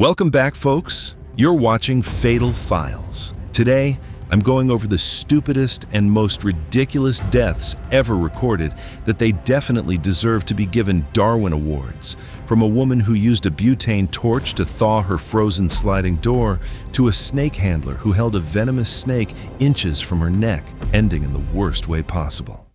Welcome back, folks. You're watching Fatal Files. Today, I'm going over the stupidest and most ridiculous deaths ever recorded that they definitely deserve to be given Darwin Awards. From a woman who used a butane torch to thaw her frozen sliding door, to a snake handler who held a venomous snake inches from her neck, ending in the worst way possible.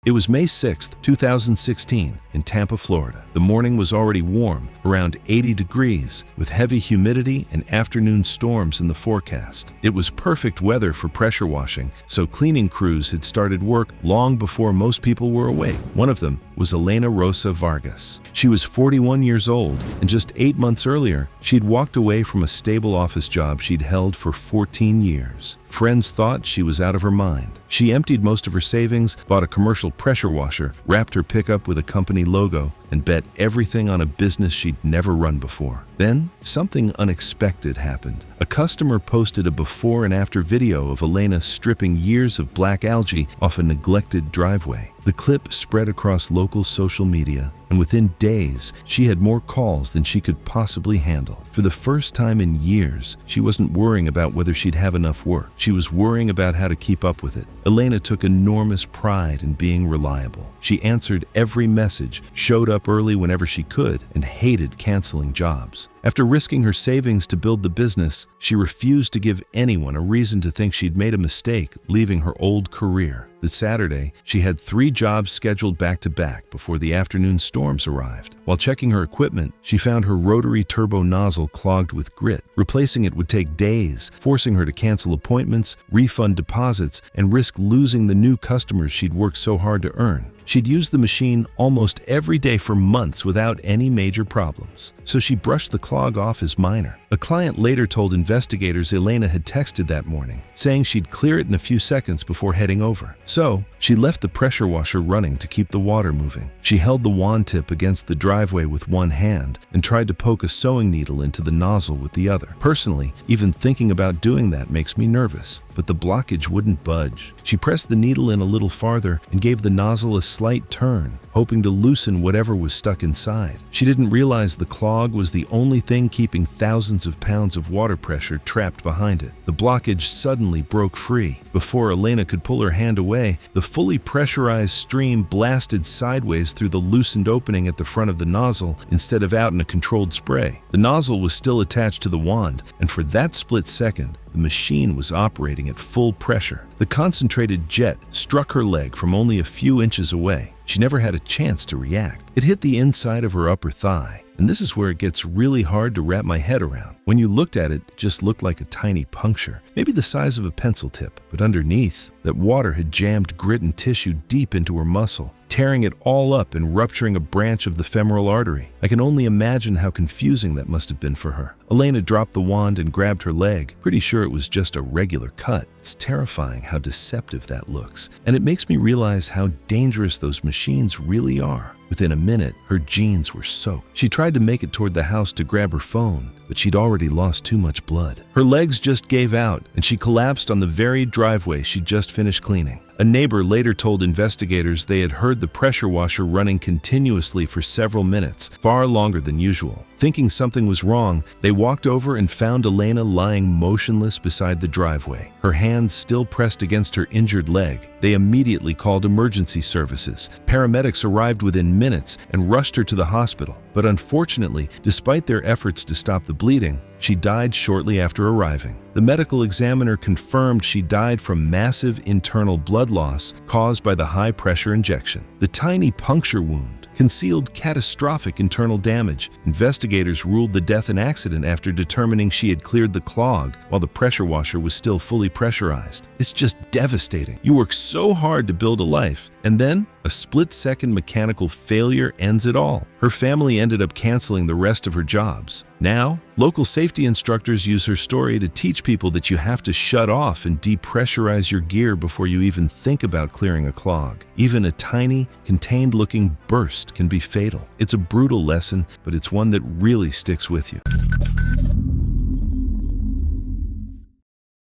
It was May 6, 2016, in Tampa, Florida. The morning was already warm, around 80 degrees, with heavy humidity and afternoon storms in the forecast. It was perfect weather for pressure washing, so cleaning crews had started work long before most people were awake. One of them was Elena Rosa Vargas. She was 41 years old, and just 8 months earlier, she'd walked away from a stable office job she'd held for 14 years. Friends thought she was out of her mind. She emptied most of her savings, bought a commercial pressure washer, wrapped her pickup with a company logo, and bet everything on a business she'd never run before. Then, something unexpected happened. A customer posted a before and after video of Elena stripping years of black algae off a neglected driveway. The clip spread across local social media, and within days, she had more calls than she could possibly handle. For the first time in years, she wasn't worrying about whether she'd have enough work. She was worrying about how to keep up with it. Elena took enormous pride in being reliable. She answered every message, showed up early whenever she could, and hated canceling jobs. After risking her savings to build the business, she refused to give anyone a reason to think she'd made a mistake leaving her old career. That Saturday, she had 3 jobs scheduled back-to-back before the afternoon storms arrived. While checking her equipment, she found her rotary turbo nozzle clogged with grit. Replacing it would take days, forcing her to cancel appointments, refund deposits, and risk losing the new customers she'd worked so hard to earn. She'd used the machine almost every day for months without any major problems, so she brushed the clog off as minor. A client later told investigators Elena had texted that morning, saying she'd clear it in a few seconds before heading over. So, she left the pressure washer running to keep the water moving. She held the wand tip against the driveway with one hand and tried to poke a sewing needle into the nozzle with the other. Personally, even thinking about doing that makes me nervous, but the blockage wouldn't budge. She pressed the needle in a little farther and gave the nozzle a slight turn, hoping to loosen whatever was stuck inside. She didn't realize the clog was the only thing keeping thousands of pounds of water pressure trapped behind it. The blockage suddenly broke free. Before Elena could pull her hand away, the fully pressurized stream blasted sideways through the loosened opening at the front of the nozzle instead of out in a controlled spray. The nozzle was still attached to the wand, and for that split second, the machine was operating at full pressure. The concentrated jet struck her leg from only a few inches away. She never had a chance to react. It hit the inside of her upper thigh, and this is where it gets really hard to wrap my head around. When you looked at it, it just looked like a tiny puncture, maybe the size of a pencil tip, but underneath, that water had jammed grit and tissue deep into her muscle, tearing it all up and rupturing a branch of the femoral artery. I can only imagine how confusing that must have been for her. Elena dropped the wand and grabbed her leg, pretty sure it was just a regular cut. It's terrifying how deceptive that looks, and it makes me realize how dangerous those machines really are. Within a minute, her jeans were soaked. She tried to make it toward the house to grab her phone, but she'd already lost too much blood. Her legs just gave out, and she collapsed on the very driveway she'd just finished cleaning. A neighbor later told investigators they had heard the pressure washer running continuously for several minutes, far longer than usual. Thinking something was wrong, they walked over and found Elena lying motionless beside the driveway, her hands still pressed against her injured leg. They immediately called emergency services. Paramedics arrived within minutes and rushed her to the hospital. But unfortunately, despite their efforts to stop the bleeding, she died shortly after arriving. The medical examiner confirmed she died from massive internal blood loss caused by the high-pressure injection. The tiny puncture wound concealed catastrophic internal damage. Investigators ruled the death an accident after determining she had cleared the clog while the pressure washer was still fully pressurized. It's just devastating. You work so hard to build a life, and then a split-second mechanical failure ends it all. Her family ended up canceling the rest of her jobs. Now, local safety instructors use her story to teach people that you have to shut off and depressurize your gear before you even think about clearing a clog. Even a tiny, contained-looking burst can be fatal. It's a brutal lesson, but it's one that really sticks with you.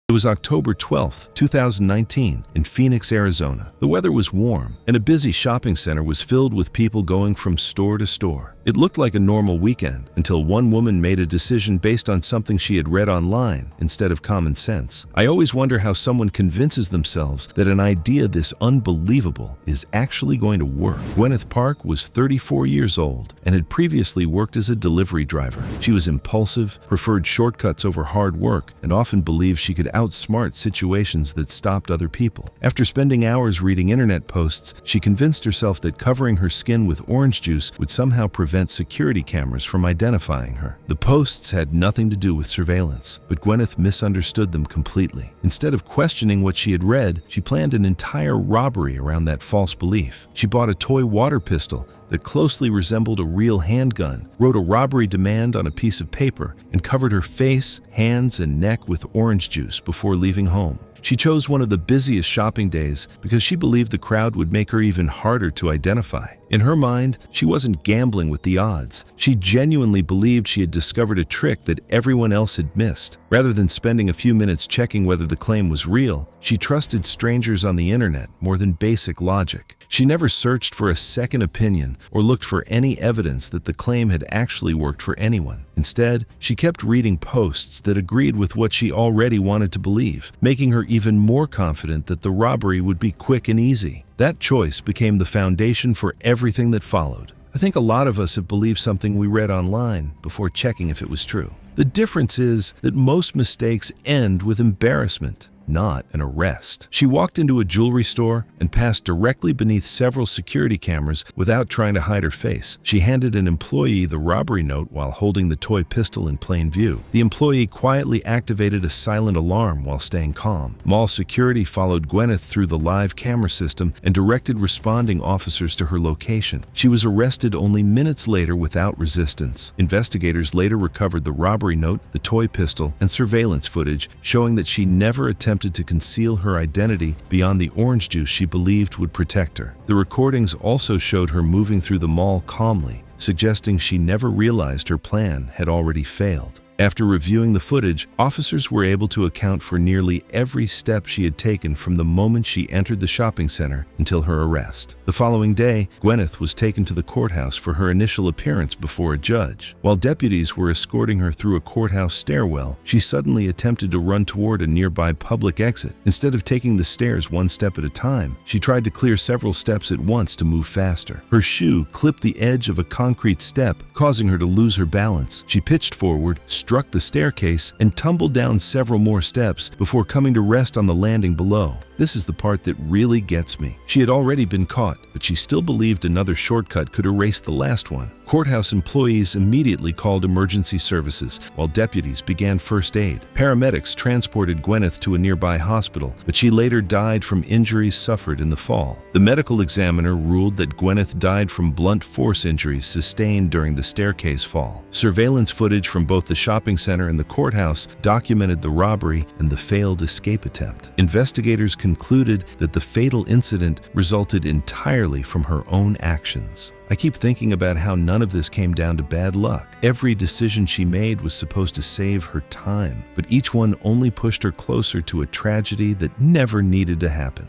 It was October 12, 2019, in Phoenix, Arizona. The weather was warm, and a busy shopping center was filled with people going from store to store. It looked like a normal weekend until one woman made a decision based on something she had read online instead of common sense. I always wonder how someone convinces themselves that an idea this unbelievable is actually going to work. Gwyneth Park was 34 years old and had previously worked as a delivery driver. She was impulsive, preferred shortcuts over hard work, and often believed she could outsmart situations that stopped other people. After spending hours reading internet posts, she convinced herself that covering her skin with orange juice would somehow prevent security cameras from identifying her. The posts had nothing to do with surveillance, but Gwyneth misunderstood them completely. Instead of questioning what she had read, she planned an entire robbery around that false belief. She bought a toy water pistol that closely resembled a real handgun, wrote a robbery demand on a piece of paper, and covered her face, hands, and neck with orange juice before leaving home. She chose one of the busiest shopping days because she believed the crowd would make her even harder to identify. In her mind, she wasn't gambling with the odds. She genuinely believed she had discovered a trick that everyone else had missed. Rather than spending a few minutes checking whether the claim was real, she trusted strangers on the internet more than basic logic. She never searched for a second opinion or looked for any evidence that the claim had actually worked for anyone. Instead, she kept reading posts that agreed with what she already wanted to believe, making her even more confident that the robbery would be quick and easy. That choice became the foundation for everything that followed. I think a lot of us have believed something we read online before checking if it was true. The difference is that most mistakes end with embarrassment, not an arrest. She walked into a jewelry store and passed directly beneath several security cameras without trying to hide her face. She handed an employee the robbery note while holding the toy pistol in plain view. The employee quietly activated a silent alarm while staying calm. Mall security followed Gwyneth through the live camera system and directed responding officers to her location. She was arrested only minutes later without resistance. Investigators later recovered the robbery note, the toy pistol, and surveillance footage, showing that she never attempted to conceal her identity beyond the orange juice she believed would protect her. The recordings also showed her moving through the mall calmly, suggesting she never realized her plan had already failed. After reviewing the footage, officers were able to account for nearly every step she had taken from the moment she entered the shopping center until her arrest. The following day, Gwyneth was taken to the courthouse for her initial appearance before a judge. While deputies were escorting her through a courthouse stairwell, she suddenly attempted to run toward a nearby public exit. Instead of taking the stairs one step at a time, she tried to clear several steps at once to move faster. Her shoe clipped the edge of a concrete step, causing her to lose her balance. She pitched forward, struck the staircase, and tumbled down several more steps before coming to rest on the landing below. This is the part that really gets me. She had already been caught, but she still believed another shortcut could erase the last one. Courthouse employees immediately called emergency services, while deputies began first aid. Paramedics transported Gwyneth to a nearby hospital, but she later died from injuries suffered in the fall. The medical examiner ruled that Gwyneth died from blunt force injuries sustained during the staircase fall. Surveillance footage from both the shopping center and the courthouse documented the robbery and the failed escape attempt. Investigators concluded that the fatal incident resulted entirely from her own actions. I keep thinking about how none of this came down to bad luck. Every decision she made was supposed to save her time, but each one only pushed her closer to a tragedy that never needed to happen.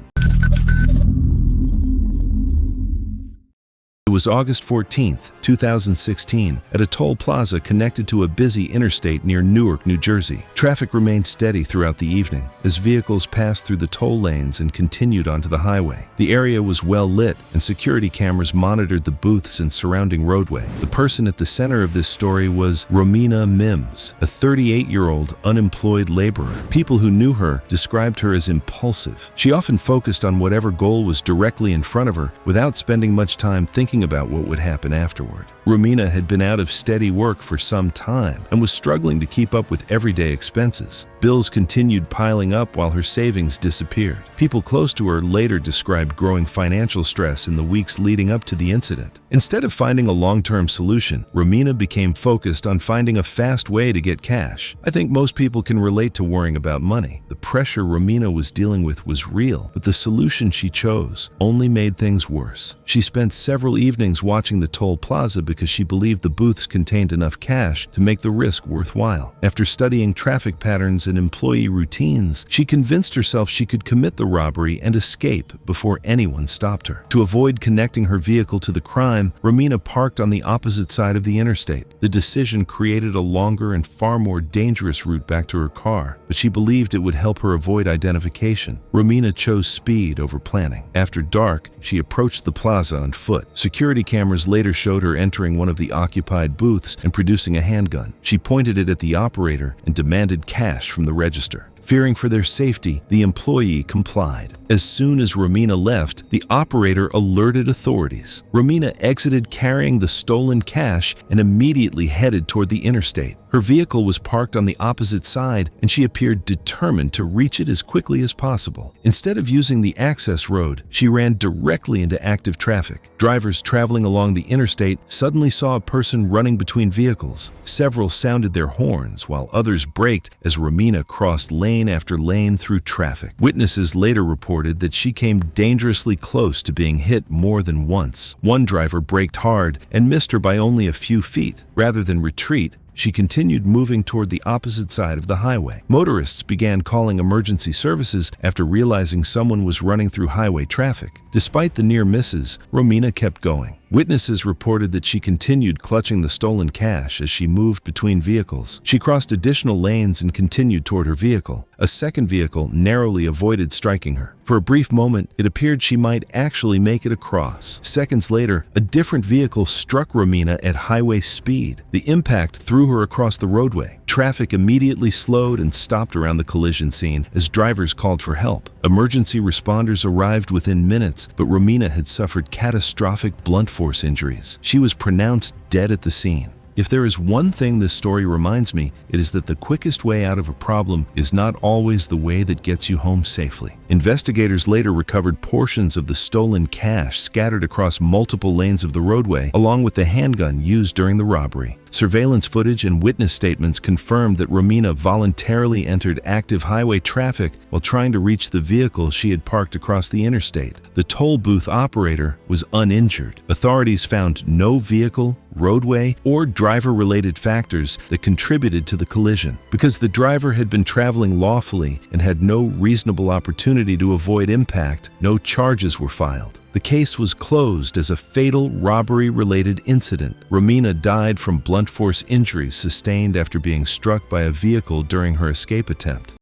It was August 14, 2016, at a toll plaza connected to a busy interstate near Newark, New Jersey. Traffic remained steady throughout the evening as vehicles passed through the toll lanes and continued onto the highway. The area was well lit, and security cameras monitored the booths and surrounding roadway. The person at the center of this story was Romina Mims, a 38-year-old unemployed laborer. People who knew her described her as impulsive. She often focused on whatever goal was directly in front of her without spending much time thinking about what would happen afterward. Romina had been out of steady work for some time and was struggling to keep up with everyday expenses. Bills continued piling up while her savings disappeared. People close to her later described growing financial stress in the weeks leading up to the incident. Instead of finding a long-term solution, Romina became focused on finding a fast way to get cash. I think most people can relate to worrying about money. The pressure Romina was dealing with was real, but the solution she chose only made things worse. She spent several evenings watching the toll plaza because she believed the booths contained enough cash to make the risk worthwhile. After studying traffic patterns and employee routines, she convinced herself she could commit the robbery and escape before anyone stopped her. To avoid connecting her vehicle to the crime, Romina parked on the opposite side of the interstate. The decision created a longer and far more dangerous route back to her car, but she believed it would help her avoid identification. Romina chose speed over planning. After dark, she approached the plaza on foot. Security cameras later showed her entering one of the occupied booths and producing a handgun. She pointed it at the operator and demanded cash from the register. Fearing for their safety, the employee complied. As soon as Romina left, the operator alerted authorities. Romina exited carrying the stolen cash and immediately headed toward the interstate. Her vehicle was parked on the opposite side, and she appeared determined to reach it as quickly as possible. Instead of using the access road, she ran directly into active traffic. Drivers traveling along the interstate suddenly saw a person running between vehicles. Several sounded their horns, while others braked as Romina crossed lane after lane through traffic. Witnesses later reported that she came dangerously close to being hit more than once. One driver braked hard and missed her by only a few feet. Rather than retreat, she continued moving toward the opposite side of the highway. Motorists began calling emergency services after realizing someone was running through highway traffic. Despite the near misses, Romina kept going. Witnesses reported that she continued clutching the stolen cash as she moved between vehicles. She crossed additional lanes and continued toward her vehicle. A second vehicle narrowly avoided striking her. For a brief moment, it appeared she might actually make it across. Seconds later, a different vehicle struck Romina at highway speed. The impact threw her across the roadway. Traffic immediately slowed and stopped around the collision scene as drivers called for help. Emergency responders arrived within minutes, but Romina had suffered catastrophic blunt force injuries. She was pronounced dead at the scene. If there is one thing this story reminds me, it is that the quickest way out of a problem is not always the way that gets you home safely. Investigators later recovered portions of the stolen cash scattered across multiple lanes of the roadway, along with the handgun used during the robbery. Surveillance footage and witness statements confirmed that Romina voluntarily entered active highway traffic while trying to reach the vehicle she had parked across the interstate. The toll booth operator was uninjured. Authorities found no vehicle, roadway, or driver-related factors that contributed to the collision. Because the driver had been traveling lawfully and had no reasonable opportunity to avoid impact, no charges were filed. The case was closed as a fatal robbery-related incident. Romina died from blunt force injuries sustained after being struck by a vehicle during her escape attempt.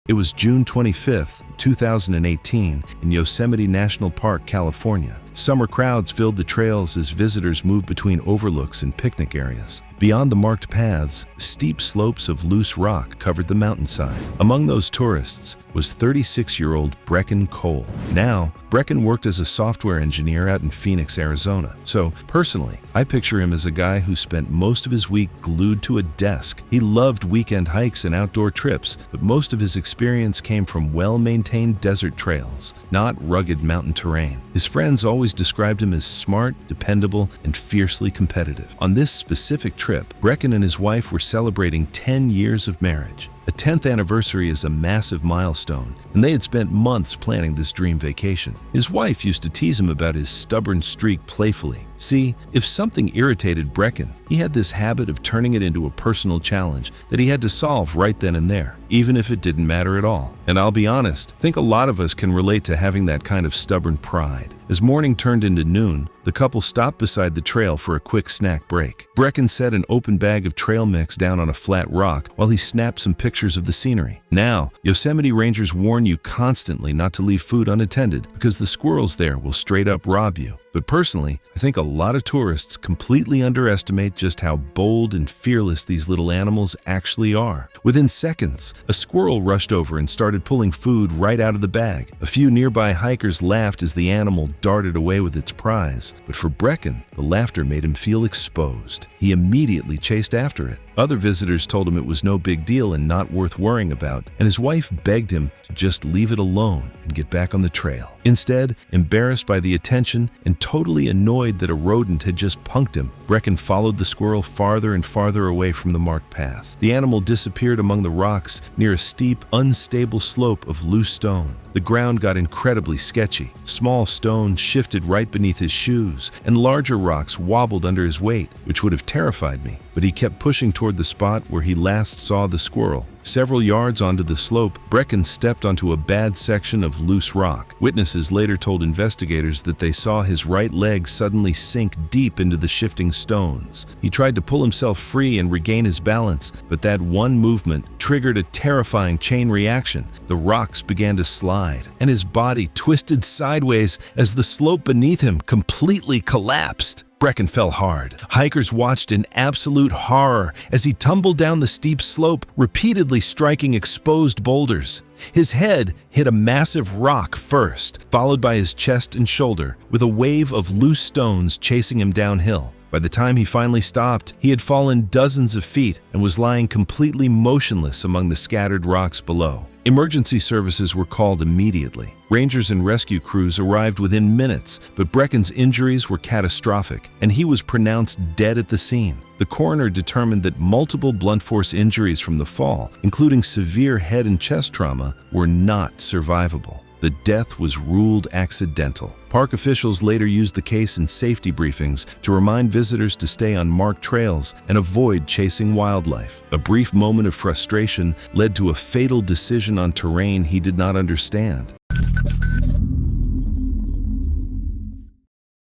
It was June 25, 2018, in Yosemite National Park, California. Summer crowds filled the trails as visitors moved between overlooks and picnic areas. Beyond the marked paths, steep slopes of loose rock covered the mountainside. Among those tourists was 36-year-old Brecken Cole. Now, Brecken worked as a software engineer out in Phoenix, Arizona. So, personally, I picture him as a guy who spent most of his week glued to a desk. He loved weekend hikes and outdoor trips, but most of his experience came from well-maintained desert trails, not rugged mountain terrain. His friends always described him as smart, dependable, and fiercely competitive. On this specific trip, Brecken and his wife were celebrating 10 years of marriage. A 10th anniversary is a massive milestone, and they had spent months planning this dream vacation. His wife used to tease him about his stubborn streak playfully. See, if something irritated Brecken, he had this habit of turning it into a personal challenge that he had to solve right then and there, even if it didn't matter at all. And I'll be honest, I think a lot of us can relate to having that kind of stubborn pride. As morning turned into noon, the couple stopped beside the trail for a quick snack break. Brecken set an open bag of trail mix down on a flat rock while he snapped some pictures of the scenery. Now, Yosemite Rangers warn you constantly not to leave food unattended because the squirrels there will straight up rob you. But personally, I think a lot of tourists completely underestimate just how bold and fearless these little animals actually are. Within seconds, a squirrel rushed over and started pulling food right out of the bag. A few nearby hikers laughed as the animal darted away with its prize. But for Brecken, the laughter made him feel exposed. He immediately chased after it. Other visitors told him it was no big deal and not worth worrying about, and his wife begged him to just leave it alone and get back on the trail. Instead, embarrassed by the attention and totally annoyed that a rodent had just punked him, Brecken followed the squirrel farther and farther away from the marked path. The animal disappeared among the rocks near a steep, unstable slope of loose stone. the ground got incredibly sketchy. Small stones shifted right beneath his shoes, and larger rocks wobbled under his weight, which would have terrified me. But he kept pushing toward the spot where he last saw the squirrel. Several yards onto the slope, Brecken stepped onto a bad section of loose rock. Witnesses later told investigators that they saw his right leg suddenly sink deep into the shifting stones. He tried to pull himself free and regain his balance, but that one movement triggered a terrifying chain reaction. The rocks began to slide, and his body twisted sideways as the slope beneath him completely collapsed. Brecken fell hard. Hikers watched in absolute horror as he tumbled down the steep slope, repeatedly striking exposed boulders. His head hit a massive rock first, followed by his chest and shoulder, with a wave of loose stones chasing him downhill. By the time he finally stopped, he had fallen dozens of feet and was lying completely motionless among the scattered rocks below. Emergency services were called immediately. Rangers and rescue crews arrived within minutes, but Brecken's injuries were catastrophic, and he was pronounced dead at the scene. The coroner determined that multiple blunt force injuries from the fall, including severe head and chest trauma, were not survivable. The death was ruled accidental. Park officials later used the case in safety briefings to remind visitors to stay on marked trails and avoid chasing wildlife. A brief moment of frustration led to a fatal decision on terrain he did not understand.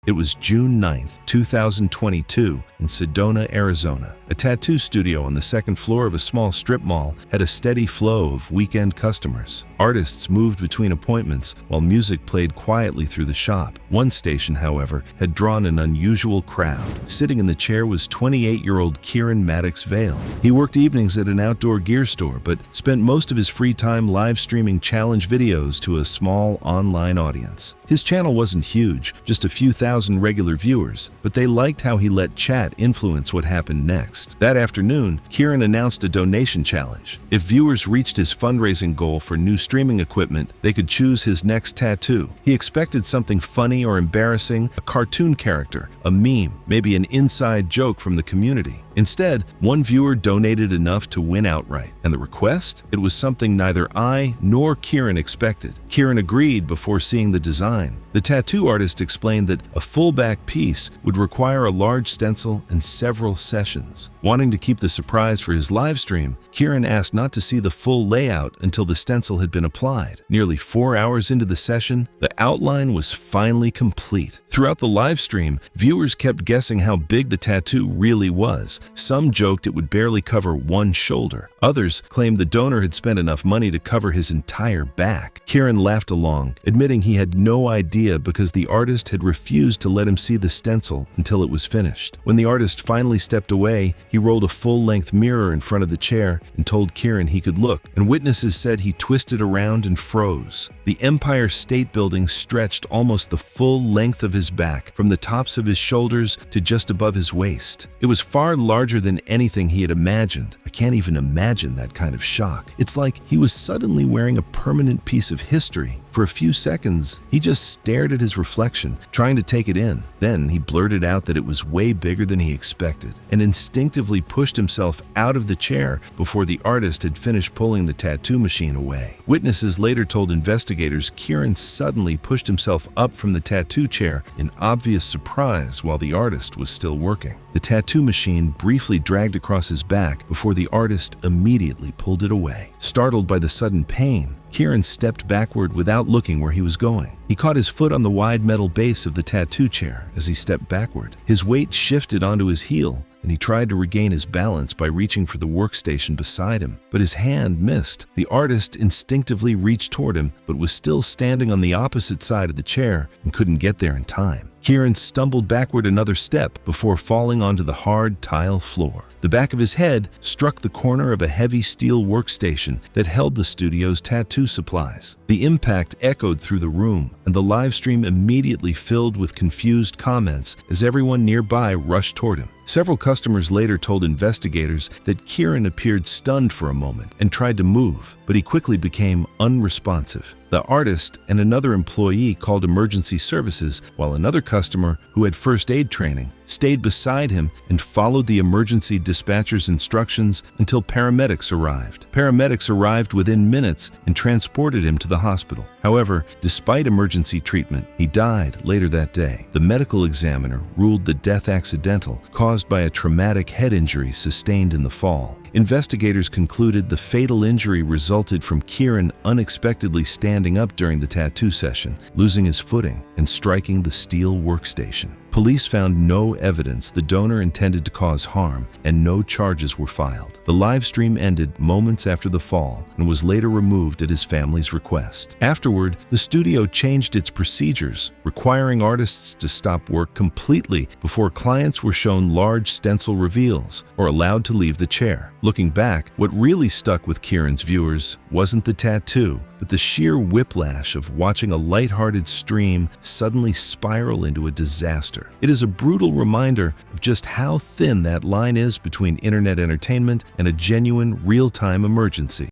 It was June 9, 2022, in Sedona, Arizona. A tattoo studio on the second floor of a small strip mall had a steady flow of weekend customers. Artists moved between appointments while music played quietly through the shop. One station, however, had drawn an unusual crowd. Sitting in the chair was 28-year-old Kieran Maddox Vale. He worked evenings at an outdoor gear store, but spent most of his free time live streaming challenge videos to a small online audience. His channel wasn't huge, just a few thousand regular viewers, but they liked how he let chat influence what happened next. That afternoon, Kieran announced a donation challenge. If viewers reached his fundraising goal for new streaming equipment, they could choose his next tattoo. He expected something funny or embarrassing, a cartoon character, a meme, maybe an inside joke from the community. Instead, one viewer donated enough to win outright. And the request? It was something neither I nor Kieran expected. Kieran agreed before seeing the design. The tattoo artist explained that a full-back piece would require a large stencil and several sessions. Wanting to keep the surprise for his live stream, Kieran asked not to see the full layout until the stencil had been applied. Nearly 4 hours into the session, the outline was finally complete. Throughout the live stream, viewers kept guessing how big the tattoo really was. Some joked it would barely cover one shoulder. Others claimed the donor had spent enough money to cover his entire back. Kieran laughed along, admitting he had no idea because the artist had refused to let him see the stencil until it was finished. When the artist finally stepped away, he rolled a full-length mirror in front of the chair and told Kieran he could look, and witnesses said he twisted around and froze. The Empire State Building stretched almost the full length of his back, from the tops of his shoulders to just above his waist. It was far larger than anything he had imagined. I can't even imagine that kind of shock. It's like he was suddenly wearing a permanent piece of history. For a few seconds, he just stared at his reflection, trying to take it in. Then he blurted out that it was way bigger than he expected, and instinctively pushed himself out of the chair before the artist had finished pulling the tattoo machine away. Witnesses later told investigators Kieran suddenly pushed himself up from the tattoo chair in obvious surprise while the artist was still working. The tattoo machine briefly dragged across his back before the artist immediately pulled it away. Startled by the sudden pain, Kieran stepped backward without looking where he was going. He caught his foot on the wide metal base of the tattoo chair as he stepped backward. His weight shifted onto his heel, and he tried to regain his balance by reaching for the workstation beside him. But his hand missed. The artist instinctively reached toward him, but was still standing on the opposite side of the chair and couldn't get there in time. Kieran stumbled backward another step before falling onto the hard tile floor. The back of his head struck the corner of a heavy steel workstation that held the studio's tattoo supplies. The impact echoed through the room, and the live stream immediately filled with confused comments as everyone nearby rushed toward him. Several customers later told investigators that Kieran appeared stunned for a moment and tried to move, but he quickly became unresponsive. The artist and another employee called emergency services, while another customer, who had first aid training, stayed beside him and followed the emergency dispatcher's instructions until paramedics arrived. Paramedics arrived within minutes and transported him to the hospital. However, despite emergency treatment, he died later that day. The medical examiner ruled the death accidental, caused by a traumatic head injury sustained in the fall. Investigators concluded the fatal injury resulted from Kieran unexpectedly standing up during the tattoo session, losing his footing, and striking the steel workstation. Police found no evidence the donor intended to cause harm, and no charges were filed. The live stream ended moments after the fall and was later removed at his family's request. Afterward, the studio changed its procedures, requiring artists to stop work completely before clients were shown large stencil reveals or allowed to leave the chair. Looking back, what really stuck with Kieran's viewers wasn't the tattoo, but the sheer whiplash of watching a lighthearted stream suddenly spiral into a disaster. It is a brutal reminder of just how thin that line is between internet entertainment and a genuine, real-time emergency.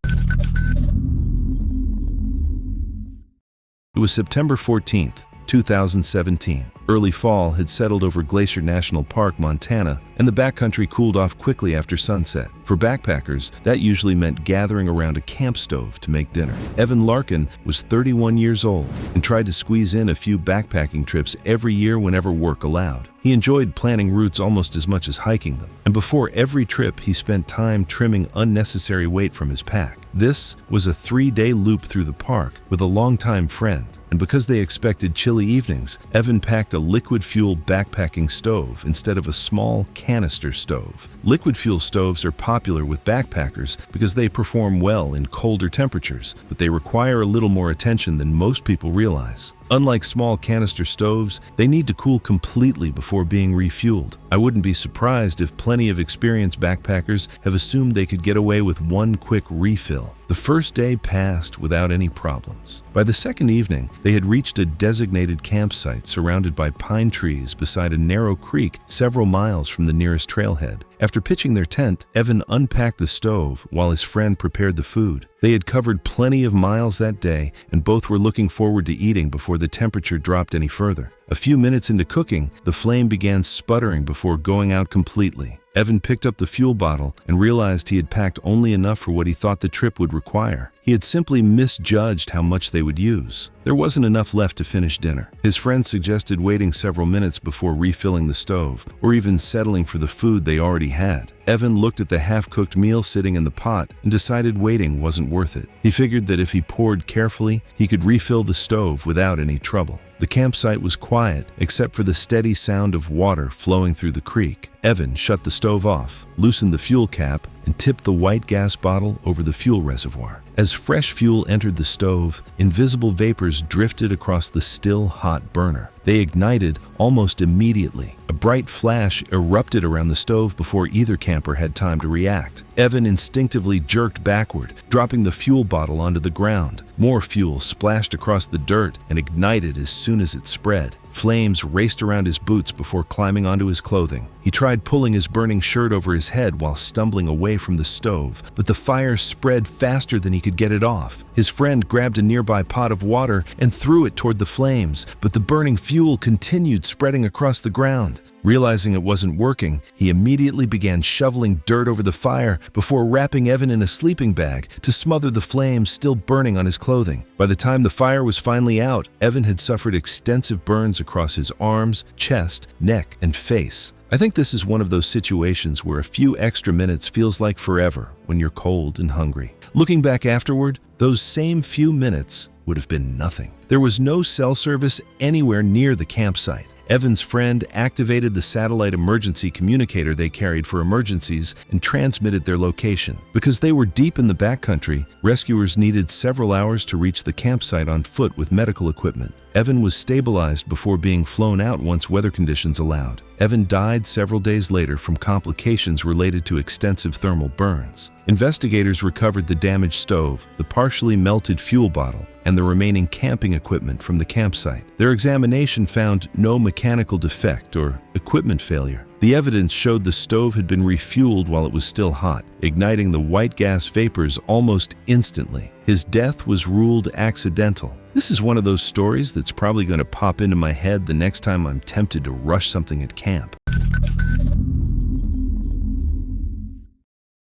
It was September 14th, 2017. Early fall had settled over Glacier National Park, Montana, and the backcountry cooled off quickly after sunset. For backpackers, that usually meant gathering around a camp stove to make dinner. Evan Larkin was 31 years old and tried to squeeze in a few backpacking trips every year whenever work allowed. He enjoyed planning routes almost as much as hiking them, and before every trip he spent time trimming unnecessary weight from his pack. This was a 3-day loop through the park with a longtime friend, and because they expected chilly evenings, Evan packed a liquid-fueled backpacking stove instead of a small canister stove. Liquid fuel stoves are popular with backpackers because they perform well in colder temperatures, but they require a little more attention than most people realize. Unlike small canister stoves, they need to cool completely before being refueled. I wouldn't be surprised if plenty of experienced backpackers have assumed they could get away with one quick refill. The first day passed without any problems. By the second evening, they had reached a designated campsite surrounded by pine trees beside a narrow creek several miles from the nearest trailhead. After pitching their tent, Evan unpacked the stove while his friend prepared the food. They had covered plenty of miles that day, and both were looking forward to eating before the temperature dropped any further. A few minutes into cooking, the flame began sputtering before going out completely. Evan picked up the fuel bottle and realized he had packed only enough for what he thought the trip would require. He had simply misjudged how much they would use. There wasn't enough left to finish dinner. His friend suggested waiting several minutes before refilling the stove, or even settling for the food they already had. Evan looked at the half-cooked meal sitting in the pot and decided waiting wasn't worth it. He figured that if he poured carefully, he could refill the stove without any trouble. The campsite was quiet, except for the steady sound of water flowing through the creek. Evan shut the stove off, loosened the fuel cap, and tipped the white gas bottle over the fuel reservoir. As fresh fuel entered the stove, invisible vapors drifted across the still hot burner. They ignited almost immediately. A bright flash erupted around the stove before either camper had time to react. Evan instinctively jerked backward, dropping the fuel bottle onto the ground. More fuel splashed across the dirt and ignited as soon as it spread. Flames raced around his boots before climbing onto his clothing. He tried pulling his burning shirt over his head while stumbling away from the stove, but the fire spread faster than he could get it off. His friend grabbed a nearby pot of water and threw it toward the flames, but the burning fuel continued spreading across the ground. Realizing it wasn't working, he immediately began shoveling dirt over the fire before wrapping Evan in a sleeping bag to smother the flames still burning on his clothing. By the time the fire was finally out, Evan had suffered extensive burns across his arms, chest, neck, and face. I think this is one of those situations where a few extra minutes feels like forever when you're cold and hungry. Looking back afterward, those same few minutes would have been nothing. There was no cell service anywhere near the campsite. Evan's friend activated the satellite emergency communicator they carried for emergencies and transmitted their location. Because they were deep in the backcountry, rescuers needed several hours to reach the campsite on foot with medical equipment. Evan was stabilized before being flown out once weather conditions allowed. Evan died several days later from complications related to extensive thermal burns. Investigators recovered the damaged stove, the partial partially melted fuel bottle and the remaining camping equipment from the campsite. Their examination found no mechanical defect or equipment failure. The evidence showed the stove had been refueled while it was still hot, igniting the white gas vapors almost instantly. His death was ruled accidental. This is one of those stories that's probably going to pop into my head the next time I'm tempted to rush something at camp.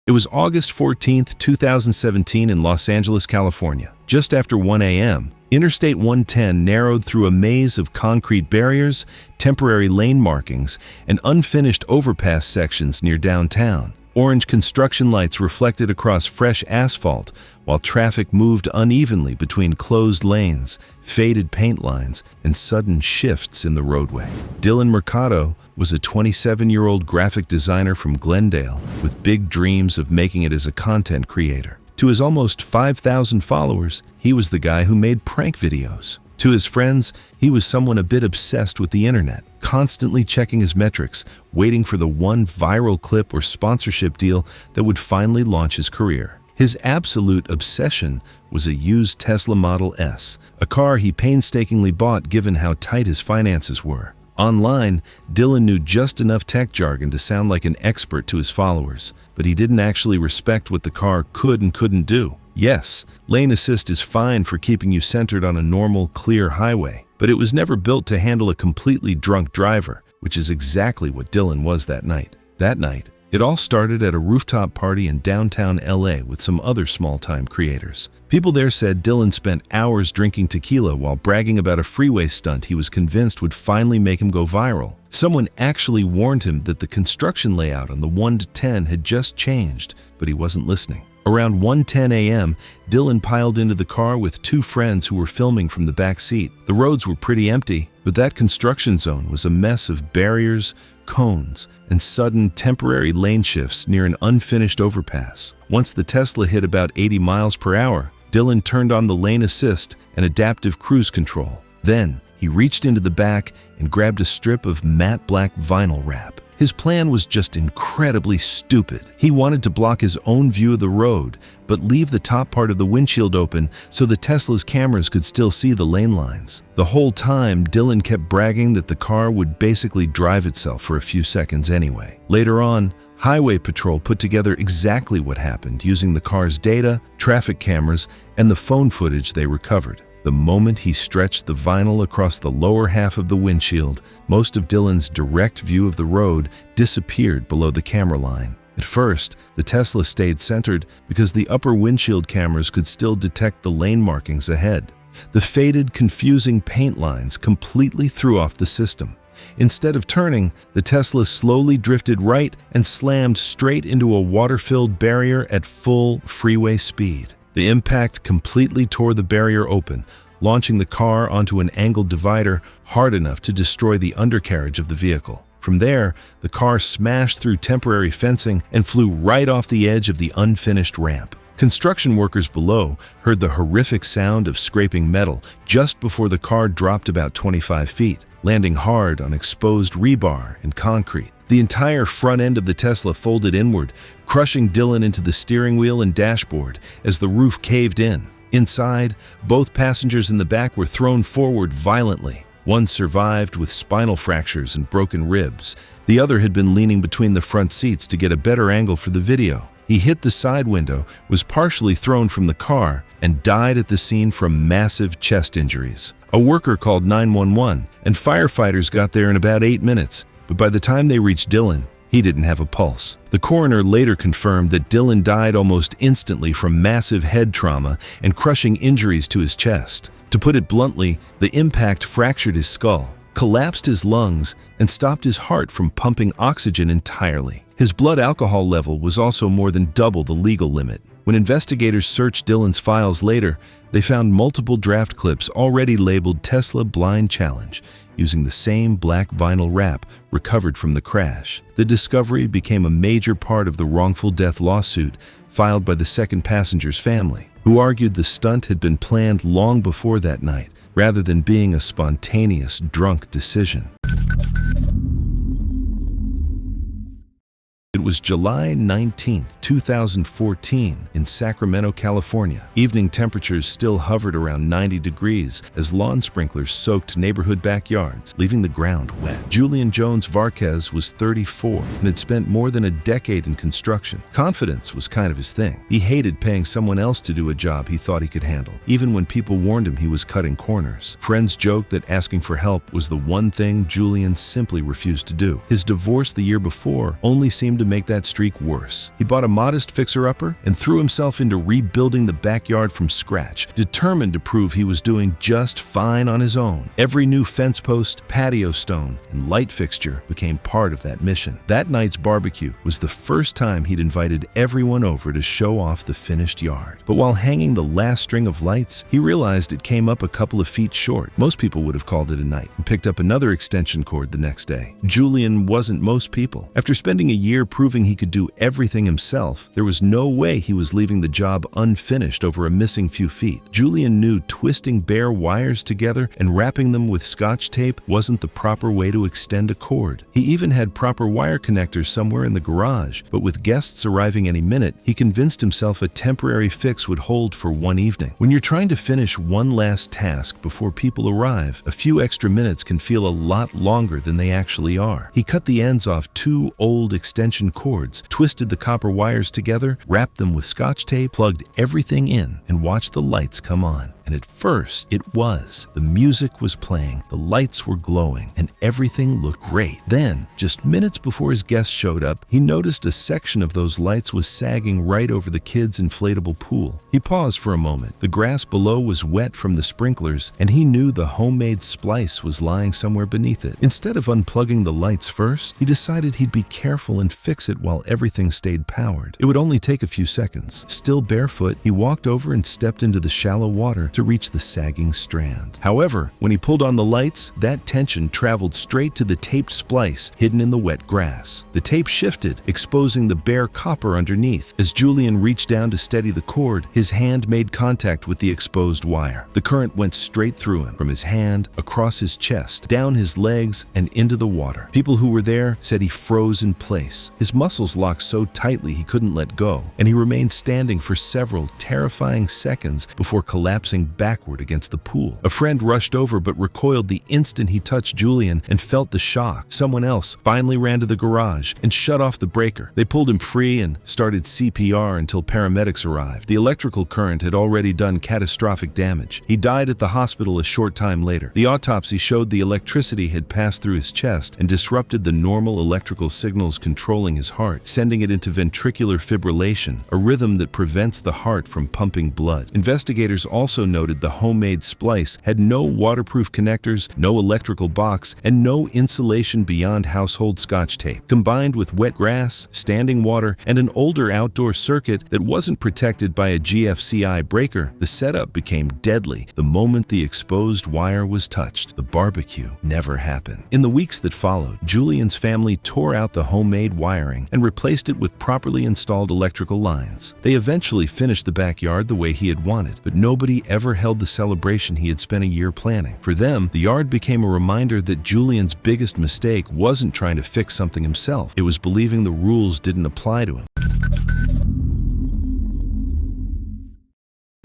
It was August 14, 2017 in Los Angeles, California. Just after 1 a.m., Interstate 110 narrowed through a maze of concrete barriers, temporary lane markings, and unfinished overpass sections near downtown. Orange construction lights reflected across fresh asphalt, while traffic moved unevenly between closed lanes, faded paint lines, and sudden shifts in the roadway. Dylan Mercado was a 27-year-old graphic designer from Glendale with big dreams of making it as a content creator. To his almost 5,000 followers, he was the guy who made prank videos. To his friends, he was someone a bit obsessed with the internet, constantly checking his metrics, waiting for the one viral clip or sponsorship deal that would finally launch his career. His absolute obsession was a used Tesla Model S, a car he painstakingly bought given how tight his finances were. Online, Dylan knew just enough tech jargon to sound like an expert to his followers, but he didn't actually respect what the car could and couldn't do. Yes, lane assist is fine for keeping you centered on a normal, clear highway, but it was never built to handle a completely drunk driver, which is exactly what Dylan was that night. That night, it all started at a rooftop party in downtown LA with some other small-time creators. People there said Dylan spent hours drinking tequila while bragging about a freeway stunt he was convinced would finally make him go viral. Someone actually warned him that the construction layout on the 1 to 10 had just changed, but he wasn't listening. Around 1:10 a.m., Dylan piled into the car with two friends who were filming from the back seat. The roads were pretty empty, but that construction zone was a mess of barriers, cones, and sudden temporary lane shifts near an unfinished overpass. Once the Tesla hit about 80 miles per hour, Dylan turned on the lane assist and adaptive cruise control. Then, he reached into the back and grabbed a strip of matte black vinyl wrap. His plan was just incredibly stupid. He wanted to block his own view of the road, but leave the top part of the windshield open so the Tesla's cameras could still see the lane lines. The whole time, Dylan kept bragging that the car would basically drive itself for a few seconds anyway. Later on, Highway Patrol put together exactly what happened using the car's data, traffic cameras, and the phone footage they recovered. The moment he stretched the vinyl across the lower half of the windshield, most of Dylan's direct view of the road disappeared below the camera line. At first, the Tesla stayed centered because the upper windshield cameras could still detect the lane markings ahead. The faded, confusing paint lines completely threw off the system. Instead of turning, the Tesla slowly drifted right and slammed straight into a water-filled barrier at full freeway speed. The impact completely tore the barrier open, launching the car onto an angled divider hard enough to destroy the undercarriage of the vehicle. From there, the car smashed through temporary fencing and flew right off the edge of the unfinished ramp. Construction workers below heard the horrific sound of scraping metal just before the car dropped about 25 feet, landing hard on exposed rebar and concrete. The entire front end of the Tesla folded inward, crushing Dylan into the steering wheel and dashboard as the roof caved in. Inside, both passengers in the back were thrown forward violently. One survived with spinal fractures and broken ribs. The other had been leaning between the front seats to get a better angle for the video. He hit the side window, was partially thrown from the car, and died at the scene from massive chest injuries. A worker called 911, and firefighters got there in about 8 minutes. But by the time they reached Dylan, he didn't have a pulse. The coroner later confirmed that Dylan died almost instantly from massive head trauma and crushing injuries to his chest. To put it bluntly, the impact fractured his skull, collapsed his lungs, and stopped his heart from pumping oxygen entirely. His blood alcohol level was also more than double the legal limit. When investigators searched Dylan's files later, they found multiple draft clips already labeled Tesla Blind Challenge, using the same black vinyl wrap recovered from the crash. The discovery became a major part of the wrongful death lawsuit filed by the second passenger's family, who argued the stunt had been planned long before that night, rather than being a spontaneous drunk decision. It was July 19, 2014, in Sacramento, California. Evening temperatures still hovered around 90 degrees as lawn sprinklers soaked neighborhood backyards, leaving the ground wet. Julian Jones Varquez was 34 and had spent more than a decade in construction. Confidence was kind of his thing. He hated paying someone else to do a job he thought he could handle, even when people warned him he was cutting corners. Friends joked that asking for help was the one thing Julian simply refused to do. His divorce the year before only seemed to make that streak worse. He bought a modest fixer-upper and threw himself into rebuilding the backyard from scratch, determined to prove he was doing just fine on his own. Every new fence post, patio stone, and light fixture became part of that mission. That night's barbecue was the first time he'd invited everyone over to show off the finished yard. But while hanging the last string of lights, he realized it came up a couple of feet short. Most people would have called it a night and picked up another extension cord the next day. Julian wasn't most people. After spending a year proving he could do everything himself, there was no way he was leaving the job unfinished over a missing few feet. Julian knew twisting bare wires together and wrapping them with Scotch tape wasn't the proper way to extend a cord. He even had proper wire connectors somewhere in the garage, but with guests arriving any minute, he convinced himself a temporary fix would hold for one evening. When you're trying to finish one last task before people arrive, a few extra minutes can feel a lot longer than they actually are. He cut the ends off two old extension cords, twisted the copper wires together, wrapped them with Scotch tape, plugged everything in, and watched the lights come on. And at first, it was. The music was playing, the lights were glowing, and everything looked great. Then, just minutes before his guests showed up, he noticed a section of those lights was sagging right over the kids' inflatable pool. He paused for a moment. The grass below was wet from the sprinklers, and he knew the homemade splice was lying somewhere beneath it. Instead of unplugging the lights first, he decided he'd be careful and fix it while everything stayed powered. It would only take a few seconds. Still barefoot, he walked over and stepped into the shallow water to reach the sagging strand. However, when he pulled on the lights, that tension traveled straight to the taped splice hidden in the wet grass. The tape shifted, exposing the bare copper underneath. As Julian reached down to steady the cord, his hand made contact with the exposed wire. The current went straight through him, from his hand, across his chest, down his legs, and into the water. People who were there said he froze in place. His muscles locked so tightly he couldn't let go, and he remained standing for several terrifying seconds before collapsing backward against the pool. A friend rushed over but recoiled the instant he touched Julian and felt the shock. Someone else finally ran to the garage and shut off the breaker. They pulled him free and started CPR until paramedics arrived. The electrical current had already done catastrophic damage. He died at the hospital a short time later. The autopsy showed the electricity had passed through his chest and disrupted the normal electrical signals controlling his heart, sending it into ventricular fibrillation, a rhythm that prevents the heart from pumping blood. Investigators also noted the homemade splice had no waterproof connectors, no electrical box, and no insulation beyond household Scotch tape. Combined with wet grass, standing water, and an older outdoor circuit that wasn't protected by a GFCI breaker, the setup became deadly the moment the exposed wire was touched. The barbecue never happened. In the weeks that followed, Julian's family tore out the homemade wiring and replaced it with properly installed electrical lines. They eventually finished the backyard the way he had wanted, but nobody ever held the celebration he had spent a year planning. For them, the yard became a reminder that Julian's biggest mistake wasn't trying to fix something himself. It was believing the rules didn't apply to him.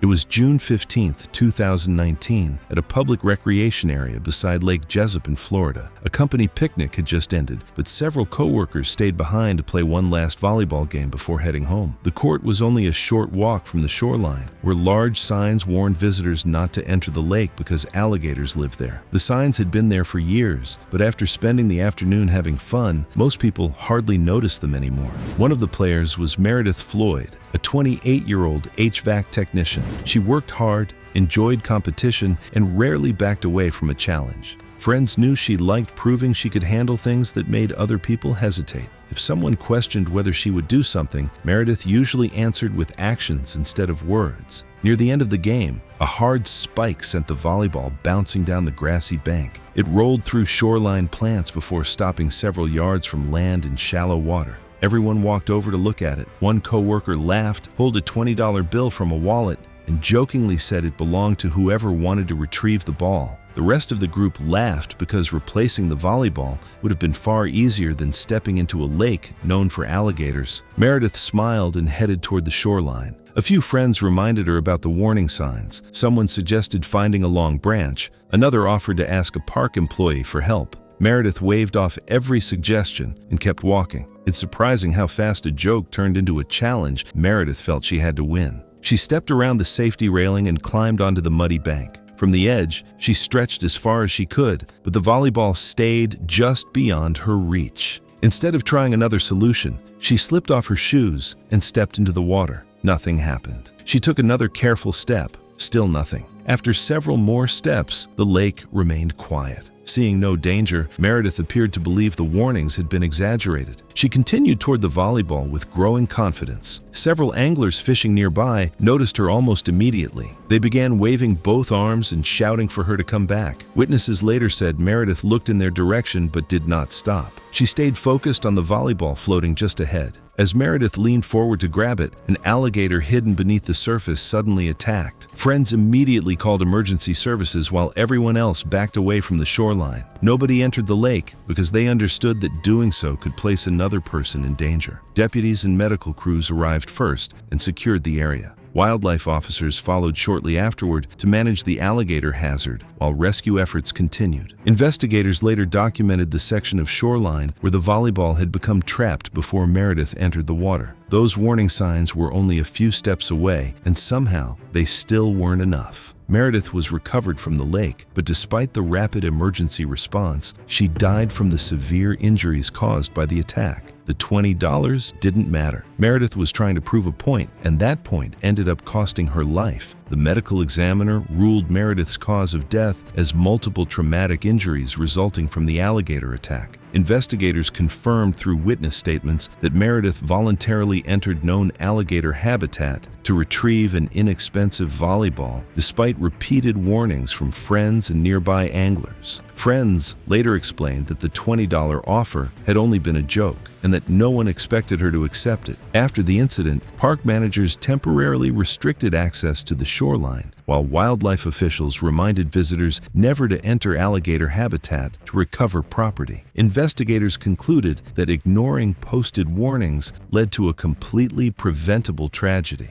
It was June 15, 2019, at a public recreation area beside Lake Jesup in Florida. A company picnic had just ended, but several co-workers stayed behind to play one last volleyball game before heading home. The court was only a short walk from the shoreline, where large signs warned visitors not to enter the lake because alligators lived there. The signs had been there for years, but after spending the afternoon having fun, most people hardly noticed them anymore. One of the players was Meredith Floyd, a 28-year-old HVAC technician. She worked hard, enjoyed competition, and rarely backed away from a challenge. Friends knew she liked proving she could handle things that made other people hesitate. If someone questioned whether she would do something, Meredith usually answered with actions instead of words. Near the end of the game, a hard spike sent the volleyball bouncing down the grassy bank. It rolled through shoreline plants before stopping several yards from land in shallow water. Everyone walked over to look at it. One coworker laughed, pulled a $20 bill from a wallet, and jokingly said it belonged to whoever wanted to retrieve the ball. The rest of the group laughed because replacing the volleyball would have been far easier than stepping into a lake known for alligators. Meredith smiled and headed toward the shoreline. A few friends reminded her about the warning signs. Someone suggested finding a long branch. Another offered to ask a park employee for help. Meredith waved off every suggestion and kept walking. It's surprising how fast a joke turned into a challenge Meredith felt she had to win. She stepped around the safety railing and climbed onto the muddy bank. From the edge, she stretched as far as she could, but the volleyball stayed just beyond her reach. Instead of trying another solution, she slipped off her shoes and stepped into the water. Nothing happened. She took another careful step. Still nothing. After several more steps, the lake remained quiet. Seeing no danger, Meredith appeared to believe the warnings had been exaggerated. She continued toward the volleyball with growing confidence. Several anglers fishing nearby noticed her almost immediately. They began waving both arms and shouting for her to come back. Witnesses later said Meredith looked in their direction but did not stop. She stayed focused on the volleyball floating just ahead. As Meredith leaned forward to grab it, an alligator hidden beneath the surface suddenly attacked. Friends immediately called emergency services while everyone else backed away from the shoreline. Nobody entered the lake because they understood that doing so could place another person in danger. Deputies and medical crews arrived first and secured the area. Wildlife officers followed shortly afterward to manage the alligator hazard, while rescue efforts continued. Investigators later documented the section of shoreline where the volleyball had become trapped before Meredith entered the water. Those warning signs were only a few steps away, and somehow they still weren't enough. Meredith was recovered from the lake, but despite the rapid emergency response, she died from the severe injuries caused by the attack. The $20 didn't matter. Meredith was trying to prove a point, and that point ended up costing her life. The medical examiner ruled Meredith's cause of death as multiple traumatic injuries resulting from the alligator attack. Investigators confirmed through witness statements that Meredith voluntarily entered known alligator habitat to retrieve an inexpensive volleyball, despite repeated warnings from friends and nearby anglers. Friends later explained that the $20 offer had only been a joke and that no one expected her to accept it. After the incident, park managers temporarily restricted access to the shoreline, while wildlife officials reminded visitors never to enter alligator habitat to recover property. Investigators concluded that ignoring posted warnings led to a completely preventable tragedy.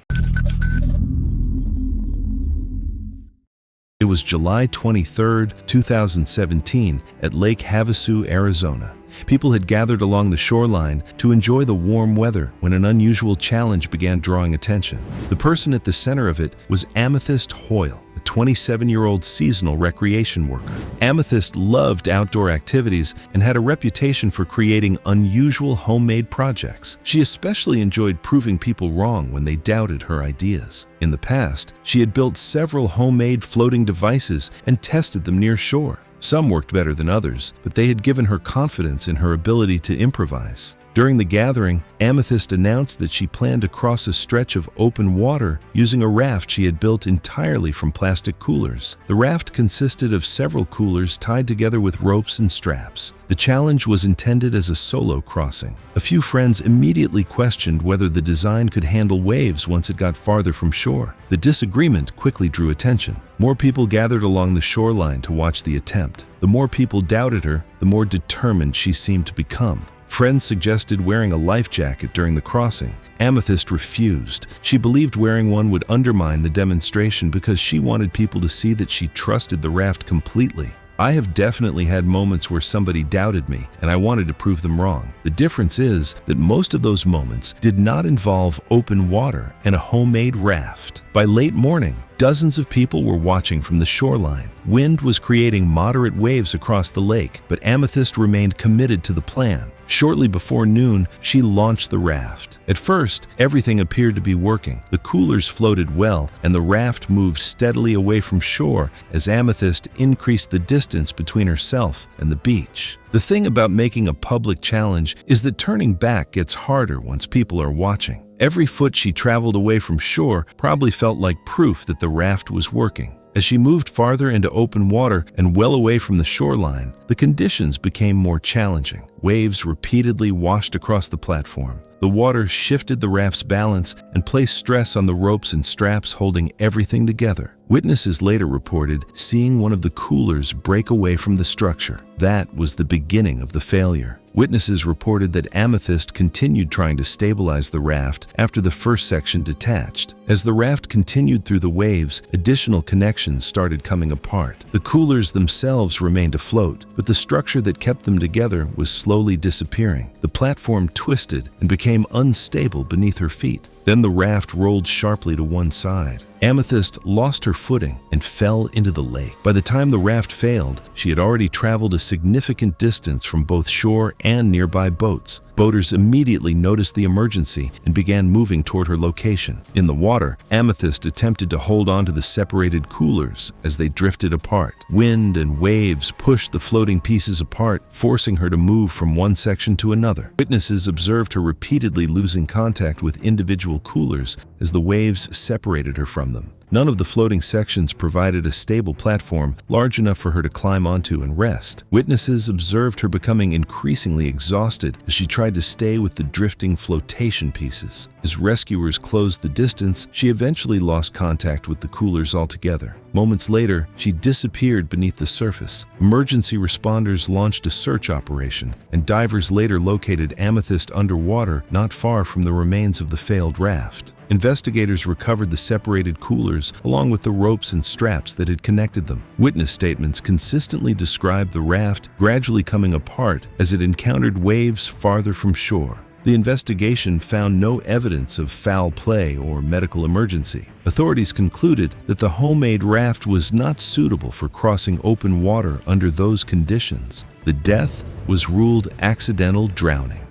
It was July 23, 2017, at Lake Havasu, Arizona. People had gathered along the shoreline to enjoy the warm weather when an unusual challenge began drawing attention. The person at the center of it was Amethyst Hoyle, a 27-year-old seasonal recreation worker. Amethyst loved outdoor activities and had a reputation for creating unusual homemade projects. She especially enjoyed proving people wrong when they doubted her ideas. In the past, she had built several homemade floating devices and tested them near shore. Some worked better than others, but they had given her confidence in her ability to improvise. During the gathering, Amethyst announced that she planned to cross a stretch of open water using a raft she had built entirely from plastic coolers. The raft consisted of several coolers tied together with ropes and straps. The challenge was intended as a solo crossing. A few friends immediately questioned whether the design could handle waves once it got farther from shore. The disagreement quickly drew attention. More people gathered along the shoreline to watch the attempt. The more people doubted her, the more determined she seemed to become. Friends suggested wearing a life jacket during the crossing. Amethyst refused. She believed wearing one would undermine the demonstration because she wanted people to see that she trusted the raft completely. I have definitely had moments where somebody doubted me and I wanted to prove them wrong. The difference is that most of those moments did not involve open water and a homemade raft. By late morning, dozens of people were watching from the shoreline. Wind was creating moderate waves across the lake, but Amethyst remained committed to the plan. Shortly before noon, she launched the raft. At first, everything appeared to be working. The coolers floated well, and the raft moved steadily away from shore as Amethyst increased the distance between herself and the beach. The thing about making a public challenge is that turning back gets harder once people are watching. Every foot she traveled away from shore probably felt like proof that the raft was working. As she moved farther into open water and well away from the shoreline, the conditions became more challenging. Waves repeatedly washed across the platform. The water shifted the raft's balance and placed stress on the ropes and straps holding everything together. Witnesses later reported seeing one of the coolers break away from the structure. That was the beginning of the failure. Witnesses reported that Amethyst continued trying to stabilize the raft after the first section detached. As the raft continued through the waves, additional connections started coming apart. The coolers themselves remained afloat, but the structure that kept them together was slowly disappearing. The platform twisted and became unstable beneath her feet. Then the raft rolled sharply to one side. Amethyst lost her footing and fell into the lake. By the time the raft failed, she had already traveled a significant distance from both shore and nearby boats. Boaters immediately noticed the emergency and began moving toward her location. In the water, Amethyst attempted to hold on to the separated coolers as they drifted apart. Wind and waves pushed the floating pieces apart, forcing her to move from one section to another. Witnesses observed her repeatedly losing contact with individual coolers as the waves separated her from them. None of the floating sections provided a stable platform large enough for her to climb onto and rest. Witnesses observed her becoming increasingly exhausted as she tried to stay with the drifting flotation pieces. As rescuers closed the distance, she eventually lost contact with the coolers altogether. Moments later, she disappeared beneath the surface. Emergency responders launched a search operation, and divers later located Amethyst underwater not far from the remains of the failed raft. Investigators recovered the separated coolers along with the ropes and straps that had connected them. Witness statements consistently described the raft gradually coming apart as it encountered waves farther from shore. The investigation found no evidence of foul play or medical emergency. Authorities concluded that the homemade raft was not suitable for crossing open water under those conditions. The death was ruled accidental drowning.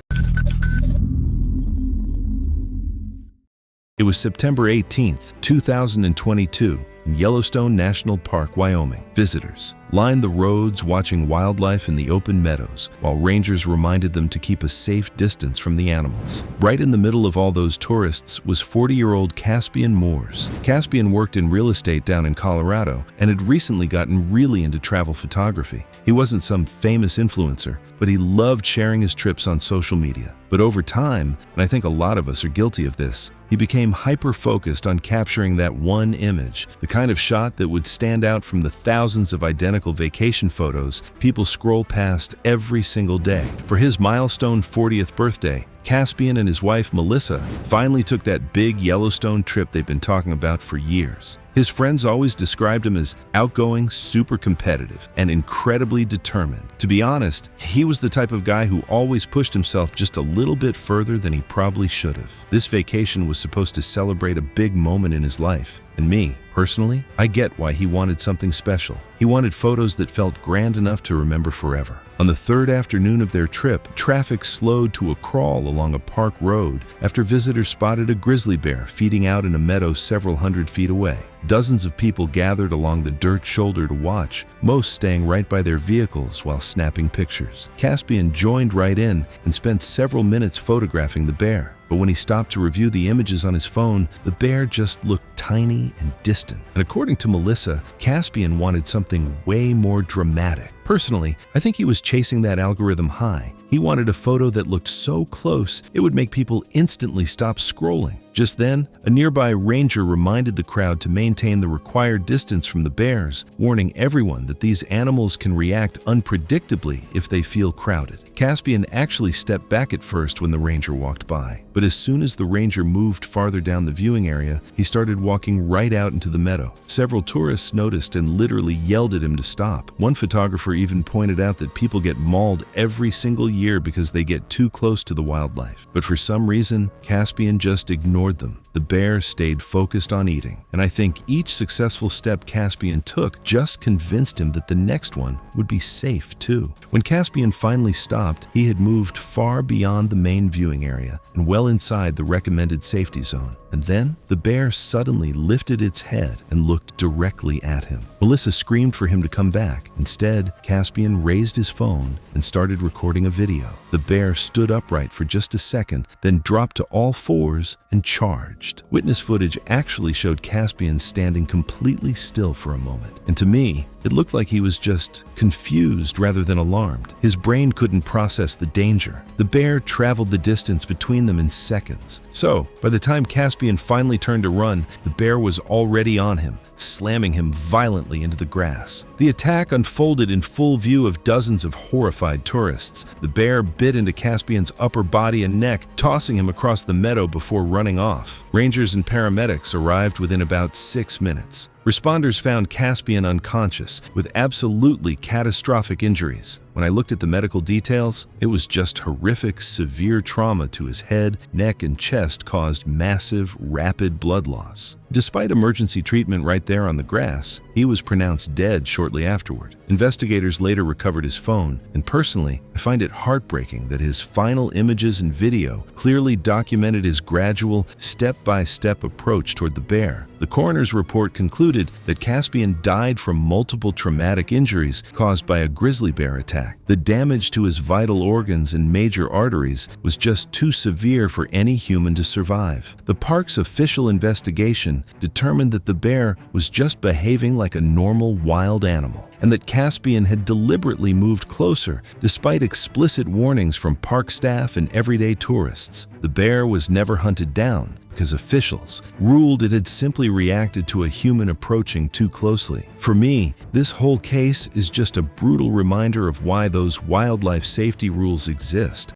It was September 18, 2022, in Yellowstone National Park, Wyoming. Visitors lined the roads watching wildlife in the open meadows, while rangers reminded them to keep a safe distance from the animals. Right in the middle of all those tourists was 40-year-old Caspian Moores. Caspian worked in real estate down in Colorado and had recently gotten really into travel photography. He wasn't some famous influencer, but he loved sharing his trips on social media. But over time, and I think a lot of us are guilty of this, he became hyper-focused on capturing that one image, the kind of shot that would stand out from the thousands of identical vacation photos people scroll past every single day. For his milestone 40th birthday, Caspian and his wife Melissa finally took that big Yellowstone trip they've been talking about for years. His friends always described him as outgoing, super competitive, and incredibly determined. To be honest, he was the type of guy who always pushed himself just a little bit further than he probably should have. This vacation was supposed to celebrate a big moment in his life. And me, personally, I get why he wanted something special. He wanted photos that felt grand enough to remember forever. On the third afternoon of their trip, traffic slowed to a crawl along a park road after visitors spotted a grizzly bear feeding out in a meadow several hundred feet away. Dozens of people gathered along the dirt shoulder to watch, most staying right by their vehicles while snapping pictures. Caspian joined right in and spent several minutes photographing the bear. But when he stopped to review the images on his phone, the bear just looked tiny and distant. And according to Melissa, Caspian wanted something way more dramatic. Personally, I think he was chasing that algorithm high. He wanted a photo that looked so close it would make people instantly stop scrolling. Just then, a nearby ranger reminded the crowd to maintain the required distance from the bears, warning everyone that these animals can react unpredictably if they feel crowded. Caspian actually stepped back at first when the ranger walked by, but as soon as the ranger moved farther down the viewing area, he started walking right out into the meadow. Several tourists noticed and literally yelled at him to stop. One photographer even pointed out that people get mauled every single year because they get too close to the wildlife. But for some reason, Caspian just ignored them. The bear stayed focused on eating, and I think each successful step Caspian took just convinced him that the next one would be safe too. When Caspian finally stopped, he had moved far beyond the main viewing area and well inside the recommended safety zone. And then the bear suddenly lifted its head and looked directly at him. Melissa screamed for him to come back. Instead, Caspian raised his phone and started recording a video. video. The bear stood upright for just a second, then dropped to all fours and charged. Witness footage actually showed Caspian standing completely still for a moment, and to me, it looked like he was just confused rather than alarmed. His brain couldn't process the danger. The bear traveled the distance between them in seconds. So, by the time Caspian finally turned to run, the bear was already on him, slamming him violently into the grass. The attack unfolded in full view of dozens of horrified tourists. The bear bit into Caspian's upper body and neck, tossing him across the meadow before running off. Rangers and paramedics arrived within about 6 minutes. Responders found Caspian unconscious, with absolutely catastrophic injuries. When I looked at the medical details, it was just horrific, severe trauma to his head, neck, and chest caused massive, rapid blood loss. Despite emergency treatment right there on the grass, he was pronounced dead shortly afterward. Investigators later recovered his phone, and personally, I find it heartbreaking that his final images and video clearly documented his gradual, step-by-step approach toward the bear. The coroner's report concluded that Caspian died from multiple traumatic injuries caused by a grizzly bear attack. The damage to his vital organs and major arteries was just too severe for any human to survive. The park's official investigation determined that the bear was just behaving like a normal wild animal, and that Caspian had deliberately moved closer despite explicit warnings from park staff and everyday tourists. The bear was never hunted down because officials ruled it had simply reacted to a human approaching too closely. For me, this whole case is just a brutal reminder of why those wildlife safety rules exist.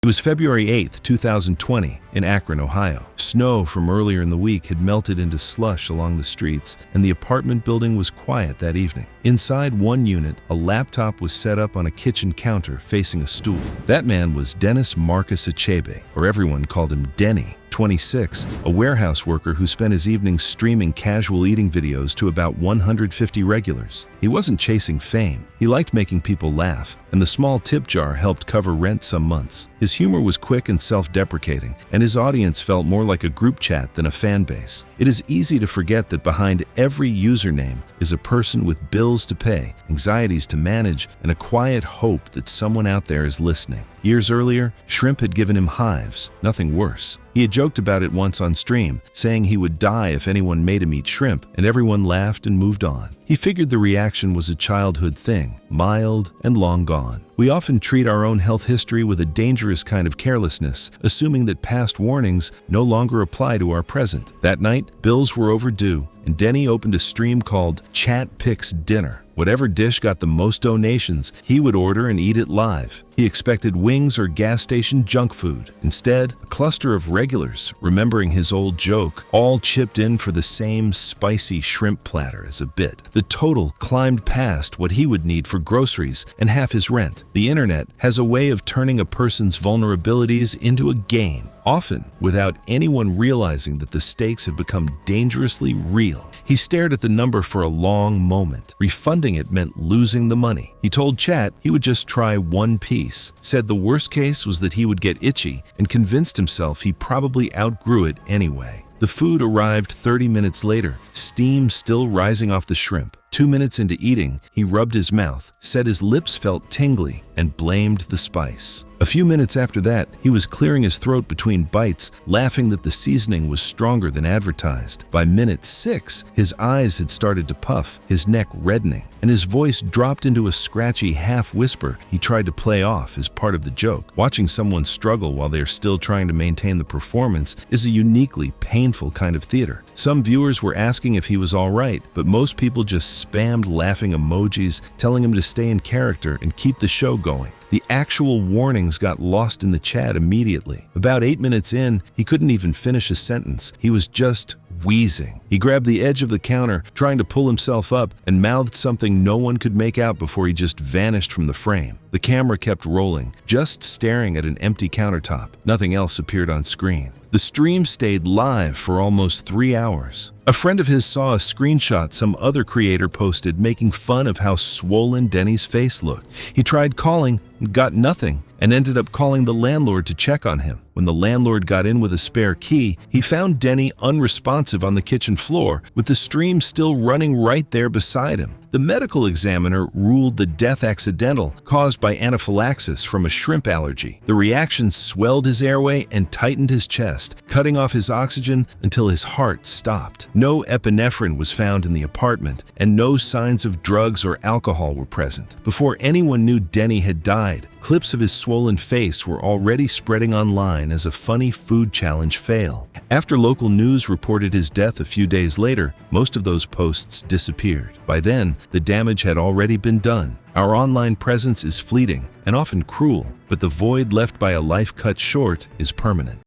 It was February 8, 2020, in Akron, Ohio. Snow from earlier in the week had melted into slush along the streets, and the apartment building was quiet that evening. Inside one unit, a laptop was set up on a kitchen counter facing a stool. That man was Dennis Marcus Achebe, or everyone called him Denny. 26, a warehouse worker who spent his evenings streaming casual eating videos to about 150 regulars. He wasn't chasing fame. He liked making people laugh, and the small tip jar helped cover rent some months. His humor was quick and self-deprecating, and his audience felt more like a group chat than a fan base. It is easy to forget that behind every username is a person with bills to pay, anxieties to manage, and a quiet hope that someone out there is listening. Years earlier, shrimp had given him hives, nothing worse. He had joked about it once on stream, saying he would die if anyone made him eat shrimp, and everyone laughed and moved on. He figured the reaction was a childhood thing, mild and long gone. We often treat our own health history with a dangerous kind of carelessness, assuming that past warnings no longer apply to our present. That night, bills were overdue, and Denny opened a stream called Chat Picks Dinner. Whatever dish got the most donations, he would order and eat it live. He expected wings or gas station junk food. Instead, a cluster of regulars, remembering his old joke, all chipped in for the same spicy shrimp platter as a bit. The total climbed past what he would need for groceries and half his rent. The internet has a way of turning a person's vulnerabilities into a game, often without anyone realizing that the stakes have become dangerously real. He stared at the number for a long moment. Refunding it meant losing the money. He told Chat he would just try one piece, said the worst case was that he would get itchy, and convinced himself he probably outgrew it anyway. The food arrived 30 minutes later, steam still rising off the shrimp. 2 minutes into eating, he rubbed his mouth, said his lips felt tingly, and blamed the spice. A few minutes after that, he was clearing his throat between bites, laughing that the seasoning was stronger than advertised. By minute 6, his eyes had started to puff, his neck reddening, and his voice dropped into a scratchy half-whisper he tried to play off as part of the joke. Watching someone struggle while they're still trying to maintain the performance is a uniquely painful kind of theater. Some viewers were asking if he was all right, but most people just spammed laughing emojis, telling him to stay in character and keep the show going. The actual warnings got lost in the chat immediately. About 8 minutes in, he couldn't even finish a sentence. He was just wheezing. He grabbed the edge of the counter, trying to pull himself up, and mouthed something no one could make out before he just vanished from the frame. The camera kept rolling, just staring at an empty countertop. Nothing else appeared on screen. The stream stayed live for almost 3 hours. A friend of his saw a screenshot some other creator posted making fun of how swollen Denny's face looked. He tried calling, got nothing, and ended up calling the landlord to check on him. When the landlord got in with a spare key, he found Denny unresponsive on the kitchen floor, with the stream still running right there beside him. The medical examiner ruled the death accidental, caused by anaphylaxis from a shrimp allergy. The reaction swelled his airway and tightened his chest, cutting off his oxygen until his heart stopped. No epinephrine was found in the apartment, and no signs of drugs or alcohol were present. Before anyone knew Denny had died, clips of his swollen face were already spreading online as a funny food challenge fail. After local news reported his death a few days later, most of those posts disappeared. By then, the damage had already been done. Our online presence is fleeting and often cruel, but the void left by a life cut short is permanent.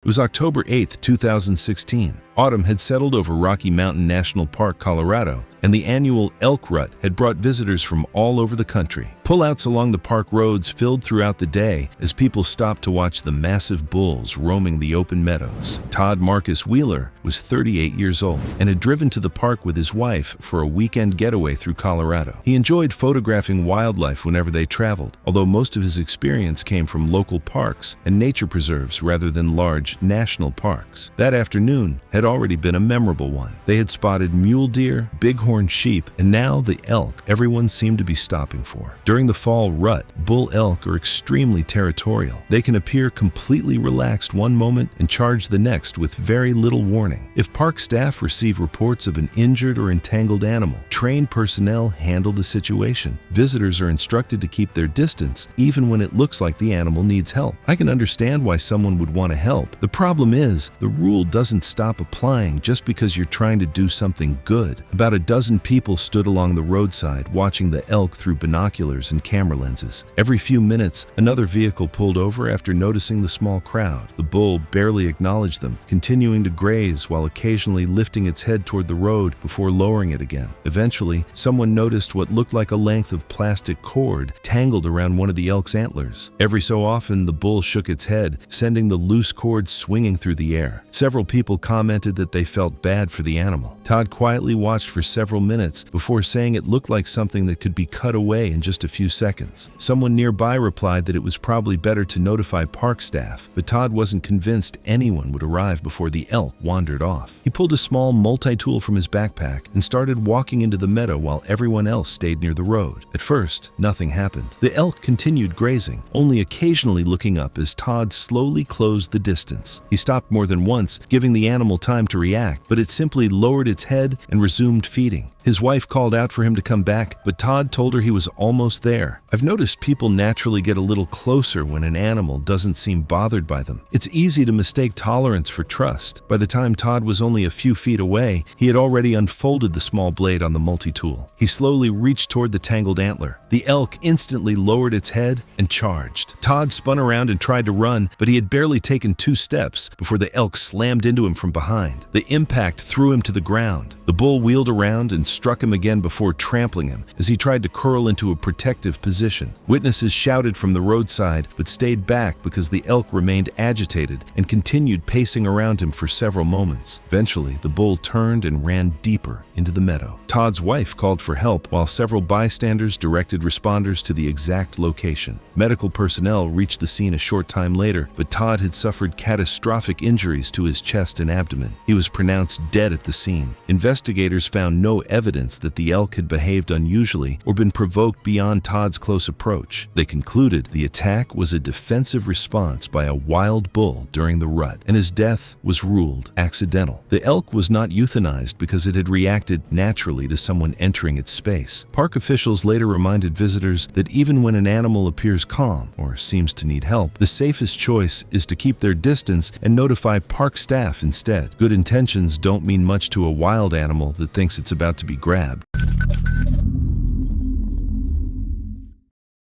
It was October 8, 2016. Autumn had settled over Rocky Mountain National Park, Colorado, and the annual elk rut had brought visitors from all over the country. Pullouts along the park roads filled throughout the day as people stopped to watch the massive bulls roaming the open meadows. Todd Marcus Wheeler was 38 years old and had driven to the park with his wife for a weekend getaway through Colorado. He enjoyed photographing wildlife whenever they traveled, although most of his experience came from local parks and nature preserves rather than large national parks. That afternoon had already been a memorable one. They had spotted mule deer, bighorn sheep, and now the elk everyone seemed to be stopping for. During the fall rut, bull elk are extremely territorial. They can appear completely relaxed one moment and charge the next with very little warning. If park staff receive reports of an injured or entangled animal, trained personnel handle the situation. Visitors are instructed to keep their distance even when it looks like the animal needs help. I can understand why someone would want to help. The problem is, the rule doesn't stop applying just because you're trying to do something good. About a dozen people stood along the roadside watching the elk through binoculars and camera lenses. Every few minutes, another vehicle pulled over after noticing the small crowd. The bull barely acknowledged them, continuing to graze while occasionally lifting its head toward the road before lowering it again. Eventually, someone noticed what looked like a length of plastic cord tangled around one of the elk's antlers. Every so often, the bull shook its head, sending the loose cord swinging through the air. Several people commented that they felt bad for the animal. Todd quietly watched for several minutes before saying it looked like something that could be cut away in just a few seconds. Someone nearby replied that it was probably better to notify park staff, but Todd wasn't convinced anyone would arrive before the elk wandered off. He pulled a small multi-tool from his backpack and started walking into the meadow while everyone else stayed near the road. At first, nothing happened. The elk continued grazing, only occasionally looking up as Todd slowly closed the distance. He stopped more than once, giving the animal time to react, but it simply lowered its head and resumed feeding. His wife called out for him to come back, but Todd told her he was almost there. I've noticed people naturally get a little closer when an animal doesn't seem bothered by them. It's easy to mistake tolerance for trust. By the time Todd was only a few feet away, he had already unfolded the small blade on the multi-tool. He slowly reached toward the tangled antler. The elk instantly lowered its head and charged. Todd spun around and tried to run, but he had barely taken 2 steps before the elk slammed into him from behind. The impact threw him to the ground. The bull wheeled around and struck him again before trampling him as he tried to curl into a protective position. Witnesses shouted from the roadside but stayed back because the elk remained agitated and continued pacing around him for several moments. Eventually, the bull turned and ran deeper into the meadow. Todd's wife called for help while several bystanders directed responders to the exact location. Medical personnel reached the scene a short time later, but Todd had suffered catastrophic injuries to his chest and abdomen. He was pronounced dead at the scene. Investigators found no evidence that the elk had behaved unusually or been provoked beyond Todd's close approach. They concluded the attack was a defensive response by a wild bull during the rut, and his death was ruled accidental. The elk was not euthanized because it had reacted naturally to someone entering its space. Park officials later reminded visitors that even when an animal appears calm or seems to need help, the safest choice is to keep their distance and notify park staff instead. Good intentions don't mean much to a wild animal that thinks it's about to be grabbed.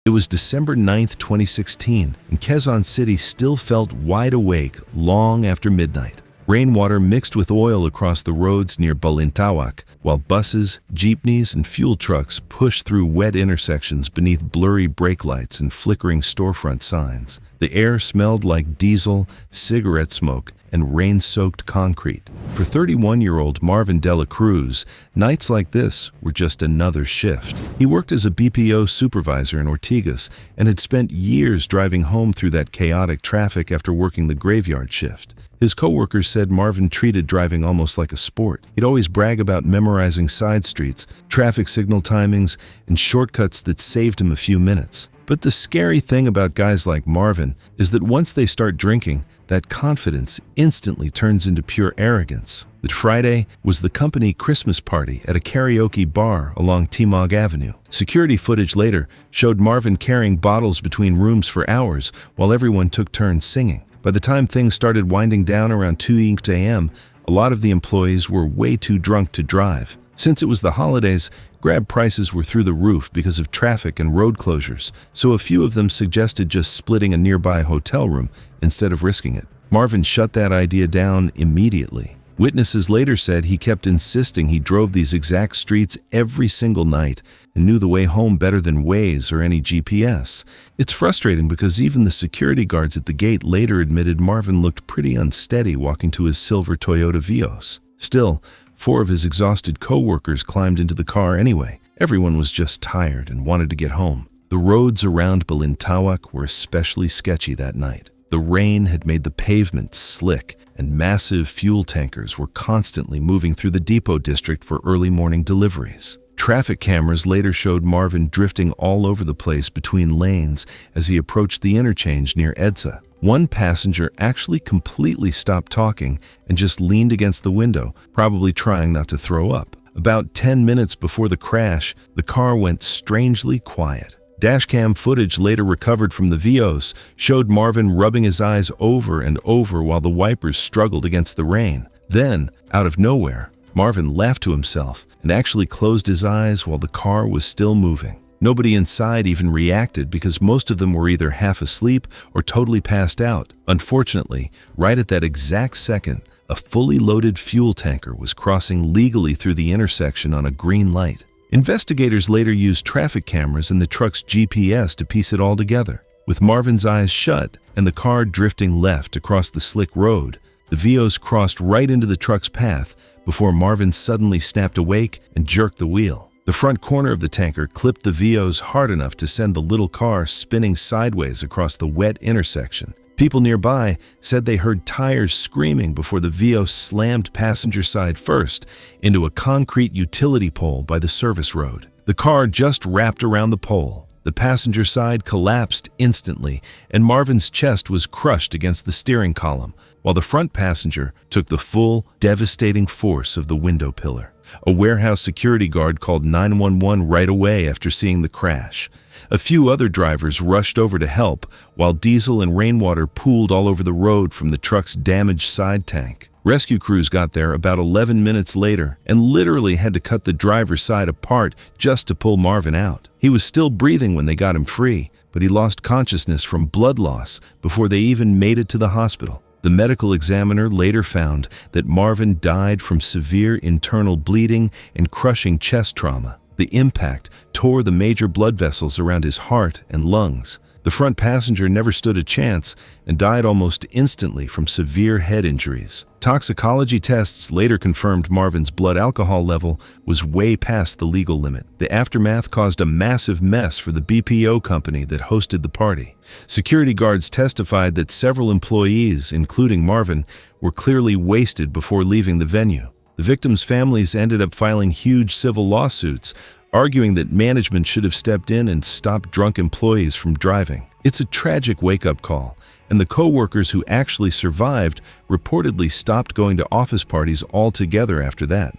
It was December 9th, 2016, and Quezon City still felt wide awake long after midnight. Rainwater mixed with oil across the roads near Balintawak, while buses, jeepneys, and fuel trucks pushed through wet intersections beneath blurry brake lights and flickering storefront signs. The air smelled like diesel, cigarette smoke, and rain-soaked concrete. For 31-year-old Marvin Dela Cruz, nights like this were just another shift. He worked as a BPO supervisor in Ortigas and had spent years driving home through that chaotic traffic after working the graveyard shift. His coworkers said Marvin treated driving almost like a sport. He'd always brag about memorizing side streets, traffic signal timings, and shortcuts that saved him a few minutes. But the scary thing about guys like Marvin is that once they start drinking, that confidence instantly turns into pure arrogance. That Friday was the company Christmas party at a karaoke bar along Timog Avenue. Security footage later showed Marvin carrying bottles between rooms for hours while everyone took turns singing. By the time things started winding down around 2 a.m., a lot of the employees were way too drunk to drive. Since it was the holidays, Grab prices were through the roof because of traffic and road closures, so a few of them suggested just splitting a nearby hotel room instead of risking it. Marvin shut that idea down immediately. Witnesses later said he kept insisting he drove these exact streets every single night and knew the way home better than Waze or any GPS. It's frustrating because even the security guards at the gate later admitted Marvin looked pretty unsteady walking to his silver Toyota Vios. Still, 4 of his exhausted co-workers climbed into the car anyway. Everyone was just tired and wanted to get home. The roads around Balintawak were especially sketchy that night. The rain had made the pavement slick, and massive fuel tankers were constantly moving through the depot district for early morning deliveries. Traffic cameras later showed Marvin drifting all over the place between lanes as he approached the interchange near Edsa. One passenger actually completely stopped talking and just leaned against the window, probably trying not to throw up. About 10 minutes before the crash, the car went strangely quiet. Dashcam footage later recovered from the Vios showed Marvin rubbing his eyes over and over while the wipers struggled against the rain. Then, out of nowhere, Marvin laughed to himself and actually closed his eyes while the car was still moving. Nobody inside even reacted because most of them were either half asleep or totally passed out. Unfortunately, right at that exact second, a fully loaded fuel tanker was crossing legally through the intersection on a green light. Investigators later used traffic cameras and the truck's GPS to piece it all together. With Marvin's eyes shut and the car drifting left across the slick road, the Vios crossed right into the truck's path before Marvin suddenly snapped awake and jerked the wheel. The front corner of the tanker clipped the Vios hard enough to send the little car spinning sideways across the wet intersection. People nearby said they heard tires screaming before the Vios slammed passenger side first into a concrete utility pole by the service road. The car just wrapped around the pole. The passenger side collapsed instantly, and Marvin's chest was crushed against the steering column, while the front passenger took the full, devastating force of the window pillar. A warehouse security guard called 911 right away after seeing the crash. A few other drivers rushed over to help, while diesel and rainwater pooled all over the road from the truck's damaged side tank. Rescue crews got there about 11 minutes later and literally had to cut the driver's side apart just to pull Marvin out. He was still breathing when they got him free, but he lost consciousness from blood loss before they even made it to the hospital. The medical examiner later found that Marvin died from severe internal bleeding and crushing chest trauma. The impact tore the major blood vessels around his heart and lungs. The front passenger never stood a chance and died almost instantly from severe head injuries. Toxicology tests later confirmed Marvin's blood alcohol level was way past the legal limit. The aftermath caused a massive mess for the BPO company that hosted the party. Security guards testified that several employees, including Marvin, were clearly wasted before leaving the venue. The victims' families ended up filing huge civil lawsuits, arguing that management should have stepped in and stopped drunk employees from driving. It's a tragic wake-up call, and the co-workers who actually survived reportedly stopped going to office parties altogether after that.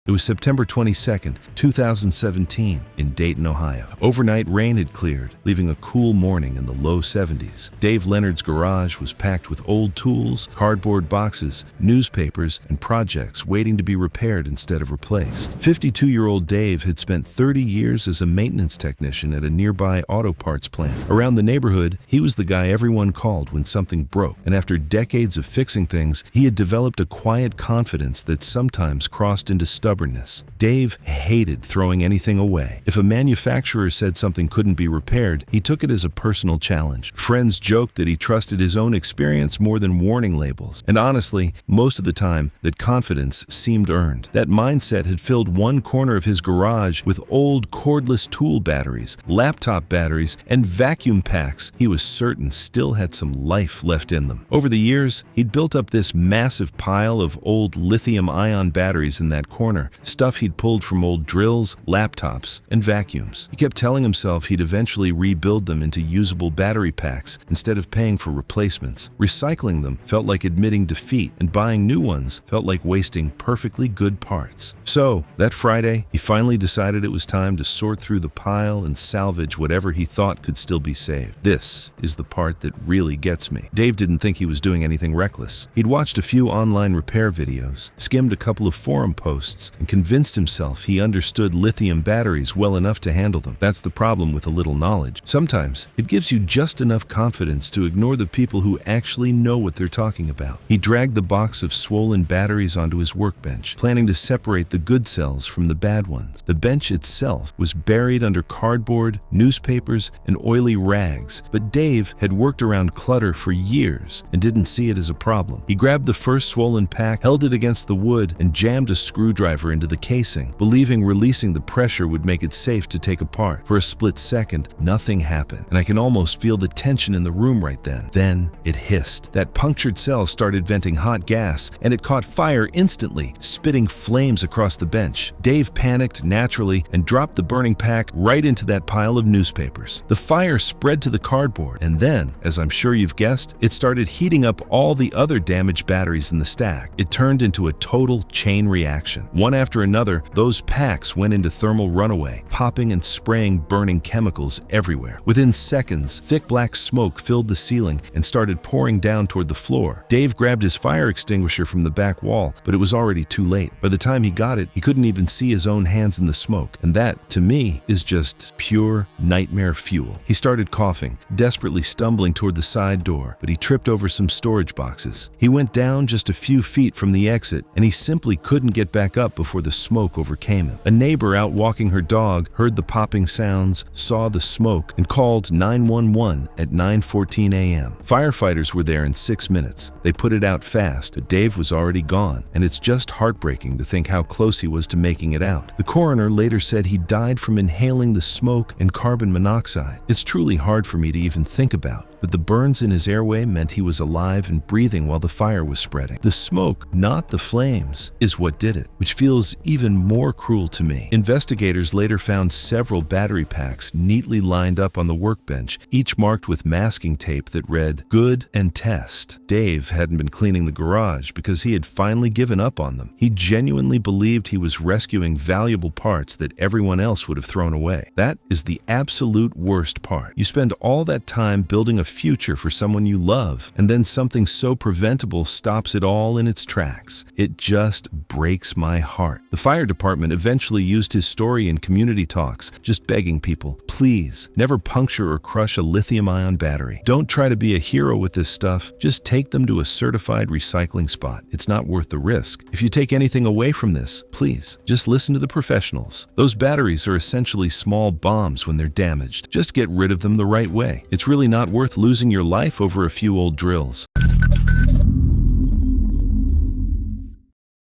It was September 22nd, 2017, in Dayton, Ohio. Overnight rain had cleared, leaving a cool morning in the low 70s. Dave Leonard's garage was packed with old tools, cardboard boxes, newspapers, and projects waiting to be repaired instead of replaced. 52-year-old Dave had spent 30 years as a maintenance technician at a nearby auto parts plant. Around the neighborhood, he was the guy everyone called when something broke, and after decades of fixing things, he had developed a quiet confidence that sometimes crossed into stubbornness stubbornness. Dave hated throwing anything away. If a manufacturer said something couldn't be repaired, he took it as a personal challenge. Friends joked that he trusted his own experience more than warning labels. And honestly, most of the time, that confidence seemed earned. That mindset had filled one corner of his garage with old cordless tool batteries, laptop batteries, and vacuum packs he was certain still had some life left in them. Over the years, he'd built up this massive pile of old lithium-ion batteries in that corner, stuff he'd pulled from old drills, laptops, and vacuums. He kept telling himself he'd eventually rebuild them into usable battery packs instead of paying for replacements. Recycling them felt like admitting defeat, and buying new ones felt like wasting perfectly good parts. So, that Friday, he finally decided it was time to sort through the pile and salvage whatever he thought could still be saved. This is the part that really gets me. Dave didn't think he was doing anything reckless. He'd watched a few online repair videos, skimmed a couple of forum posts, and convinced himself he understood lithium batteries well enough to handle them. That's the problem with a little knowledge. Sometimes, it gives you just enough confidence to ignore the people who actually know what they're talking about. He dragged the box of swollen batteries onto his workbench, planning to separate the good cells from the bad ones. The bench itself was buried under cardboard, newspapers, and oily rags, but Dave had worked around clutter for years and didn't see it as a problem. He grabbed the first swollen pack, held it against the wood, and jammed a screwdriver into the casing, believing releasing the pressure would make it safe to take apart. For a split second, nothing happened, and I can almost feel the tension in the room right then. Then it hissed. That punctured cell started venting hot gas, and it caught fire instantly, spitting flames across the bench. Dave panicked naturally and dropped the burning pack right into that pile of newspapers. The fire spread to the cardboard, and then, as I'm sure you've guessed, it started heating up all the other damaged batteries in the stack. It turned into a total chain reaction. One after another, those packs went into thermal runaway, popping and spraying burning chemicals everywhere. Within seconds, thick black smoke filled the ceiling and started pouring down toward the floor. Dave grabbed his fire extinguisher from the back wall, but it was already too late. By the time he got it, he couldn't even see his own hands in the smoke, and that, to me, is just pure nightmare fuel. He started coughing, desperately stumbling toward the side door, but he tripped over some storage boxes. He went down just a few feet from the exit, and he simply couldn't get back up before the smoke overcame him. A neighbor out walking her dog heard the popping sounds, saw the smoke, and called 911 at 9:14 a.m. Firefighters were there in 6 minutes. They put it out fast, but Dave was already gone, and it's just heartbreaking to think how close he was to making it out. The coroner later said he died from inhaling the smoke and carbon monoxide. It's truly hard for me to even think about, but the burns in his airway meant he was alive and breathing while the fire was spreading. The smoke, not the flames, is what did it, which feels even more cruel to me. Investigators later found several battery packs neatly lined up on the workbench, each marked with masking tape that read, "Good and test." Dave hadn't been cleaning the garage because he had finally given up on them. He genuinely believed he was rescuing valuable parts that everyone else would have thrown away. That is the absolute worst part. You spend all that time building a future for someone you love, and then something so preventable stops it all in its tracks. It just breaks my heart. The fire department eventually used his story in community talks, just begging people, please, never puncture or crush a lithium-ion battery. Don't try to be a hero with this stuff. Just take them to a certified recycling spot. It's not worth the risk. If you take anything away from this, please, just listen to the professionals. Those batteries are essentially small bombs when they're damaged. Just get rid of them the right way. It's really not worth losing your life over a few old drills.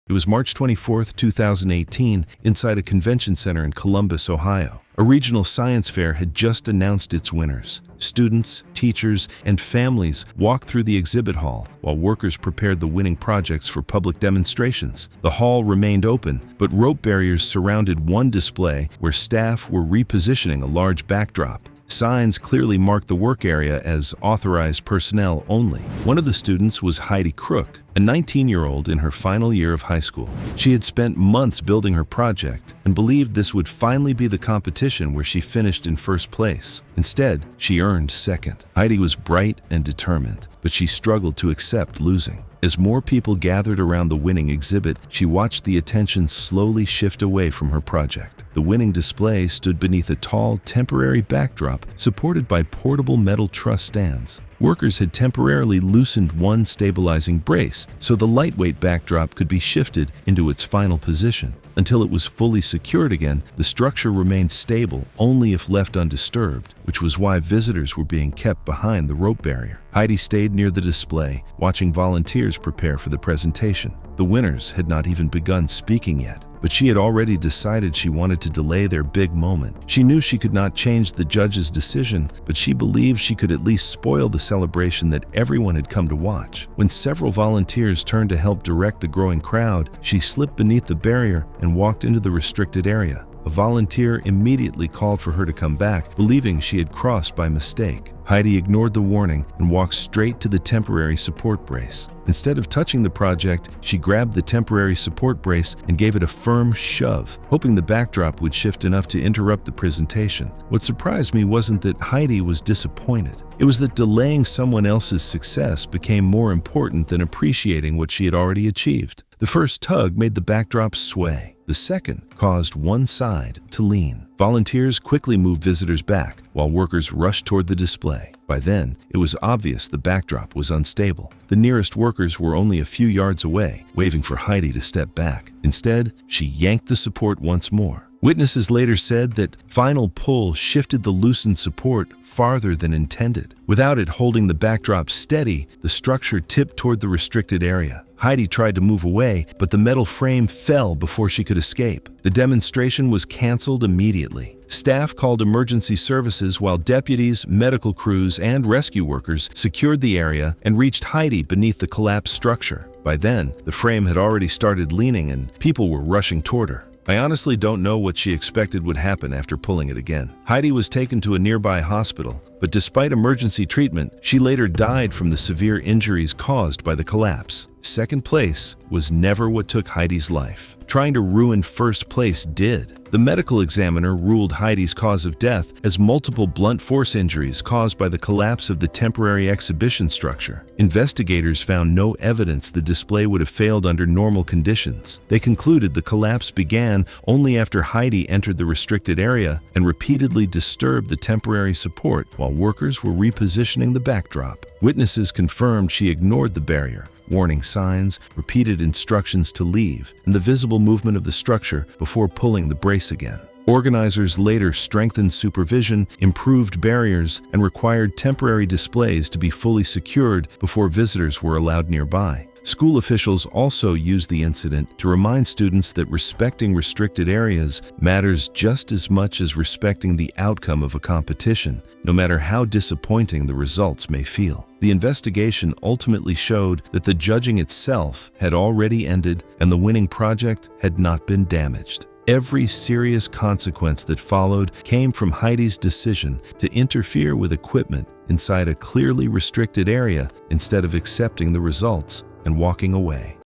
It was March 24th, 2018, inside a convention center in Columbus, Ohio. A regional science fair had just announced its winners. Students, teachers, and families walked through the exhibit hall while workers prepared the winning projects for public demonstrations. The hall remained open, but rope barriers surrounded one display where staff were repositioning a large backdrop. Signs clearly marked the work area as authorized personnel only. One of the students was Heidi Crook, a 19-year-old in her final year of high school. She had spent months building her project and believed this would finally be the competition where she finished in first place. Instead, she earned second. Heidi was bright and determined, but she struggled to accept losing. As more people gathered around the winning exhibit, she watched the attention slowly shift away from her project. The winning display stood beneath a tall, temporary backdrop supported by portable metal truss stands. Workers had temporarily loosened one stabilizing brace so the lightweight backdrop could be shifted into its final position. Until it was fully secured again, the structure remained stable only if left undisturbed, which was why visitors were being kept behind the rope barrier. Heidi stayed near the display, watching volunteers prepare for the presentation. The winners had not even begun speaking yet, but she had already decided she wanted to delay their big moment. She knew she could not change the judge's decision, but she believed she could at least spoil the celebration that everyone had come to watch. When several volunteers turned to help direct the growing crowd, she slipped beneath the barrier and walked into the restricted area. A volunteer immediately called for her to come back, believing she had crossed by mistake. Heidi ignored the warning and walked straight to the temporary support brace. Instead of touching the project, she grabbed the temporary support brace and gave it a firm shove, hoping the backdrop would shift enough to interrupt the presentation. What surprised me wasn't that Heidi was disappointed. It was that delaying someone else's success became more important than appreciating what she had already achieved. The first tug made the backdrop sway. The second caused one side to lean. Volunteers quickly moved visitors back, while workers rushed toward the display. By then, it was obvious the backdrop was unstable. The nearest workers were only a few yards away, waving for Heidi to step back. Instead, she yanked the support once more. Witnesses later said that final pull shifted the loosened support farther than intended. Without it holding the backdrop steady, the structure tipped toward the restricted area. Heidi tried to move away, but the metal frame fell before she could escape. The demonstration was canceled immediately. Staff called emergency services while deputies, medical crews, and rescue workers secured the area and reached Heidi beneath the collapsed structure. By then, the frame had already started leaning and people were rushing toward her. I honestly don't know what she expected would happen after pulling it again. Heidi was taken to a nearby hospital, but despite emergency treatment, she later died from the severe injuries caused by the collapse. Second place was never what took Heidi's life. Trying to ruin first place did. The medical examiner ruled Heidi's cause of death as multiple blunt force injuries caused by the collapse of the temporary exhibition structure. Investigators found no evidence the display would have failed under normal conditions. They concluded the collapse began only after Heidi entered the restricted area and repeatedly disturbed the temporary support while workers were repositioning the backdrop. Witnesses confirmed she ignored the barrier, warning signs, repeated instructions to leave, and the visible movement of the structure before pulling the brace again. Organizers later strengthened supervision, improved barriers, and required temporary displays to be fully secured before visitors were allowed nearby. School officials also used the incident to remind students that respecting restricted areas matters just as much as respecting the outcome of a competition, no matter how disappointing the results may feel. The investigation ultimately showed that the judging itself had already ended and the winning project had not been damaged. Every serious consequence that followed came from Heidi's decision to interfere with equipment inside a clearly restricted area instead of accepting the results and walking away.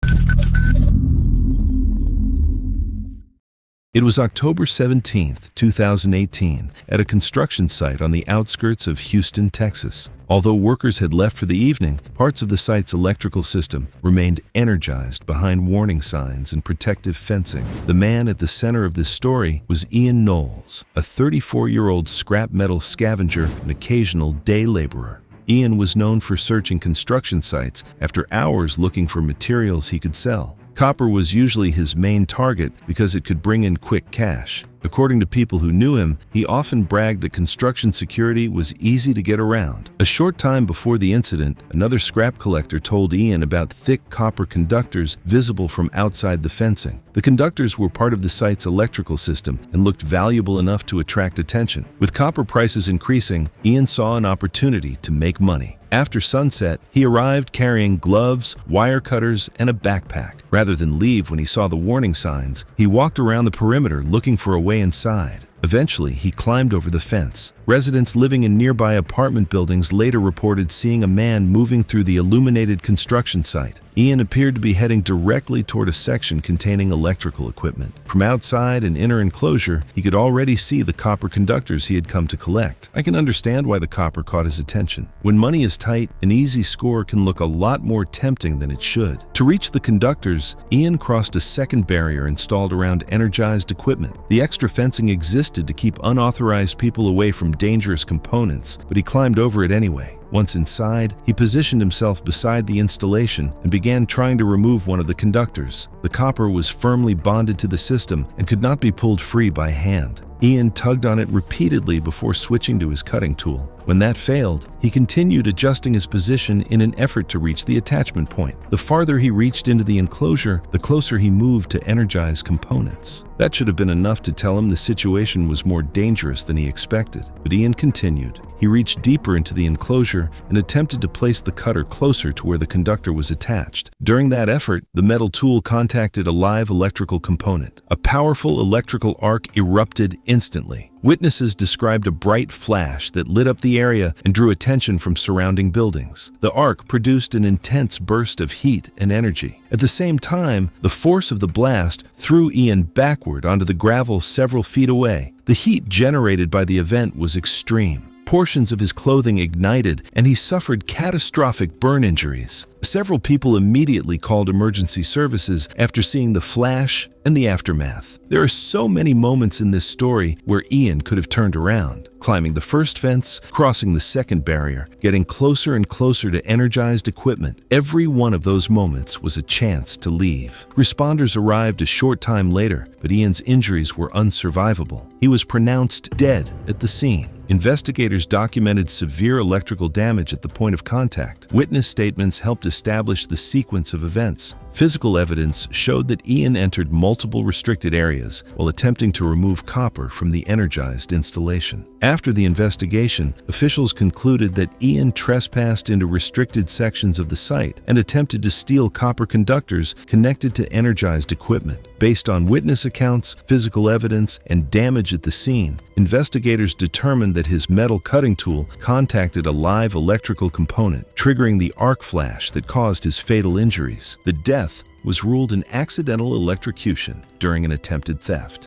It was October 17, 2018, at a construction site on the outskirts of Houston, Texas. Although workers had left for the evening, parts of the site's electrical system remained energized behind warning signs and protective fencing. The man at the center of this story was Ian Knowles, a 34-year-old scrap metal scavenger and occasional day laborer. Ian was known for searching construction sites after hours looking for materials he could sell. Copper was usually his main target because it could bring in quick cash. According to people who knew him, he often bragged that construction security was easy to get around. A short time before the incident, another scrap collector told Ian about thick copper conductors visible from outside the fencing. The conductors were part of the site's electrical system and looked valuable enough to attract attention. With copper prices increasing, Ian saw an opportunity to make money. After sunset, he arrived carrying gloves, wire cutters, and a backpack. Rather than leave when he saw the warning signs, he walked around the perimeter looking for a way inside. Eventually, he climbed over the fence. Residents living in nearby apartment buildings later reported seeing a man moving through the illuminated construction site. Ian appeared to be heading directly toward a section containing electrical equipment. From outside an inner enclosure, he could already see the copper conductors he had come to collect. I can understand why the copper caught his attention. When money is tight, an easy score can look a lot more tempting than it should. To reach the conductors, Ian crossed a second barrier installed around energized equipment. The extra fencing existed insisted to keep unauthorized people away from dangerous components, but he climbed over it anyway. Once inside, he positioned himself beside the installation and began trying to remove one of the conductors. The copper was firmly bonded to the system and could not be pulled free by hand. Ian tugged on it repeatedly before switching to his cutting tool. When that failed, he continued adjusting his position in an effort to reach the attachment point. The farther he reached into the enclosure, the closer he moved to energize components. That should have been enough to tell him the situation was more dangerous than he expected. But Ian continued. He reached deeper into the enclosure and attempted to place the cutter closer to where the conductor was attached. During that effort, the metal tool contacted a live electrical component. A powerful electrical arc erupted instantly. Witnesses described a bright flash that lit up the area and drew attention from surrounding buildings. The arc produced an intense burst of heat and energy. At the same time, the force of the blast threw Ian backward onto the gravel several feet away. The heat generated by the event was extreme. Portions of his clothing ignited, and he suffered catastrophic burn injuries. Several people immediately called emergency services after seeing the flash and the aftermath. There are so many moments in this story where Ian could have turned around, climbing the first fence, crossing the second barrier, getting closer and closer to energized equipment. Every one of those moments was a chance to leave. Responders arrived a short time later, but Ian's injuries were unsurvivable. He was pronounced dead at the scene. Investigators documented severe electrical damage at the point of contact. Witness statements helped establish the sequence of events. Physical evidence showed that Ian entered multiple restricted areas while attempting to remove copper from the energized installation. After the investigation, officials concluded that Ian trespassed into restricted sections of the site and attempted to steal copper conductors connected to energized equipment. Based on witness accounts, physical evidence, and damage at the scene, investigators determined that his metal cutting tool contacted a live electrical component, triggering the arc flash that caused his fatal injuries. The death was ruled an accidental electrocution during an attempted theft.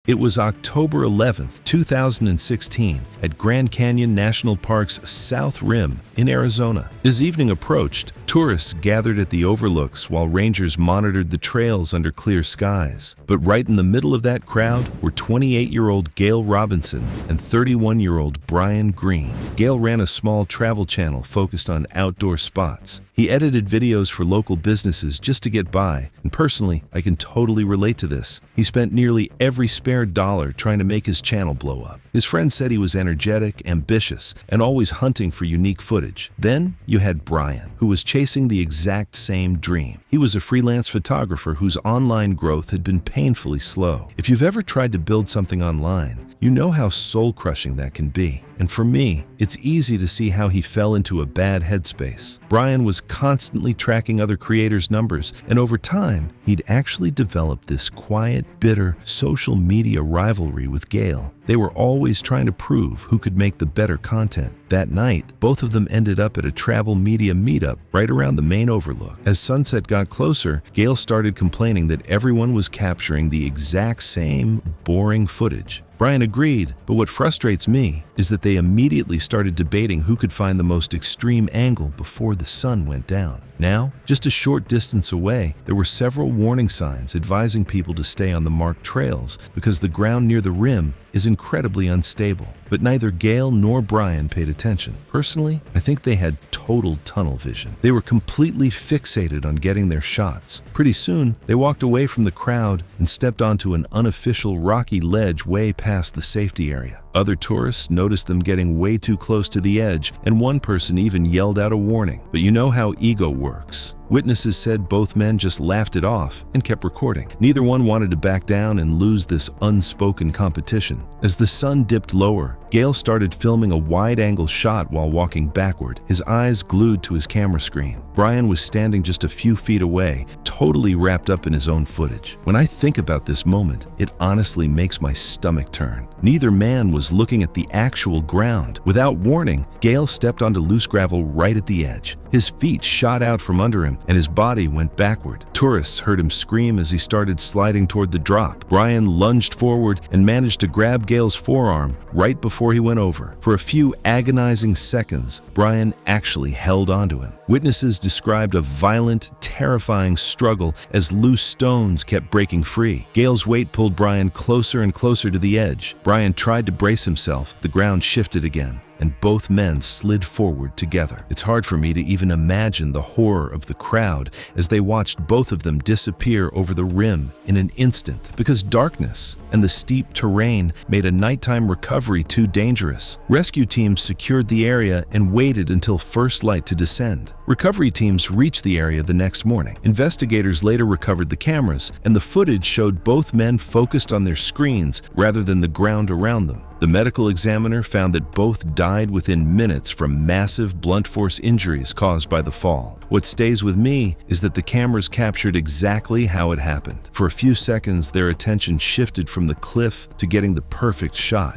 It was October 11, 2016, at Grand Canyon National Park's South Rim in Arizona. As evening approached, tourists gathered at the overlooks while rangers monitored the trails under clear skies. But right in the middle of that crowd were 28-year-old Gail Robinson and 31-year-old Brian Green. Gail ran a small travel channel focused on outdoor spots. He edited videos for local businesses just to get by, and personally, I can totally relate to this. He spent nearly every spare dollar trying to make his channel blow up. His friend said he was energetic, ambitious, and always hunting for unique footage. Then you had Brian, who was chasing the exact same dream. He was a freelance photographer whose online growth had been painfully slow. If you've ever tried to build something online, you know how soul-crushing that can be. And for me, it's easy to see how he fell into a bad headspace. Brian was constantly tracking other creators' numbers, and over time, he'd actually developed this quiet, bitter social media rivalry with Gail. They were always trying to prove who could make the better content. That night, both of them ended up at a travel media meetup right around the main overlook. As sunset got closer, Gail started complaining that everyone was capturing the exact same boring footage. Brian agreed, but what frustrates me is that they immediately started debating who could find the most extreme angle before the sun went down. Now, just a short distance away, there were several warning signs advising people to stay on the marked trails because the ground near the rim is incredibly unstable. But neither Gail nor Brian paid attention. Personally, I think they had total tunnel vision. They were completely fixated on getting their shots. Pretty soon, they walked away from the crowd and stepped onto an unofficial rocky ledge way past the safety area. Other tourists noticed them getting way too close to the edge, and one person even yelled out a warning. But you know how ego works. Witnesses said both men just laughed it off and kept recording. Neither one wanted to back down and lose this unspoken competition. As the sun dipped lower, Gail started filming a wide-angle shot while walking backward, his eyes glued to his camera screen. Brian was standing just a few feet away, totally wrapped up in his own footage. When I think about this moment, it honestly makes my stomach turn. Neither man was looking at the actual ground. Without warning, Gail stepped onto loose gravel right at the edge. His feet shot out from under him, him, and his body went backward. Tourists heard him scream as he started sliding toward the drop. Brian lunged forward and managed to grab Gale's forearm right before he went over. For a few agonizing seconds, Brian actually held onto him. Witnesses described a violent, terrifying struggle as loose stones kept breaking free. Gale's weight pulled Brian closer and closer to the edge. Brian tried to brace himself. The ground shifted again, and both men slid forward together. It's hard for me to even imagine the horror of the crowd as they watched both of them disappear over the rim in an instant, because darkness and the steep terrain made a nighttime recovery too dangerous. Rescue teams secured the area and waited until first light to descend. Recovery teams reached the area the next morning. Investigators later recovered the cameras, and the footage showed both men focused on their screens rather than the ground around them. The medical examiner found that both died within minutes from massive blunt force injuries caused by the fall. What stays with me is that the cameras captured exactly how it happened. For a few seconds, their attention shifted from the cliff to getting the perfect shot.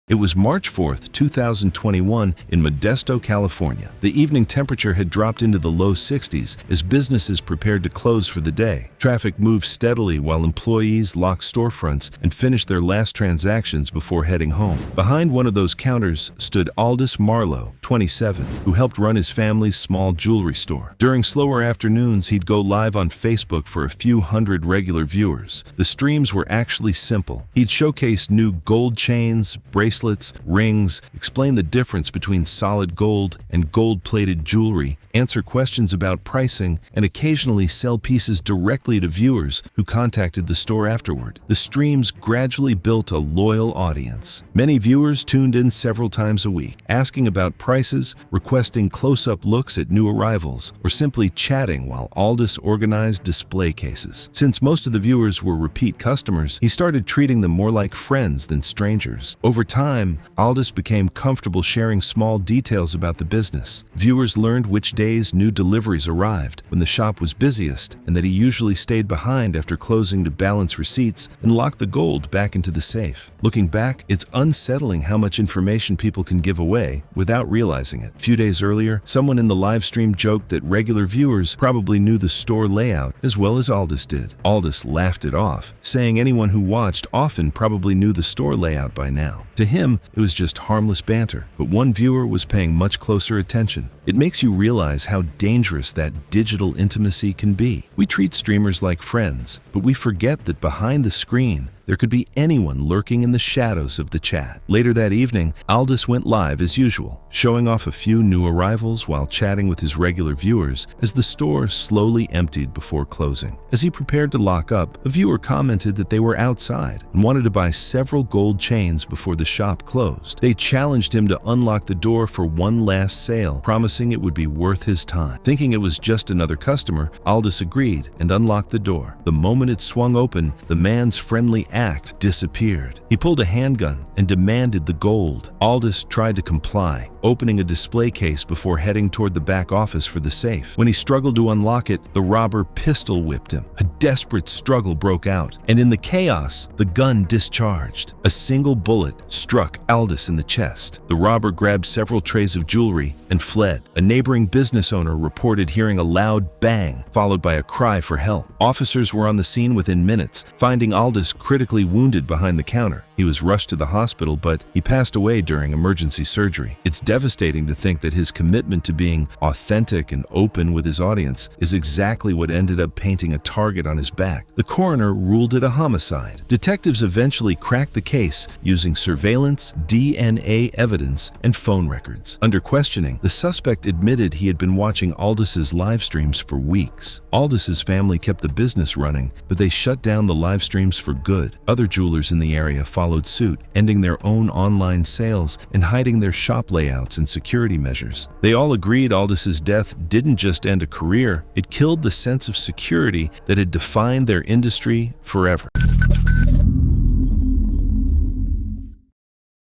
It was March 4th, 2021 in Modesto, California. The evening temperature had dropped into the low 60s as businesses prepared to close for the day. Traffic moved steadily while employees locked storefronts and finished their last transactions before heading home. Behind one of those counters stood Aldous Marlowe, 27, who helped run his family's small jewelry store. During slower afternoons, he'd go live on Facebook for a few hundred regular viewers. The streams were actually simple. He'd showcase new gold chains, bracelets, rings, explain the difference between solid gold and gold-plated jewelry, answer questions about pricing, and occasionally sell pieces directly to viewers who contacted the store afterward. The streams gradually built a loyal audience. Many viewers tuned in several times a week, asking about prices, requesting close-up looks at new arrivals, or simply chatting while Aldous organized display cases. Since most of the viewers were repeat customers, he started treating them more like friends than strangers. Over time, Aldous became comfortable sharing small details about the business. Viewers learned which days new deliveries arrived, when the shop was busiest, and that he usually stayed behind after closing to balance receipts and lock the gold back into the safe. Looking back, it's unsettling how much information people can give away without realizing it. A few days earlier, someone in the live stream joked that regular viewers probably knew the store layout as well as Aldous did. Aldous laughed it off, saying anyone who watched often probably knew the store layout by now. To him, it was just harmless banter, but one viewer was paying much closer attention. It makes you realize how dangerous that digital intimacy can be. We treat streamers like friends, but we forget that behind the screen, there could be anyone lurking in the shadows of the chat. Later that evening, Aldous went live as usual, showing off a few new arrivals while chatting with his regular viewers as the store slowly emptied before closing. As he prepared to lock up, a viewer commented that they were outside and wanted to buy several gold chains before the shop closed. They challenged him to unlock the door for one last sale, promising it would be worth his time. Thinking it was just another customer, Aldous agreed and unlocked the door. The moment it swung open, the man's friendly act disappeared. He pulled a handgun and demanded the gold. Aldous tried to comply, opening a display case before heading toward the back office for the safe. When he struggled to unlock it, the robber pistol whipped him. A desperate struggle broke out, and in the chaos, the gun discharged. A single bullet struck Aldous in the chest. The robber grabbed several trays of jewelry and fled. A neighboring business owner reported hearing a loud bang, followed by a cry for help. Officers were on the scene within minutes, finding Aldous critically wounded behind the counter. He was rushed to the hospital, but he passed away during emergency surgery. It's devastating to think that his commitment to being authentic and open with his audience is exactly what ended up painting a target on his back. The coroner ruled it a homicide. Detectives eventually cracked the case using surveillance, DNA evidence, and phone records. Under questioning, the suspect admitted he had been watching Aldous's live streams for weeks. Aldous's family kept the business running, but they shut down the live streams for good. Other jewelers in the area followed suit, ending their own online sales and hiding their shop layouts and security measures. They all agreed Aldous's death didn't just end a career, it killed the sense of security that had defined their industry forever.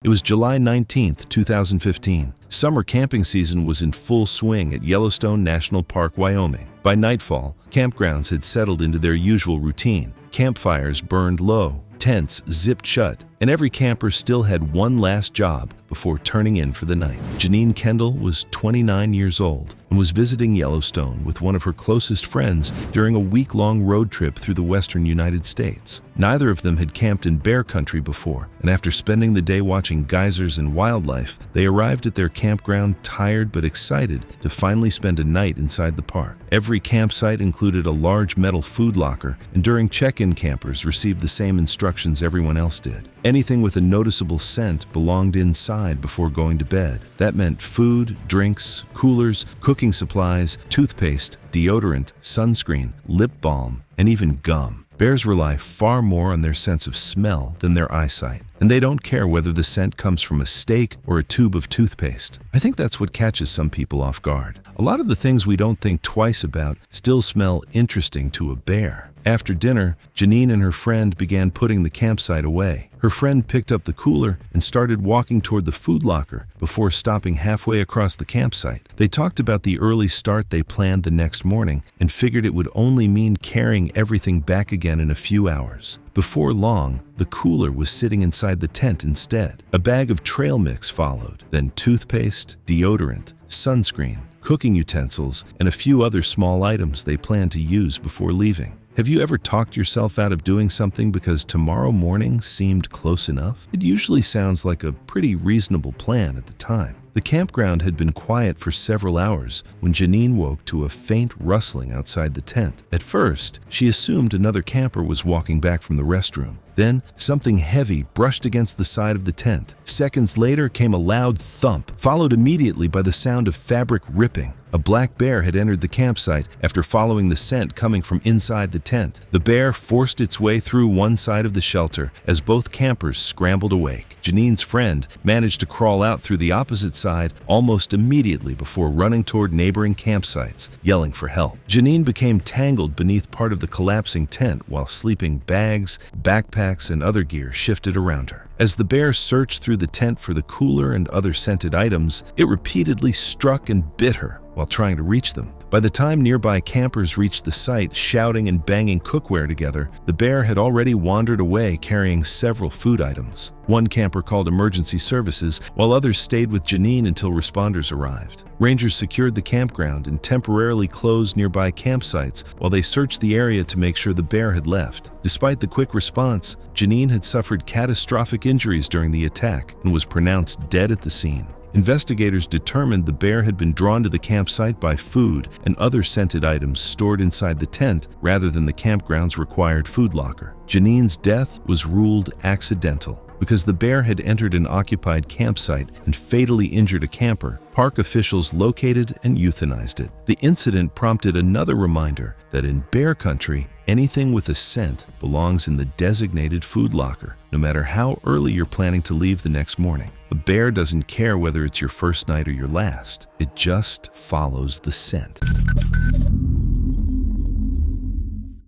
It was July 19th, 2015. Summer camping season was in full swing at Yellowstone National Park, Wyoming. By nightfall, campgrounds had settled into their usual routine. Campfires burned low, tents zipped shut, and every camper still had one last job before turning in for the night. Janine Kendall was 29 years old and was visiting Yellowstone with one of her closest friends during a week-long road trip through the western United States. Neither of them had camped in bear country before, and after spending the day watching geysers and wildlife, they arrived at their campground tired but excited to finally spend a night inside the park. Every campsite included a large metal food locker, and during check-in, campers received the same instructions everyone else did. Anything with a noticeable scent belonged inside before going to bed. That meant food, drinks, coolers, cooking supplies, toothpaste, deodorant, sunscreen, lip balm, and even gum. Bears rely far more on their sense of smell than their eyesight, and they don't care whether the scent comes from a steak or a tube of toothpaste. I think that's what catches some people off guard. A lot of the things we don't think twice about still smell interesting to a bear. After dinner, Janine and her friend began putting the campsite away. Her friend picked up the cooler and started walking toward the food locker before stopping halfway across the campsite. They talked about the early start they planned the next morning and figured it would only mean carrying everything back again in a few hours. Before long, the cooler was sitting inside the tent instead. A bag of trail mix followed, then toothpaste, deodorant, sunscreen, cooking utensils, and a few other small items they planned to use before leaving. Have you ever talked yourself out of doing something because tomorrow morning seemed close enough? It usually sounds like a pretty reasonable plan at the time. The campground had been quiet for several hours when Janine woke to a faint rustling outside the tent. At first, she assumed another camper was walking back from the restroom. Then, something heavy brushed against the side of the tent. Seconds later came a loud thump, followed immediately by the sound of fabric ripping. A black bear had entered the campsite after following the scent coming from inside the tent. The bear forced its way through one side of the shelter as both campers scrambled awake. Janine's friend managed to crawl out through the opposite side almost immediately before running toward neighboring campsites, yelling for help. Janine became tangled beneath part of the collapsing tent while sleeping bags, backpacks, and other gear shifted around her. As the bear searched through the tent for the cooler and other scented items, it repeatedly struck and bit her while trying to reach them. By the time nearby campers reached the site, shouting and banging cookware together, the bear had already wandered away carrying several food items. One camper called emergency services, while others stayed with Janine until responders arrived. Rangers secured the campground and temporarily closed nearby campsites while they searched the area to make sure the bear had left. Despite the quick response, Janine had suffered catastrophic injuries during the attack and was pronounced dead at the scene. Investigators determined the bear had been drawn to the campsite by food and other scented items stored inside the tent rather than the campground's required food locker. Janine's death was ruled accidental. Because the bear had entered an occupied campsite and fatally injured a camper, park officials located and euthanized it. The incident prompted another reminder that in bear country, anything with a scent belongs in the designated food locker, no matter how early you're planning to leave the next morning. A bear doesn't care whether it's your first night or your last. It just follows the scent.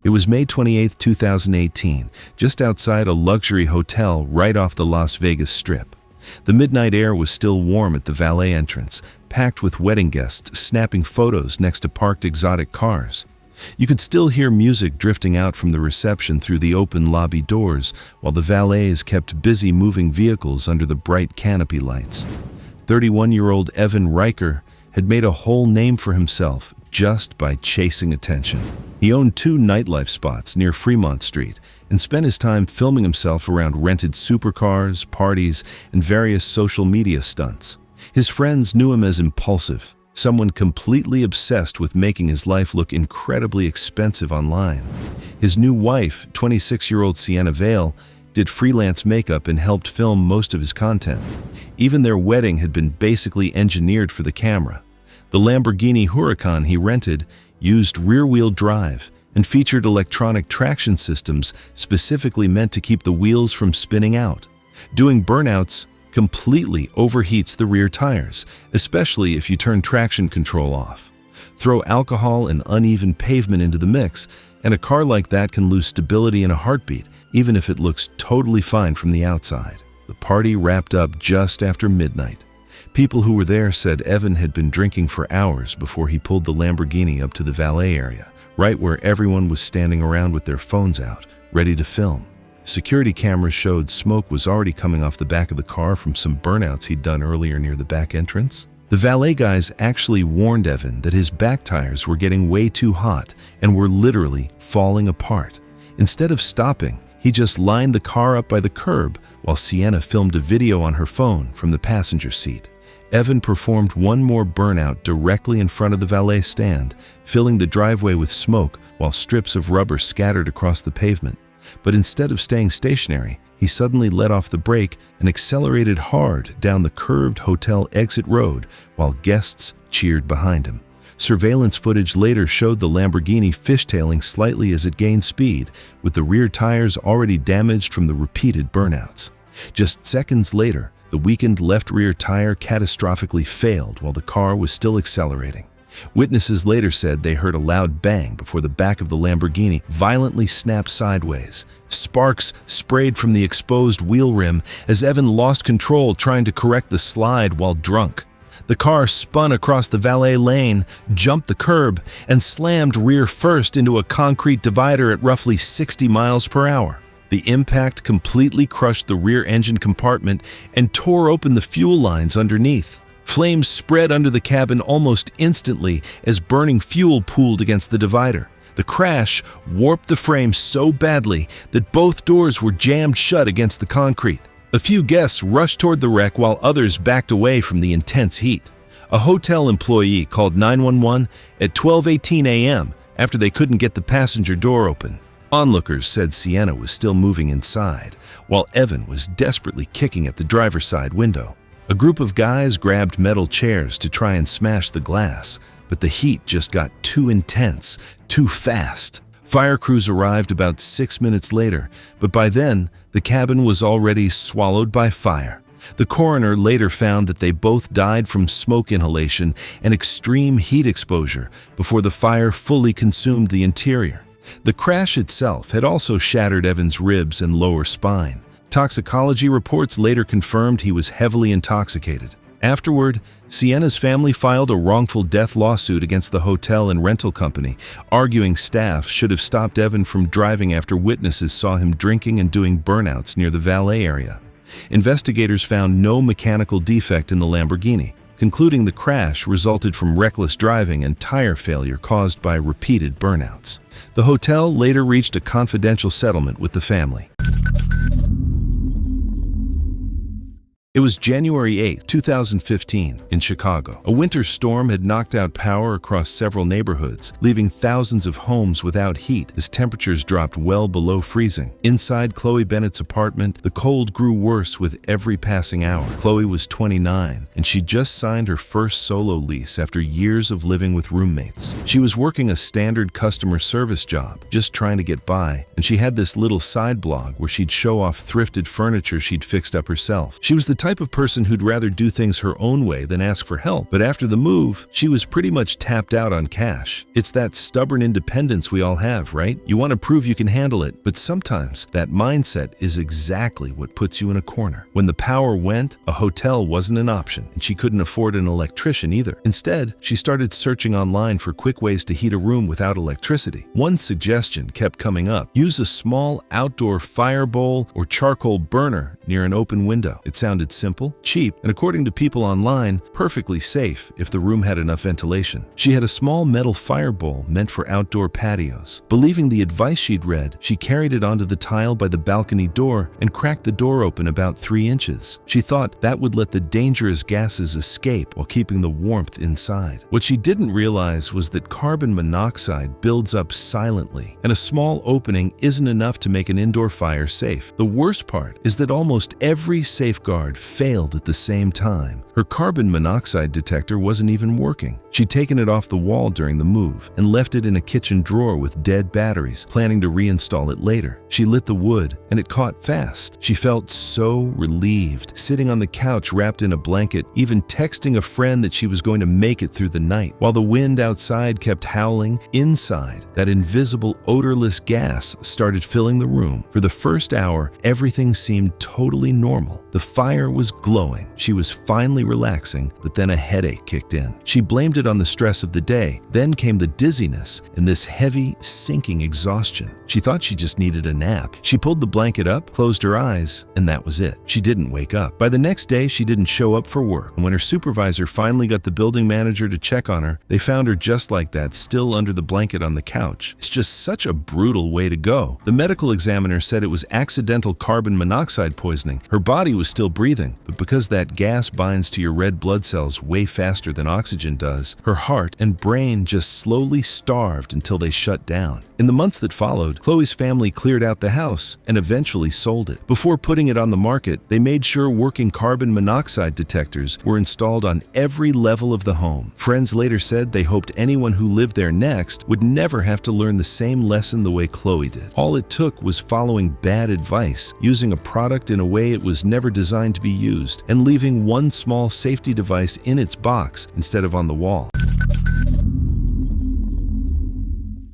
It was May 28, 2018, just outside a luxury hotel right off the Las Vegas Strip. The midnight air was still warm at the valet entrance, packed with wedding guests snapping photos next to parked exotic cars. You could still hear music drifting out from the reception through the open lobby doors, while the valets kept busy moving vehicles under the bright canopy lights. 31-year-old Evan Riker had made a whole name for himself just by chasing attention. He owned 2 nightlife spots near Fremont Street and spent his time filming himself around rented supercars, parties, and various social media stunts. His friends knew him as impulsive, someone completely obsessed with making his life look incredibly expensive online. His new wife, 26-year-old Sienna Vale, did freelance makeup and helped film most of his content. Even their wedding had been basically engineered for the camera. The Lamborghini Huracan he rented used rear-wheel drive and featured electronic traction systems specifically meant to keep the wheels from spinning out. Doing burnouts completely overheats the rear tires, especially if you turn traction control off. Throw alcohol and uneven pavement into the mix, and a car like that can lose stability in a heartbeat, even if it looks totally fine from the outside. The party wrapped up just after midnight. People who were there said Evan had been drinking for hours before he pulled the Lamborghini up to the valet area, right where everyone was standing around with their phones out, ready to film. Security cameras showed smoke was already coming off the back of the car from some burnouts he'd done earlier near the back entrance. The valet guys actually warned Evan that his back tires were getting way too hot and were literally falling apart. Instead of stopping, he just lined the car up by the curb while Sienna filmed a video on her phone from the passenger seat. Evan performed one more burnout directly in front of the valet stand, filling the driveway with smoke while strips of rubber scattered across the pavement. But instead of staying stationary, he suddenly let off the brake and accelerated hard down the curved hotel exit road while guests cheered behind him. Surveillance footage later showed the Lamborghini fishtailing slightly as it gained speed, with the rear tires already damaged from the repeated burnouts. Just seconds later, the weakened left rear tire catastrophically failed while the car was still accelerating. Witnesses later said they heard a loud bang before the back of the Lamborghini violently snapped sideways. Sparks sprayed from the exposed wheel rim as Evan lost control trying to correct the slide while drunk. The car spun across the valet lane, jumped the curb, and slammed rear first into a concrete divider at roughly 60 miles per hour. The impact completely crushed the rear engine compartment and tore open the fuel lines underneath. Flames spread under the cabin almost instantly as burning fuel pooled against the divider. The crash warped the frame so badly that both doors were jammed shut against the concrete. A few guests rushed toward the wreck while others backed away from the intense heat. A hotel employee called 911 at 12:18 a.m. after they couldn't get the passenger door open. Onlookers said Sienna was still moving inside, while Evan was desperately kicking at the driver's side window. A group of guys grabbed metal chairs to try and smash the glass, but the heat just got too intense, too fast. Fire crews arrived about 6 minutes later, but by then, the cabin was already swallowed by fire. The coroner later found that they both died from smoke inhalation and extreme heat exposure before the fire fully consumed the interior. The crash itself had also shattered Evan's ribs and lower spine. Toxicology reports later confirmed he was heavily intoxicated. Afterward, Sienna's family filed a wrongful death lawsuit against the hotel and rental company, arguing staff should have stopped Evan from driving after witnesses saw him drinking and doing burnouts near the valet area. Investigators found no mechanical defect in the Lamborghini, concluding the crash resulted from reckless driving and tire failure caused by repeated burnouts. The hotel later reached a confidential settlement with the family. It was January 8, 2015, in Chicago. A winter storm had knocked out power across several neighborhoods, leaving thousands of homes without heat as temperatures dropped well below freezing. Inside Chloe Bennett's apartment, the cold grew worse with every passing hour. Chloe was 29, and she'd just signed her first solo lease after years of living with roommates. She was working a standard customer service job, just trying to get by, and she had this little side blog where she'd show off thrifted furniture she'd fixed up herself. She was the type of person who'd rather do things her own way than ask for help, but after the move, she was pretty much tapped out on cash. It's that stubborn independence we all have, right? You want to prove you can handle it, but sometimes that mindset is exactly what puts you in a corner. When the power went, a hotel wasn't an option, and she couldn't afford an electrician either. Instead, she started searching online for quick ways to heat a room without electricity. One suggestion kept coming up: use a small outdoor fire bowl or charcoal burner near an open window. It sounded simple, cheap, and according to people online, perfectly safe if the room had enough ventilation. She had a small metal fire bowl meant for outdoor patios. Believing the advice she'd read, she carried it onto the tile by the balcony door and cracked the door open about 3 inches. She thought that would let the dangerous gases escape while keeping the warmth inside. What she didn't realize was that carbon monoxide builds up silently, and a small opening isn't enough to make an indoor fire safe. The worst part is that almost every safeguard failed at the same time. Her carbon monoxide detector wasn't even working. She'd taken it off the wall during the move and left it in a kitchen drawer with dead batteries, planning to reinstall it later. She lit the wood, and it caught fast. She felt so relieved, sitting on the couch wrapped in a blanket, even texting a friend that she was going to make it through the night. While the wind outside kept howling, inside, that invisible odorless gas started filling the room. For the first hour, everything seemed totally normal. The fire hair was glowing. She was finally relaxing, but then a headache kicked in. She blamed it on the stress of the day. Then came the dizziness and this heavy, sinking exhaustion. She thought she just needed a nap. She pulled the blanket up, closed her eyes, and that was it. She didn't wake up. By the next day, she didn't show up for work. And when her supervisor finally got the building manager to check on her, they found her just like that, still under the blanket on the couch. It's just such a brutal way to go. The medical examiner said it was accidental carbon monoxide poisoning. Her body was still breathing, but because that gas binds to your red blood cells way faster than oxygen does, her heart and brain just slowly starved until they shut down. In the months that followed, Chloe's family cleared out the house and eventually sold it. Before putting it on the market, they made sure working carbon monoxide detectors were installed on every level of the home. Friends later said they hoped anyone who lived there next would never have to learn the same lesson the way Chloe did. All it took was following bad advice, using a product in a way it was never designed to be used, and leaving one small safety device in its box instead of on the wall.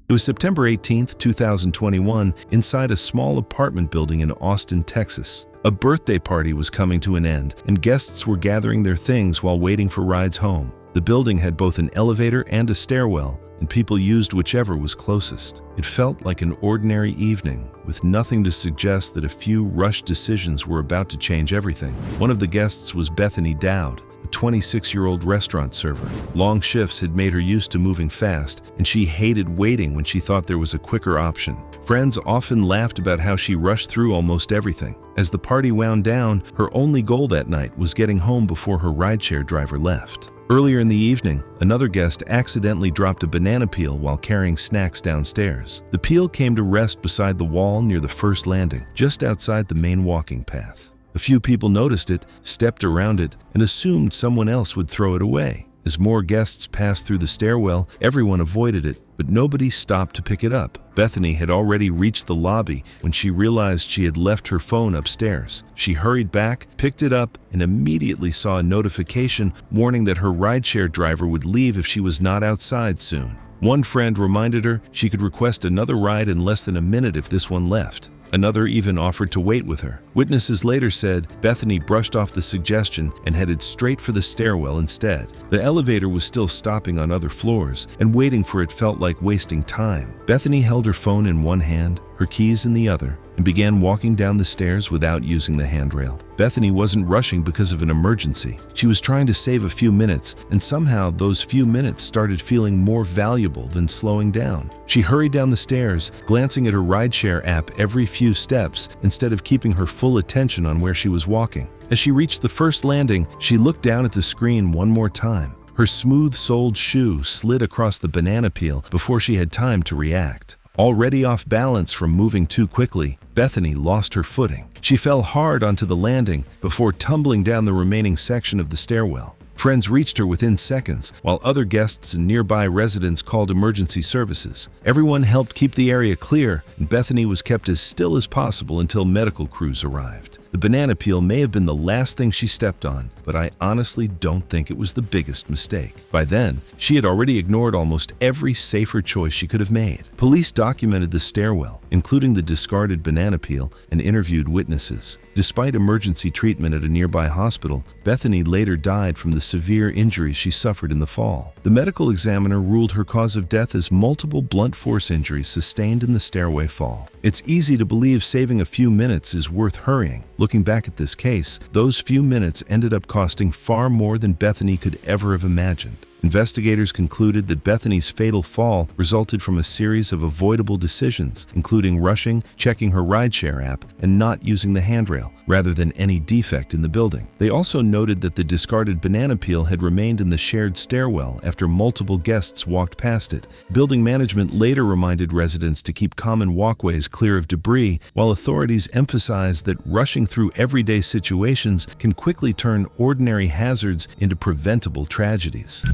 It was September 18, 2021, inside a small apartment building in Austin, Texas. A birthday party was coming to an end, and guests were gathering their things while waiting for rides home. The building had both an elevator and a stairwell, and people used whichever was closest. It felt like an ordinary evening, with nothing to suggest that a few rushed decisions were about to change everything. One of the guests was Bethany Dowd, a 26-year-old restaurant server. Long shifts had made her used to moving fast, and she hated waiting when she thought there was a quicker option. Friends often laughed about how she rushed through almost everything. As the party wound down, her only goal that night was getting home before her rideshare driver left. Earlier in the evening, another guest accidentally dropped a banana peel while carrying snacks downstairs. The peel came to rest beside the wall near the first landing, just outside the main walking path. A few people noticed it, stepped around it, and assumed someone else would throw it away. As more guests passed through the stairwell, everyone avoided it, but nobody stopped to pick it up. Bethany had already reached the lobby when she realized she had left her phone upstairs. She hurried back, picked it up, and immediately saw a notification warning that her rideshare driver would leave if she was not outside soon. One friend reminded her she could request another ride in less than a minute if this one left. Another even offered to wait with her. Witnesses later said Bethany brushed off the suggestion and headed straight for the stairwell instead. The elevator was still stopping on other floors, and waiting for it felt like wasting time. Bethany held her phone in one hand, her keys in the other, and began walking down the stairs without using the handrail. Bethany wasn't rushing because of an emergency. She was trying to save a few minutes, and somehow those few minutes started feeling more valuable than slowing down. She hurried down the stairs, glancing at her rideshare app every few steps instead of keeping her full attention on where she was walking. As she reached the first landing, she looked down at the screen one more time. Her smooth-soled shoe slid across the banana peel before she had time to react. Already off balance from moving too quickly, Bethany lost her footing. She fell hard onto the landing before tumbling down the remaining section of the stairwell. Friends reached her within seconds, while other guests and nearby residents called emergency services. Everyone helped keep the area clear, and Bethany was kept as still as possible until medical crews arrived. The banana peel may have been the last thing she stepped on, but I honestly don't think it was the biggest mistake. By then, she had already ignored almost every safer choice she could have made. Police documented the stairwell, including the discarded banana peel, and interviewed witnesses. Despite emergency treatment at a nearby hospital, Bethany later died from the severe injuries she suffered in the fall. The medical examiner ruled her cause of death as multiple blunt force injuries sustained in the stairway fall. It's easy to believe saving a few minutes is worth hurrying. Looking back at this case, those few minutes ended up costing far more than Bethany could ever have imagined. Investigators concluded that Bethany's fatal fall resulted from a series of avoidable decisions, including rushing, checking her rideshare app, and not using the handrail, rather than any defect in the building. They also noted that the discarded banana peel had remained in the shared stairwell after multiple guests walked past it. Building management later reminded residents to keep common walkways clear of debris, while authorities emphasized that rushing through everyday situations can quickly turn ordinary hazards into preventable tragedies.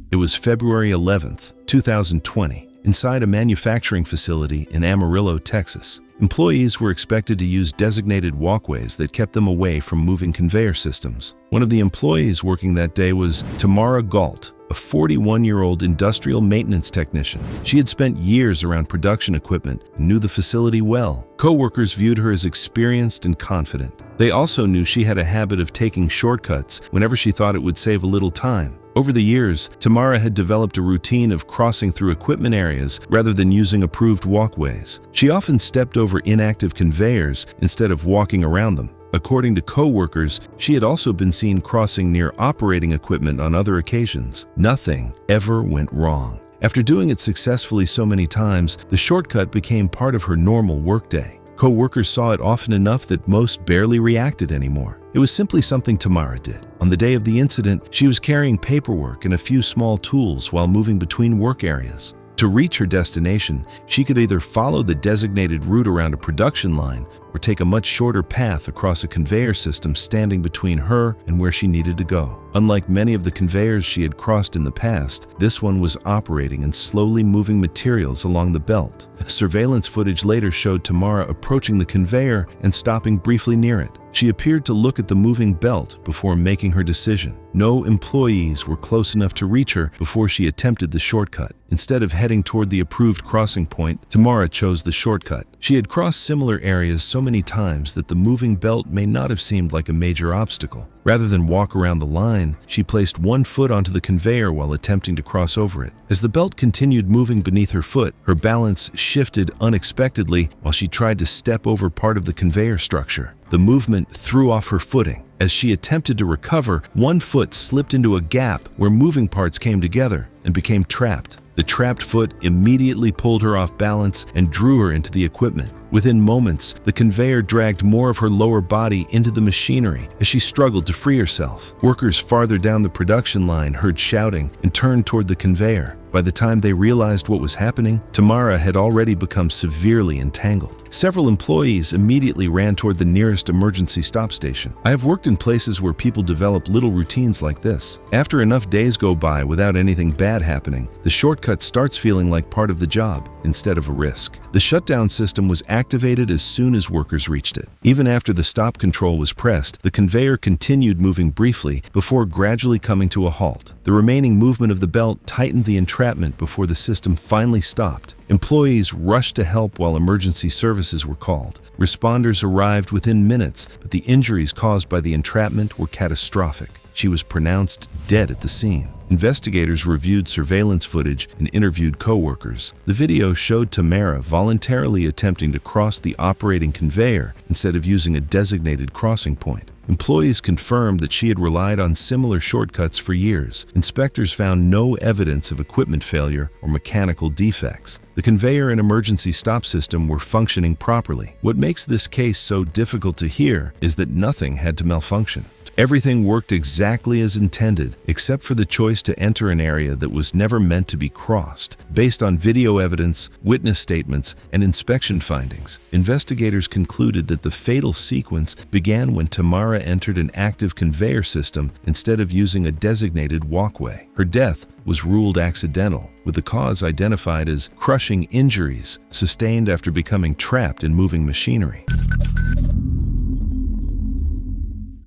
It was February 11th, 2020, inside a manufacturing facility in Amarillo, Texas. Employees were expected to use designated walkways that kept them away from moving conveyor systems. One of the employees working that day was Tamara Galt, a 41-year-old industrial maintenance technician. She had spent years around production equipment and knew the facility well. Co-workers viewed her as experienced and confident. They also knew she had a habit of taking shortcuts whenever she thought it would save a little time. Over the years, Tamara had developed a routine of crossing through equipment areas rather than using approved walkways. She often stepped over inactive conveyors instead of walking around them. According to co-workers, she had also been seen crossing near operating equipment on other occasions. Nothing ever went wrong. After doing it successfully so many times, the shortcut became part of her normal workday. Co-workers saw it often enough that most barely reacted anymore. It was simply something Tamara did. On the day of the incident, she was carrying paperwork and a few small tools while moving between work areas. To reach her destination, she could either follow the designated route around a production line or take a much shorter path across a conveyor system standing between her and where she needed to go. Unlike many of the conveyors she had crossed in the past, this one was operating and slowly moving materials along the belt. Surveillance footage later showed Tamara approaching the conveyor and stopping briefly near it. She appeared to look at the moving belt before making her decision. No employees were close enough to reach her before she attempted the shortcut. Instead of heading toward the approved crossing point, Tamara chose the shortcut. She had crossed similar areas so many times that the moving belt may not have seemed like a major obstacle. Rather than walk around the line, she placed one foot onto the conveyor while attempting to cross over it. As the belt continued moving beneath her foot, her balance shifted unexpectedly while she tried to step over part of the conveyor structure. The movement threw off her footing. As she attempted to recover, one foot slipped into a gap where moving parts came together and became trapped. The trapped foot immediately pulled her off balance and drew her into the equipment. Within moments, the conveyor dragged more of her lower body into the machinery as she struggled to free herself. Workers farther down the production line heard shouting and turned toward the conveyor. By the time they realized what was happening, Tamara had already become severely entangled. Several employees immediately ran toward the nearest emergency stop station. I have worked in places where people develop little routines like this. After enough days go by without anything bad happening, the shortcut starts feeling like part of the job instead of a risk. The shutdown system was activated as soon as workers reached it. Even after the stop control was pressed, the conveyor continued moving briefly before gradually coming to a halt. The remaining movement of the belt tightened the entrapment before the system finally stopped. Employees rushed to help while emergency services were called. Responders arrived within minutes, but the injuries caused by the entrapment were catastrophic. She was pronounced dead at the scene. Investigators reviewed surveillance footage and interviewed co-workers. The video showed Tamara voluntarily attempting to cross the operating conveyor instead of using a designated crossing point. Employees confirmed that she had relied on similar shortcuts for years. Inspectors found no evidence of equipment failure or mechanical defects. The conveyor and emergency stop system were functioning properly. What makes this case so difficult to hear is that nothing had to malfunction. Everything worked exactly as intended, except for the choice to enter an area that was never meant to be crossed. Based on video evidence, witness statements, and inspection findings, investigators concluded that the fatal sequence began when Tamara entered an active conveyor system instead of using a designated walkway. Her death was ruled accidental, with the cause identified as crushing injuries sustained after becoming trapped in moving machinery.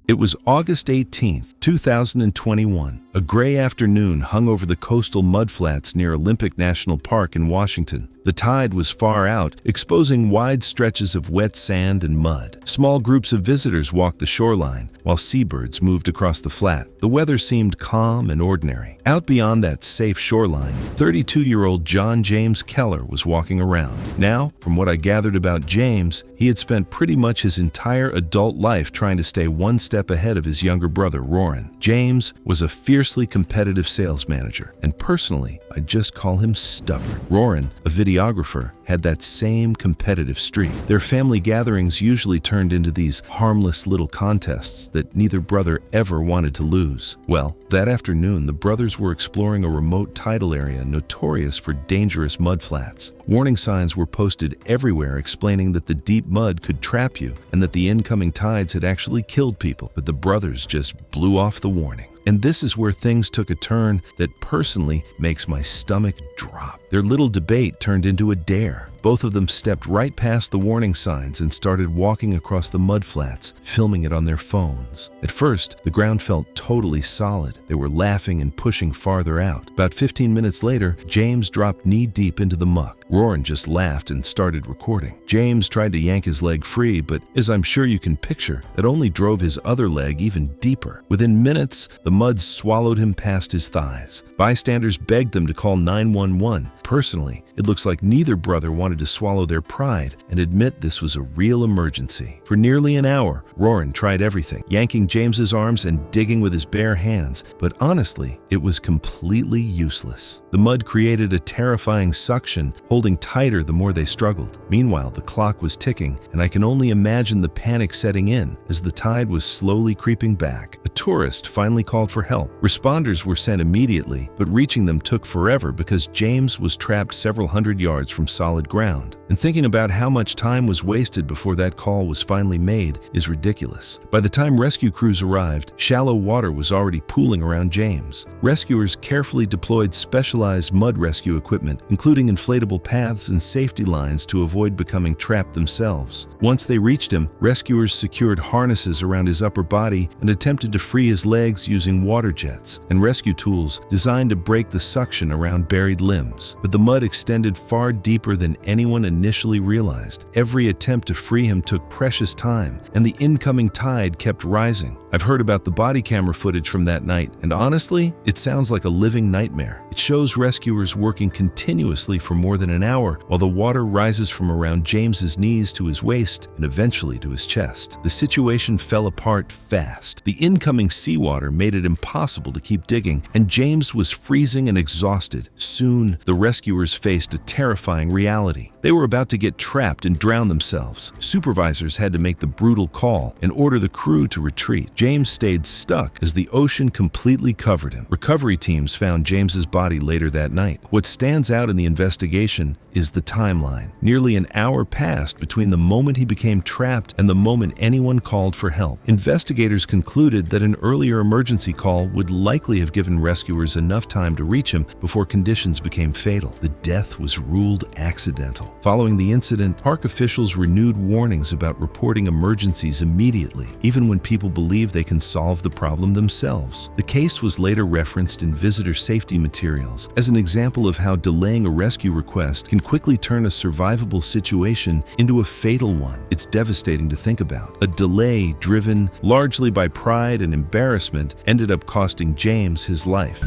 It was August 18, 2021. A gray afternoon hung over the coastal mudflats near Olympic National Park in Washington. The tide was far out, exposing wide stretches of wet sand and mud. Small groups of visitors walked the shoreline, while seabirds moved across the flat. The weather seemed calm and ordinary. Out beyond that safe shoreline, 32-year-old John James Keller was walking around. Now, from what I gathered about James, he had spent pretty much his entire adult life trying to stay one step ahead of his younger brother, Roran. James was a fiercely competitive sales manager, and personally, I'd just call him stubborn. Roran, a videographer, had that same competitive streak. Their family gatherings usually turned into these harmless little contests that neither brother ever wanted to lose. Well, that afternoon, the brothers were exploring a remote tidal area notorious for dangerous mudflats. Warning signs were posted everywhere explaining that the deep mud could trap you and that the incoming tides had actually killed people, but the brothers just blew off the warning. And this is where things took a turn that personally makes my stomach drop. Their little debate turned into a dare. both of them stepped right past the warning signs and started walking across the mud flats, filming it on their phones. At first, the ground felt totally solid. They were laughing and pushing farther out. About 15 minutes later, James dropped knee-deep into the muck. Roran just laughed and started recording. James tried to yank his leg free, but as I'm sure you can picture, that only drove his other leg even deeper. Within minutes, the mud swallowed him past his thighs. Bystanders begged them to call 911. Personally, it looks like neither brother wanted to swallow their pride and admit this was a real emergency. For nearly an hour, Roran tried everything, yanking James's arms and digging with his bare hands, but honestly, it was completely useless. The mud created a terrifying suction, holding tighter the more they struggled. Meanwhile, the clock was ticking, and I can only imagine the panic setting in as the tide was slowly creeping back. A tourist finally called for help. Responders were sent immediately, but reaching them took forever because James was trapped several hundred yards from solid ground. And thinking about how much time was wasted before that call was finally made is ridiculous. By the time rescue crews arrived, shallow water was already pooling around James. Rescuers carefully deployed specialized mud rescue equipment, including inflatable paths and safety lines to avoid becoming trapped themselves. Once they reached him, rescuers secured harnesses around his upper body and attempted to free his legs using water jets and rescue tools designed to break the suction around buried limbs. But the mud extended far deeper than anyone initially realized. Every attempt to free him took precious time, and the incoming tide kept rising. I've heard about the body camera footage from that night, and honestly, it sounds like a living nightmare. It shows rescuers working continuously for more than an hour while the water rises from around James's knees to his waist and eventually to his chest. The situation fell apart fast. The incoming seawater made it impossible to keep digging, and James was freezing and exhausted. Soon, the rescuers faced a terrifying reality. They were about to get trapped and drown themselves. Supervisors had to make the brutal call and order the crew to retreat. James stayed stuck as the ocean completely covered him. Recovery teams found James's body later that night. What stands out in the investigation is the timeline. Nearly an hour passed between the moment he became trapped and the moment anyone called for help. Investigators concluded that an earlier emergency call would likely have given rescuers enough time to reach him before conditions became fatal. The death was ruled accidental. Following the incident, park officials renewed warnings about reporting emergencies immediately, even when people believe they can solve the problem themselves. The case was later referenced in visitor safety materials as an example of how delaying a rescue request can quickly turn a survivable situation into a fatal one. It's devastating to think about. A delay driven largely by pride and embarrassment ended up costing James his life.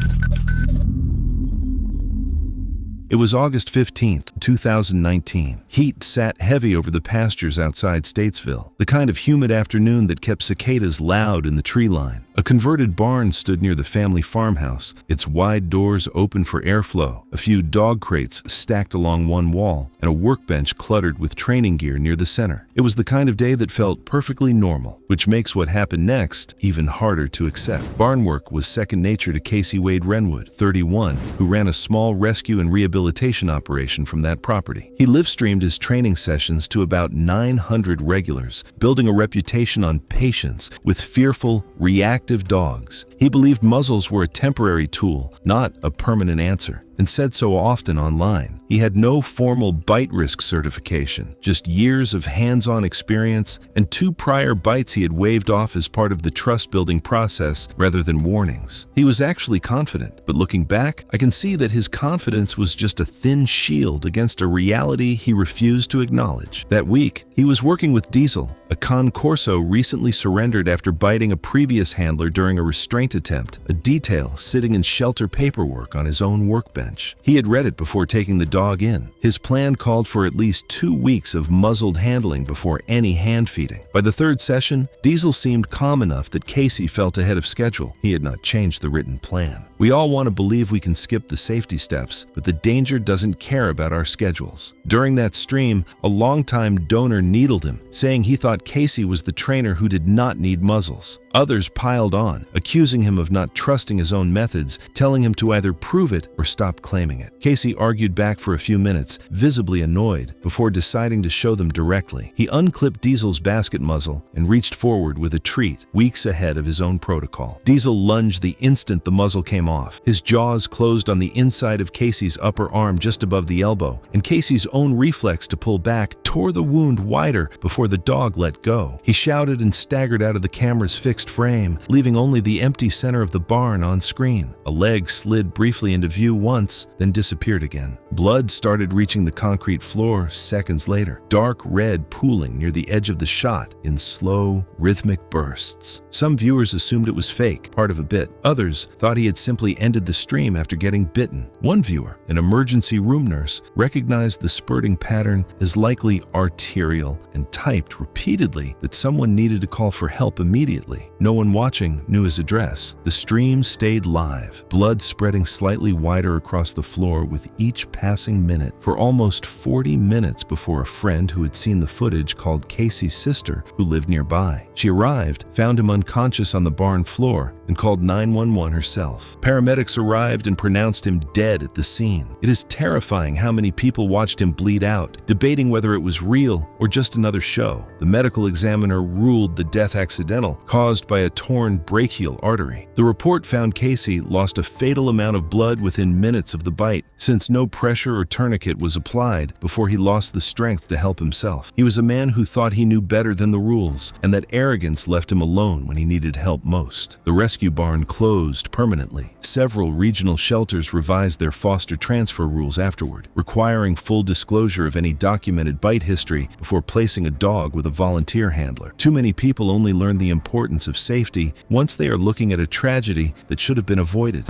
It was August 15th, 2019. Heat sat heavy over the pastures outside Statesville, the kind of humid afternoon that kept cicadas loud in the tree line. A converted barn stood near the family farmhouse, its wide doors open for airflow, a few dog crates stacked along one wall, and a workbench cluttered with training gear near the center. It was the kind of day that felt perfectly normal, which makes what happened next even harder to accept. Barn work was second nature to Casey Wade Renwood, 31, who ran a small rescue and rehabilitation operation from that property. He live-streamed his training sessions to about 900 regulars, building a reputation on patience with fearful, reactive dogs. He believed muzzles were a temporary tool, not a permanent answer, and said so often online. He had no formal bite risk certification, just years of hands-on experience and 2 prior bites he had waved off as part of the trust-building process rather than warnings. He was actually confident, but looking back, I can see that his confidence was just a thin shield against a reality he refused to acknowledge. That week, he was working with Diesel, a concorso recently surrendered after biting a previous handler during a restraint attempt, a detail sitting in shelter paperwork on his own workbench. He had read it before taking the dog in. His plan called for at least 2 weeks of muzzled handling before any hand feeding. By the 3rd session, Diesel seemed calm enough that Casey felt ahead of schedule. He had not changed the written plan. We all want to believe we can skip the safety steps, but the danger doesn't care about our schedules. During that stream, a longtime donor needled him, saying he thought Casey was the trainer who did not need muzzles. Others piled on, accusing him of not trusting his own methods, telling him to either prove it or stop stopped claiming it. Casey argued back for a few minutes, visibly annoyed, before deciding to show them directly. He unclipped Diesel's basket muzzle and reached forward with a treat, weeks ahead of his own protocol. Diesel lunged the instant the muzzle came off. His jaws closed on the inside of Casey's upper arm just above the elbow, and Casey's own reflex to pull back tore the wound wider before the dog let go. He shouted and staggered out of the camera's fixed frame, leaving only the empty center of the barn on screen. A leg slid briefly into view once, then disappeared again. Blood started reaching the concrete floor seconds later, dark red pooling near the edge of the shot in slow, rhythmic bursts. Some viewers assumed it was fake, part of a bit. Others thought he had simply ended the stream after getting bitten. One viewer, an emergency room nurse, recognized the spurting pattern as likely arterial and typed repeatedly that someone needed to call for help immediately. No one watching knew his address. The stream stayed live, blood spreading slightly wider across the floor with each passing minute for almost 40 minutes before a friend who had seen the footage called Casey's sister, who lived nearby. She arrived, found him unconscious on the barn floor, and called 911 herself. Paramedics arrived and pronounced him dead at the scene. It is terrifying how many people watched him bleed out, debating whether it was real or just another show. The medical examiner ruled the death accidental, caused by a torn brachial artery. The report found Casey lost a fatal amount of blood within minutes of the bite, since no pressure or tourniquet was applied before he lost the strength to help himself. He was a man who thought he knew better than the rules, and that arrogance left him alone when he needed help most. The rescue barn closed permanently. Several regional shelters revised their foster transfer rules afterward, requiring full disclosure of any documented bite history before placing a dog with a volunteer handler. Too many people only learn the importance of safety once they are looking at a tragedy that should have been avoided.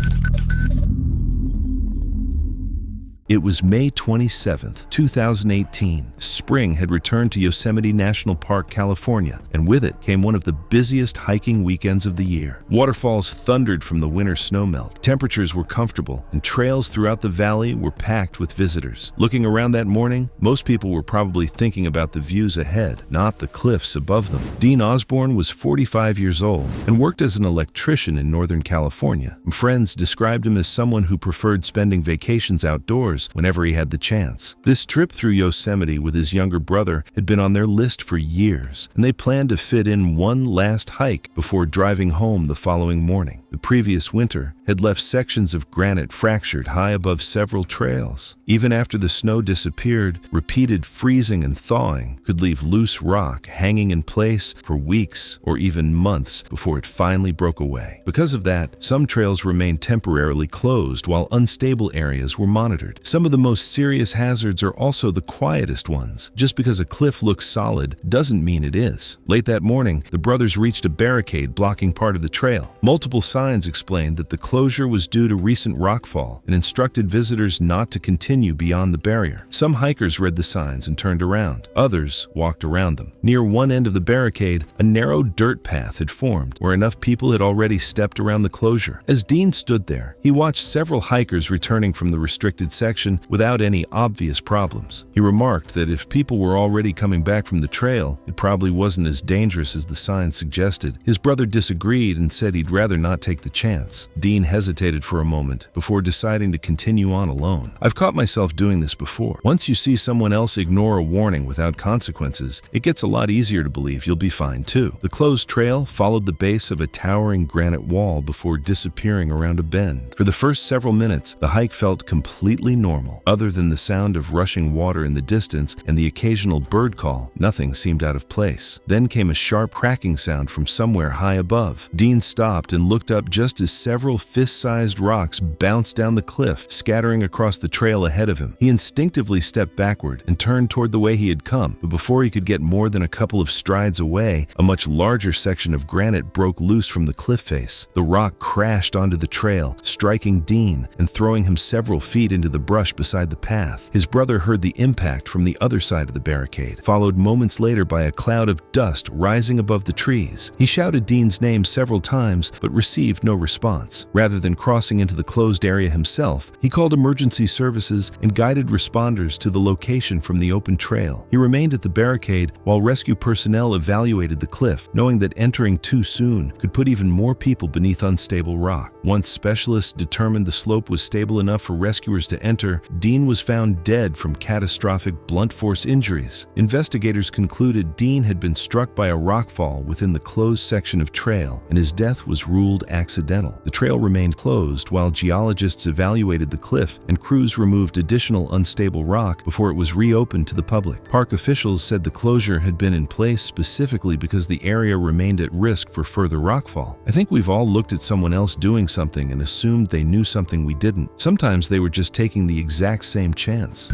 It was May 27, 2018. Spring had returned to Yosemite National Park, California, and with it came one of the busiest hiking weekends of the year. Waterfalls thundered from the winter snowmelt. Temperatures were comfortable, and trails throughout the valley were packed with visitors. Looking around that morning, most people were probably thinking about the views ahead, not the cliffs above them. Dean Osborne was 45 years old and worked as an electrician in Northern California. Friends described him as someone who preferred spending vacations outdoors whenever he had the chance. This trip through Yosemite with his younger brother had been on their list for years, and they planned to fit in one last hike before driving home the following morning. The previous winter had left sections of granite fractured high above several trails. Even after the snow disappeared, repeated freezing and thawing could leave loose rock hanging in place for weeks or even months before it finally broke away. Because of that, some trails remained temporarily closed while unstable areas were monitored. Some of the most serious hazards are also the quietest ones. Just because a cliff looks solid doesn't mean it is. Late that morning, the brothers reached a barricade blocking part of the trail. Multiple signs explained that the closure was due to recent rockfall and instructed visitors not to continue beyond the barrier. Some hikers read the signs and turned around. Others walked around them. Near one end of the barricade, a narrow dirt path had formed where enough people had already stepped around the closure. As Dean stood there, he watched several hikers returning from the restricted section without any obvious problems. He remarked that if people were already coming back from the trail, it probably wasn't as dangerous as the signs suggested. His brother disagreed and said he'd rather not take the chance. Dean hesitated for a moment before deciding to continue on alone. I've caught myself doing this before. Once you see someone else ignore a warning without consequences, it gets a lot easier to believe you'll be fine too. The closed trail followed the base of a towering granite wall before disappearing around a bend. For the first several minutes, the hike felt completely normal. Other than the sound of rushing water in the distance and the occasional bird call, nothing seemed out of place. Then came a sharp cracking sound from somewhere high above. Dean stopped and looked up just as several fist-sized rocks bounced down the cliff, scattering across the trail ahead of him. He instinctively stepped backward and turned toward the way he had come, but before he could get more than a couple of strides away, a much larger section of granite broke loose from the cliff face. The rock crashed onto the trail, striking Dean and throwing him several feet into the brush beside the path. His brother heard the impact from the other side of the barricade, followed moments later by a cloud of dust rising above the trees. He shouted Dean's name several times, but received received no response. Rather than crossing into the closed area himself, he called emergency services and guided responders to the location from the open trail. He remained at the barricade while rescue personnel evaluated the cliff, knowing that entering too soon could put even more people beneath unstable rock. Once specialists determined the slope was stable enough for rescuers to enter, Dean was found dead from catastrophic blunt force injuries. Investigators concluded Dean had been struck by a rockfall within the closed section of trail, and his death was ruled accidental. The trail remained closed while geologists evaluated the cliff and crews removed additional unstable rock before it was reopened to the public. Park officials said the closure had been in place specifically because the area remained at risk for further rockfall. I think we've all looked at someone else doing something and assumed they knew something we didn't. Sometimes they were just taking the exact same chance.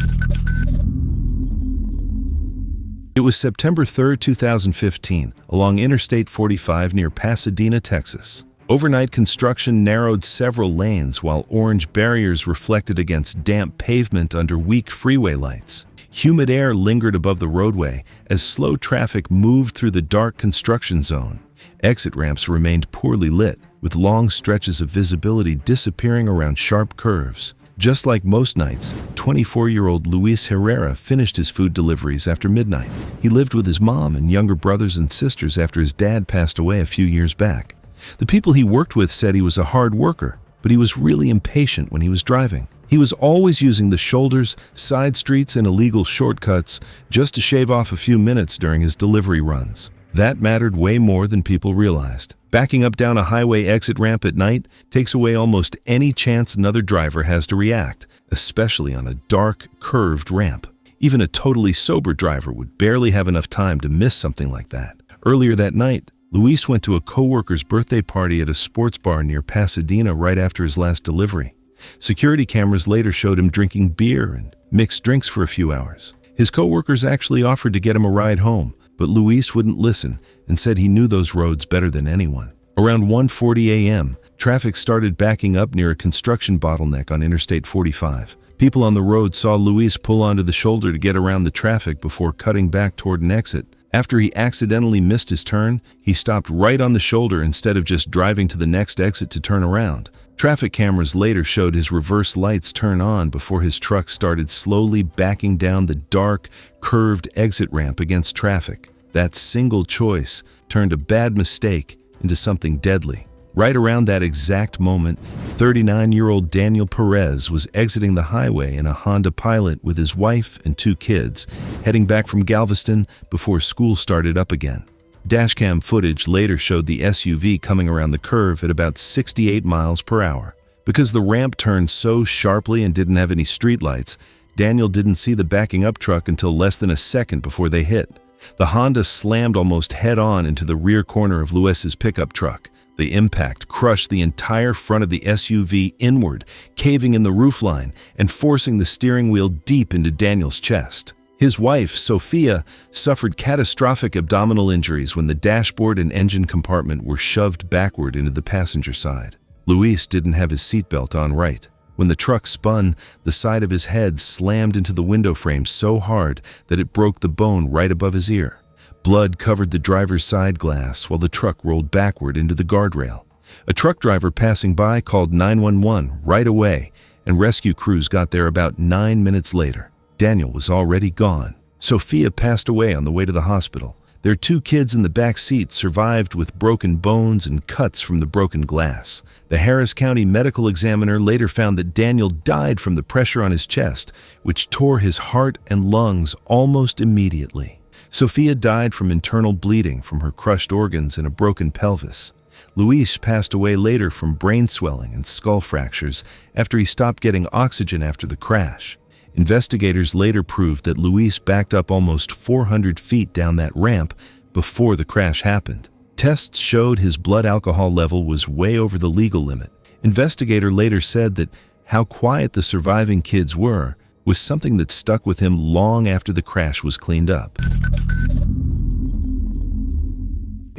It was September 3, 2015, along Interstate 45 near Pasadena, Texas. Overnight construction narrowed several lanes while orange barriers reflected against damp pavement under weak freeway lights. Humid air lingered above the roadway as slow traffic moved through the dark construction zone. Exit ramps remained poorly lit, with long stretches of visibility disappearing around sharp curves. Just like most nights, 24-year-old Luis Herrera finished his food deliveries after midnight. He lived with his mom and younger brothers and sisters after his dad passed away a few years back. The people he worked with said he was a hard worker, but he was really impatient when he was driving. He was always using the shoulders, side streets, and illegal shortcuts just to shave off a few minutes during his delivery runs. That mattered way more than people realized. Backing up down a highway exit ramp at night takes away almost any chance another driver has to react, especially on a dark, curved ramp. Even a totally sober driver would barely have enough time to miss something like that. Earlier that night, Luis went to a coworker's birthday party at a sports bar near Pasadena right after his last delivery. Security cameras later showed him drinking beer and mixed drinks for a few hours. His coworkers actually offered to get him a ride home, but Luis wouldn't listen and said he knew those roads better than anyone. Around 1:40 a.m., traffic started backing up near a construction bottleneck on Interstate 45. People on the road saw Luis pull onto the shoulder to get around the traffic before cutting back toward an exit. After he accidentally missed his turn, he stopped right on the shoulder instead of just driving to the next exit to turn around. Traffic cameras later showed his reverse lights turn on before his truck started slowly backing down the dark, curved exit ramp against traffic. That single choice turned a bad mistake into something deadly. Right around that exact moment, 39-year-old Daniel Perez was exiting the highway in a Honda Pilot with his wife and 2 kids, heading back from Galveston before school started up again. Dashcam footage later showed the SUV coming around the curve at about 68 miles per hour. Because the ramp turned so sharply and didn't have any streetlights, Daniel didn't see the backing up truck until less than a second before they hit. The Honda slammed almost head-on into the rear corner of Luis's pickup truck. The impact crushed the entire front of the SUV inward, caving in the roofline and forcing the steering wheel deep into Daniel's chest. His wife, Sophia, suffered catastrophic abdominal injuries when the dashboard and engine compartment were shoved backward into the passenger side. Luis didn't have his seatbelt on right. When the truck spun, the side of his head slammed into the window frame so hard that it broke the bone right above his ear. Blood covered the driver's side glass while the truck rolled backward into the guardrail. A truck driver passing by called 911 right away, and rescue crews got there about 9 minutes later. Daniel was already gone. Sophia passed away on the way to the hospital. Their 2 kids in the back seat survived with broken bones and cuts from the broken glass. The Harris County medical examiner later found that Daniel died from the pressure on his chest, which tore his heart and lungs almost immediately. Sophia died from internal bleeding from her crushed organs and a broken pelvis. Luis passed away later from brain swelling and skull fractures after he stopped getting oxygen after the crash. Investigators later proved that Luis backed up almost 400 feet down that ramp before the crash happened. Tests showed his blood alcohol level was way over the legal limit. Investigator later said that how quiet the surviving kids were was something that stuck with him long after the crash was cleaned up.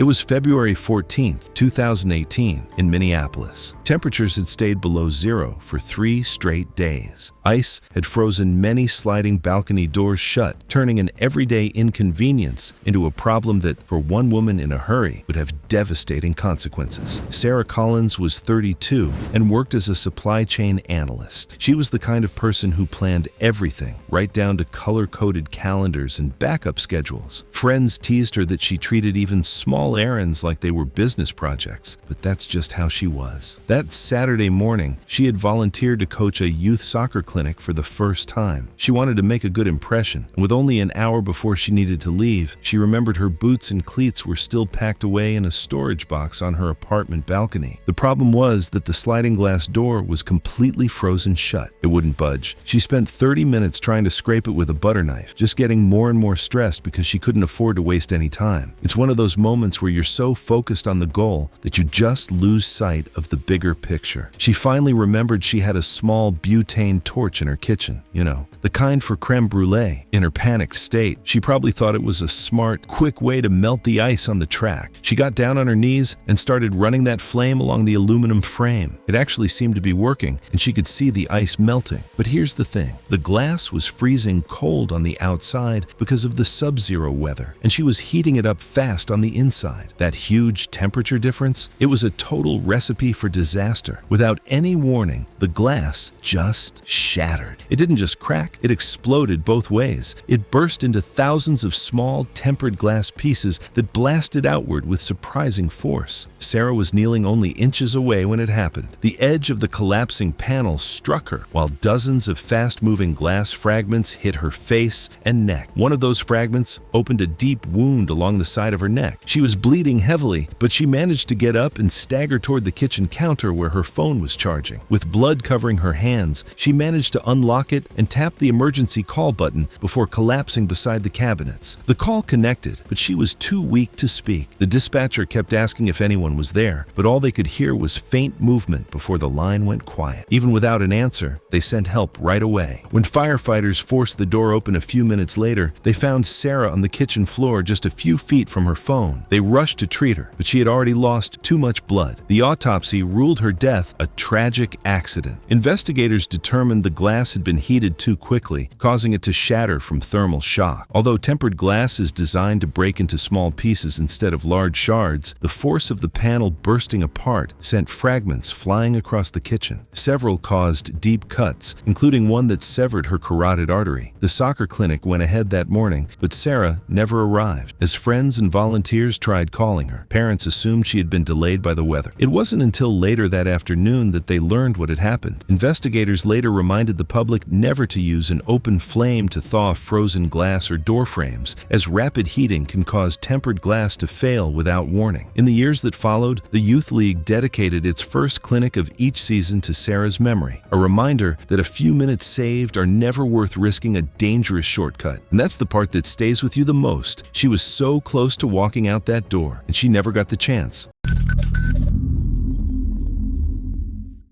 It was February 14th, 2018, in Minneapolis. Temperatures had stayed below zero for 3 straight days. Ice had frozen many sliding balcony doors shut, turning an everyday inconvenience into a problem that, for one woman in a hurry, would have devastating consequences. Sarah Collins was 32 and worked as a supply chain analyst. She was the kind of person who planned everything, right down to color-coded calendars and backup schedules. Friends teased her that she treated even small errands like they were business projects, but that's just how she was. That Saturday morning, she had volunteered to coach a youth soccer clinic for the first time. She wanted to make a good impression, and with only an hour before she needed to leave, she remembered her boots and cleats were still packed away in a storage box on her apartment balcony. The problem was that the sliding glass door was completely frozen shut. It wouldn't budge. She spent 30 minutes trying to scrape it with a butter knife, just getting more and more stressed because she couldn't afford to waste any time. It's one of those moments where you're so focused on the goal that you just lose sight of the bigger picture. She finally remembered she had a small butane torch in her kitchen, the kind for creme brulee. In her panicked state, she probably thought it was a smart, quick way to melt the ice on the track. She got down on her knees and started running that flame along the aluminum frame. It actually seemed to be working, and she could see the ice melting. But here's the thing. The glass was freezing cold on the outside because of the sub-zero weather, and she was heating it up fast on the inside. That huge temperature difference, it was a total recipe for disaster. Without any warning, the glass just shattered. It didn't just crack, it exploded both ways. It burst into thousands of small, tempered glass pieces that blasted outward with surprising force. Sarah was kneeling only inches away when it happened. The edge of the collapsing panel struck her, while dozens of fast-moving glass fragments hit her face and neck. One of those fragments opened a deep wound along the side of her neck. She was bleeding heavily, but she managed to get up and stagger toward the kitchen counter where her phone was charging. With blood covering her hands, she managed to unlock it and tap the emergency call button before collapsing beside the cabinets. The call connected, but she was too weak to speak. The dispatcher kept asking if anyone was there, but all they could hear was faint movement before the line went quiet. Even without an answer, they sent help right away. When firefighters forced the door open a few minutes later, they found Sarah on the kitchen floor just a few feet from her phone. They rushed to treat her, but she had already lost too much blood. The autopsy ruled her death a tragic accident. Investigators determined the glass had been heated too quickly, causing it to shatter from thermal shock. Although tempered glass is designed to break into small pieces instead of large shards, the force of the panel bursting apart sent fragments flying across the kitchen. Several caused deep cuts, including one that severed her carotid artery. The soccer clinic went ahead that morning, but Sarah never arrived. As friends and volunteers tried calling her, parents assumed she had been delayed by the weather. It wasn't until later that afternoon that they learned what had happened. Investigators later reminded the public never to use an open flame to thaw frozen glass or door frames, as rapid heating can cause tempered glass to fail without warning. In the years that followed, the Youth League dedicated its first clinic of each season to Sarah's memory, a reminder that a few minutes saved are never worth risking a dangerous shortcut. And that's the part that stays with you the most. She was so close to walking out that door, and she never got the chance.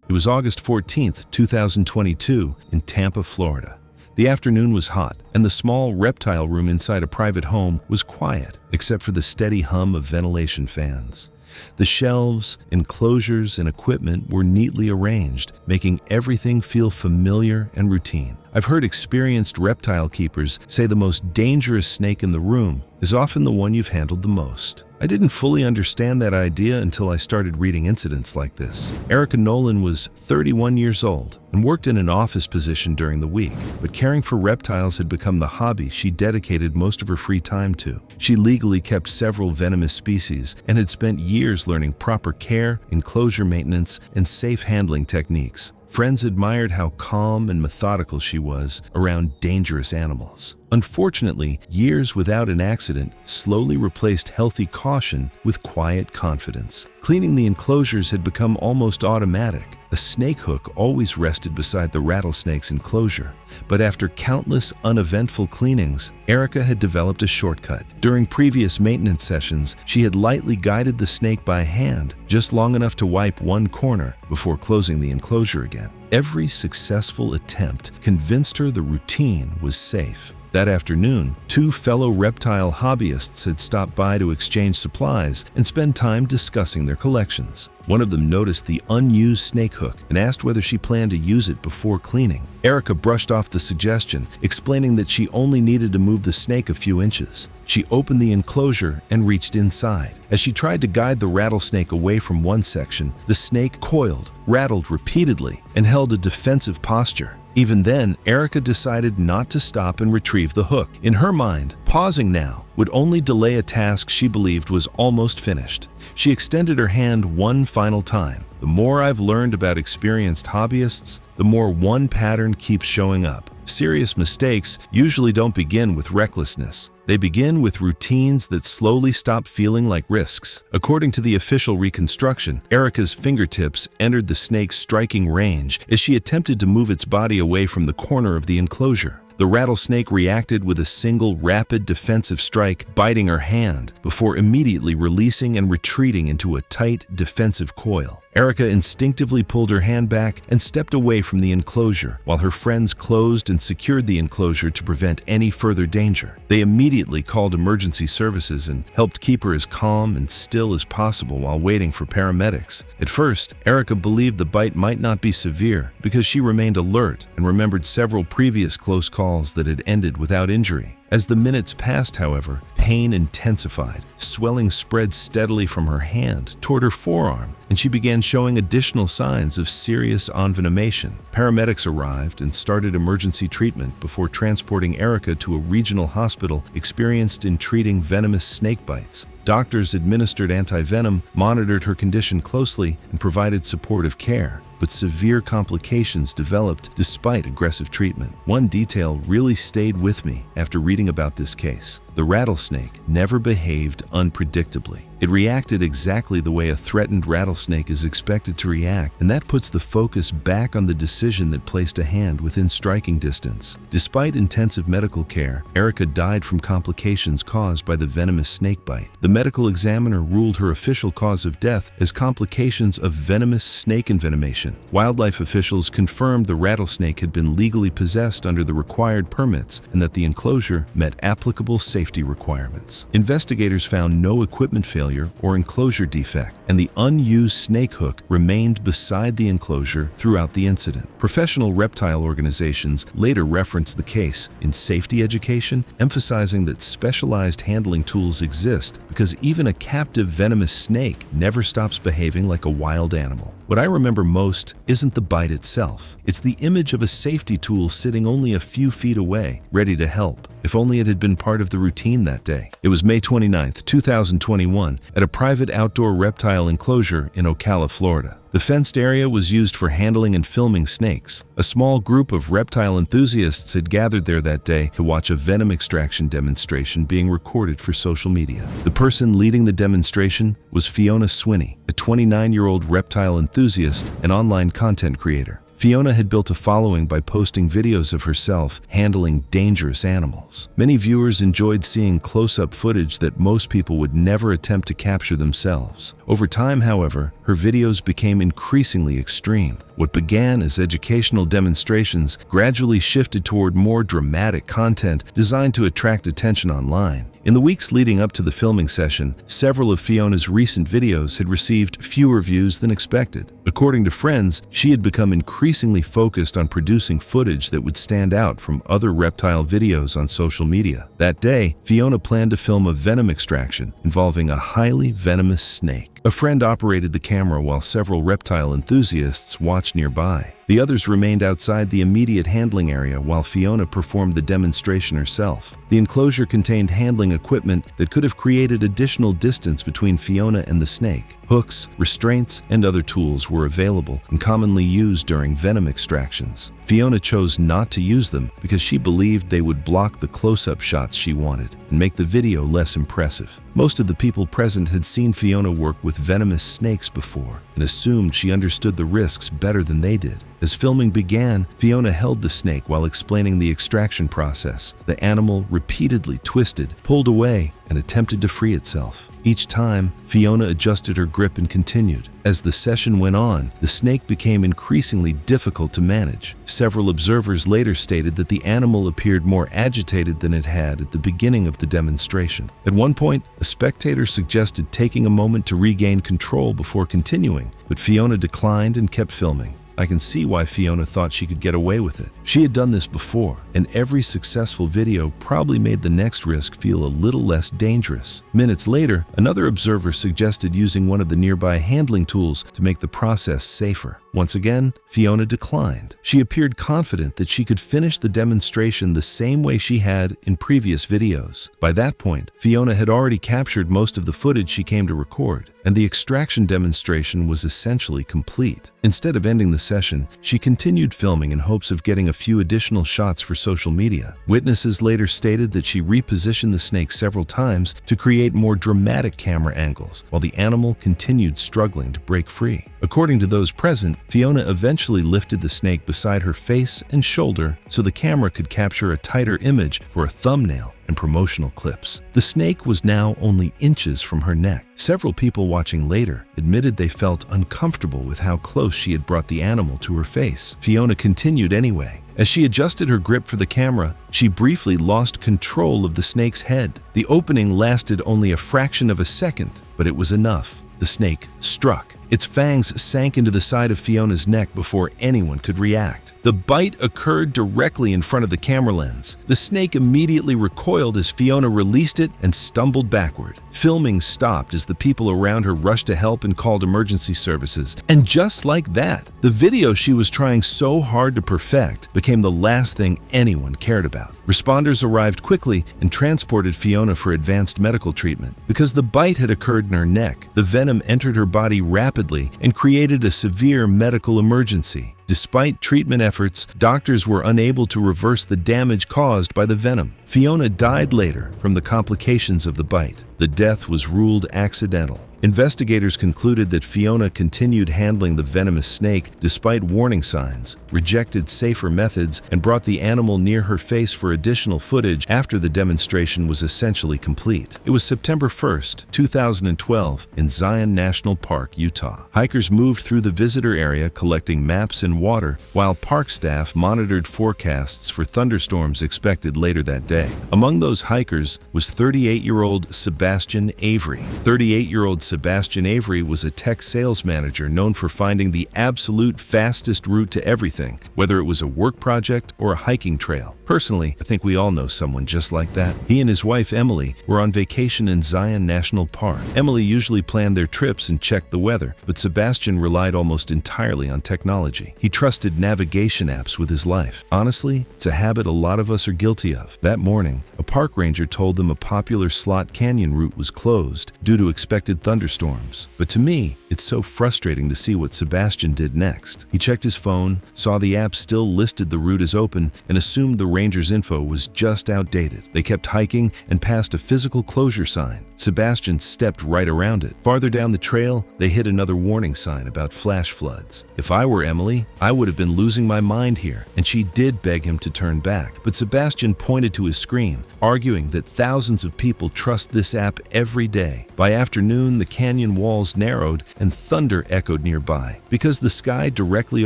It was August 14th, 2022, in Tampa, Florida. The afternoon was hot, and the small reptile room inside a private home was quiet, except for the steady hum of ventilation fans. The shelves, enclosures, and equipment were neatly arranged, making everything feel familiar and routine. I've heard experienced reptile keepers say the most dangerous snake in the room is often the one you've handled the most. I didn't fully understand that idea until I started reading incidents like this. Erica Nolan was 31 years old and worked in an office position during the week, but caring for reptiles had become the hobby she dedicated most of her free time to. She legally kept several venomous species and had spent years learning proper care, enclosure maintenance, and safe handling techniques. Friends admired how calm and methodical she was around dangerous animals. Unfortunately, years without an accident slowly replaced healthy caution with quiet confidence. Cleaning the enclosures had become almost automatic. A snake hook always rested beside the rattlesnake's enclosure. But after countless uneventful cleanings, Erica had developed a shortcut. During previous maintenance sessions, she had lightly guided the snake by hand, just long enough to wipe one corner before closing the enclosure again. Every successful attempt convinced her the routine was safe. That afternoon, two fellow reptile hobbyists had stopped by to exchange supplies and spend time discussing their collections. One of them noticed the unused snake hook and asked whether she planned to use it before cleaning. Erica brushed off the suggestion, explaining that she only needed to move the snake a few inches. She opened the enclosure and reached inside. As she tried to guide the rattlesnake away from one section, the snake coiled, rattled repeatedly, and held a defensive posture. Even then, Erica decided not to stop and retrieve the hook. In her mind, pausing now would only delay a task she believed was almost finished. She extended her hand one final time. The more I've learned about experienced hobbyists, the more one pattern keeps showing up. Serious mistakes usually don't begin with recklessness. They begin with routines that slowly stop feeling like risks. According to the official reconstruction, Erica's fingertips entered the snake's striking range as she attempted to move its body away from the corner of the enclosure. The rattlesnake reacted with a single rapid defensive strike, biting her hand, before immediately releasing and retreating into a tight defensive coil. Erica instinctively pulled her hand back and stepped away from the enclosure, while her friends closed and secured the enclosure to prevent any further danger. They immediately called emergency services and helped keep her as calm and still as possible while waiting for paramedics. At first, Erica believed the bite might not be severe because she remained alert and remembered several previous close calls that had ended without injury. As the minutes passed, however, pain intensified. Swelling spread steadily from her hand toward her forearm, and she began showing additional signs of serious envenomation. Paramedics arrived and started emergency treatment before transporting Erica to a regional hospital experienced in treating venomous snake bites. Doctors administered antivenom, monitored her condition closely, and provided supportive care. But severe complications developed despite aggressive treatment. One detail really stayed with me after reading about this case. The rattlesnake never behaved unpredictably. It reacted exactly the way a threatened rattlesnake is expected to react, and that puts the focus back on the decision that placed a hand within striking distance. Despite intensive medical care, Erica died from complications caused by the venomous snake bite. The medical examiner ruled her official cause of death as complications of venomous snake envenomation. Wildlife officials confirmed the rattlesnake had been legally possessed under the required permits and that the enclosure met applicable safety requirements. Investigators found no equipment failure or enclosure defect, and the unused snake hook remained beside the enclosure throughout the incident. Professional reptile organizations later referenced the case in safety education, emphasizing that specialized handling tools exist because even a captive venomous snake never stops behaving like a wild animal. What I remember most isn't the bite itself. It's the image of a safety tool sitting only a few feet away, ready to help. If only it had been part of the routine that day. It was May 29, 2021, at a private outdoor reptile enclosure in Ocala, Florida. The fenced area was used for handling and filming snakes. A small group of reptile enthusiasts had gathered there that day to watch a venom extraction demonstration being recorded for social media. The person leading the demonstration was Fiona Swinney, a 29-year-old reptile enthusiast and online content creator. Fiona had built a following by posting videos of herself handling dangerous animals. Many viewers enjoyed seeing close-up footage that most people would never attempt to capture themselves. Over time, however, her videos became increasingly extreme. What began as educational demonstrations gradually shifted toward more dramatic content designed to attract attention online. In the weeks leading up to the filming session, several of Fiona's recent videos had received fewer views than expected. According to friends, she had become increasingly focused on producing footage that would stand out from other reptile videos on social media. That day, Fiona planned to film a venom extraction involving a highly venomous snake. A friend operated the camera while several reptile enthusiasts watched nearby. The others remained outside the immediate handling area while Fiona performed the demonstration herself. The enclosure contained handling equipment that could have created additional distance between Fiona and the snake. Hooks, restraints, and other tools were available and commonly used during venom extractions. Fiona chose not to use them because she believed they would block the close-up shots she wanted and make the video less impressive. Most of the people present had seen Fiona work with venomous snakes before and assumed she understood the risks better than they did. As filming began, Fiona held the snake while explaining the extraction process. The animal repeatedly twisted, pulled away, and attempted to free itself. Each time, Fiona adjusted her grip and continued. As the session went on, the snake became increasingly difficult to manage. Several observers later stated that the animal appeared more agitated than it had at the beginning of the demonstration. At one point, a spectator suggested taking a moment to regain control before continuing, but Fiona declined and kept filming. I can see why Fiona thought she could get away with it. She had done this before, and every successful video probably made the next risk feel a little less dangerous. Minutes later, another observer suggested using one of the nearby handling tools to make the process safer. Once again, Fiona declined. She appeared confident that she could finish the demonstration the same way she had in previous videos. By that point, Fiona had already captured most of the footage she came to record, and the extraction demonstration was essentially complete. Instead of ending the session, she continued filming in hopes of getting a few additional shots for social media. Witnesses later stated that she repositioned the snake several times to create more dramatic camera angles, while the animal continued struggling to break free. According to those present, Fiona eventually lifted the snake beside her face and shoulder so the camera could capture a tighter image for a thumbnail and promotional clips. The snake was now only inches from her neck. Several people watching later admitted they felt uncomfortable with how close she had brought the animal to her face. Fiona continued anyway. As she adjusted her grip for the camera, she briefly lost control of the snake's head. The opening lasted only a fraction of a second, but it was enough. The snake struck. Its fangs sank into the side of Fiona's neck before anyone could react. The bite occurred directly in front of the camera lens. The snake immediately recoiled as Fiona released it and stumbled backward. Filming stopped as the people around her rushed to help and called emergency services. And just like that, the video she was trying so hard to perfect became the last thing anyone cared about. Responders arrived quickly and transported Fiona for advanced medical treatment. Because the bite had occurred in her neck, the venom entered her body rapidly and created a severe medical emergency. Despite treatment efforts, doctors were unable to reverse the damage caused by the venom. Fiona died later from the complications of the bite. The death was ruled accidental. Investigators concluded that Fiona continued handling the venomous snake despite warning signs, rejected safer methods, and brought the animal near her face for additional footage after the demonstration was essentially complete. It was September 1st, 2012, in Zion National Park, Utah. Hikers moved through the visitor area collecting maps and water, while park staff monitored forecasts for thunderstorms expected later that day. Among those hikers was 38-year-old Sebastian Avery. 38-year-old Sebastian Avery was a tech sales manager known for finding the absolute fastest route to everything, whether it was a work project or a hiking trail. Personally, I think we all know someone just like that. He and his wife Emily were on vacation in Zion National Park. Emily usually planned their trips and checked the weather, but Sebastian relied almost entirely on technology. He trusted navigation apps with his life. Honestly, it's a habit a lot of us are guilty of. That morning, a park ranger told them a popular slot canyon route was closed due to expected thunderstorms. But to me, it's so frustrating to see what Sebastian did next. He checked his phone, saw the app still listed the route as open, and assumed the ranger's info was just outdated. They kept hiking and passed a physical closure sign. Sebastian stepped right around it. Farther down the trail, they hit another warning sign about flash floods. If I were Emily, I would have been losing my mind here, and she did beg him to turn back. But Sebastian pointed to his screen, arguing that thousands of people trust this app every day. By afternoon, the canyon walls narrowed and thunder echoed nearby. Because the sky directly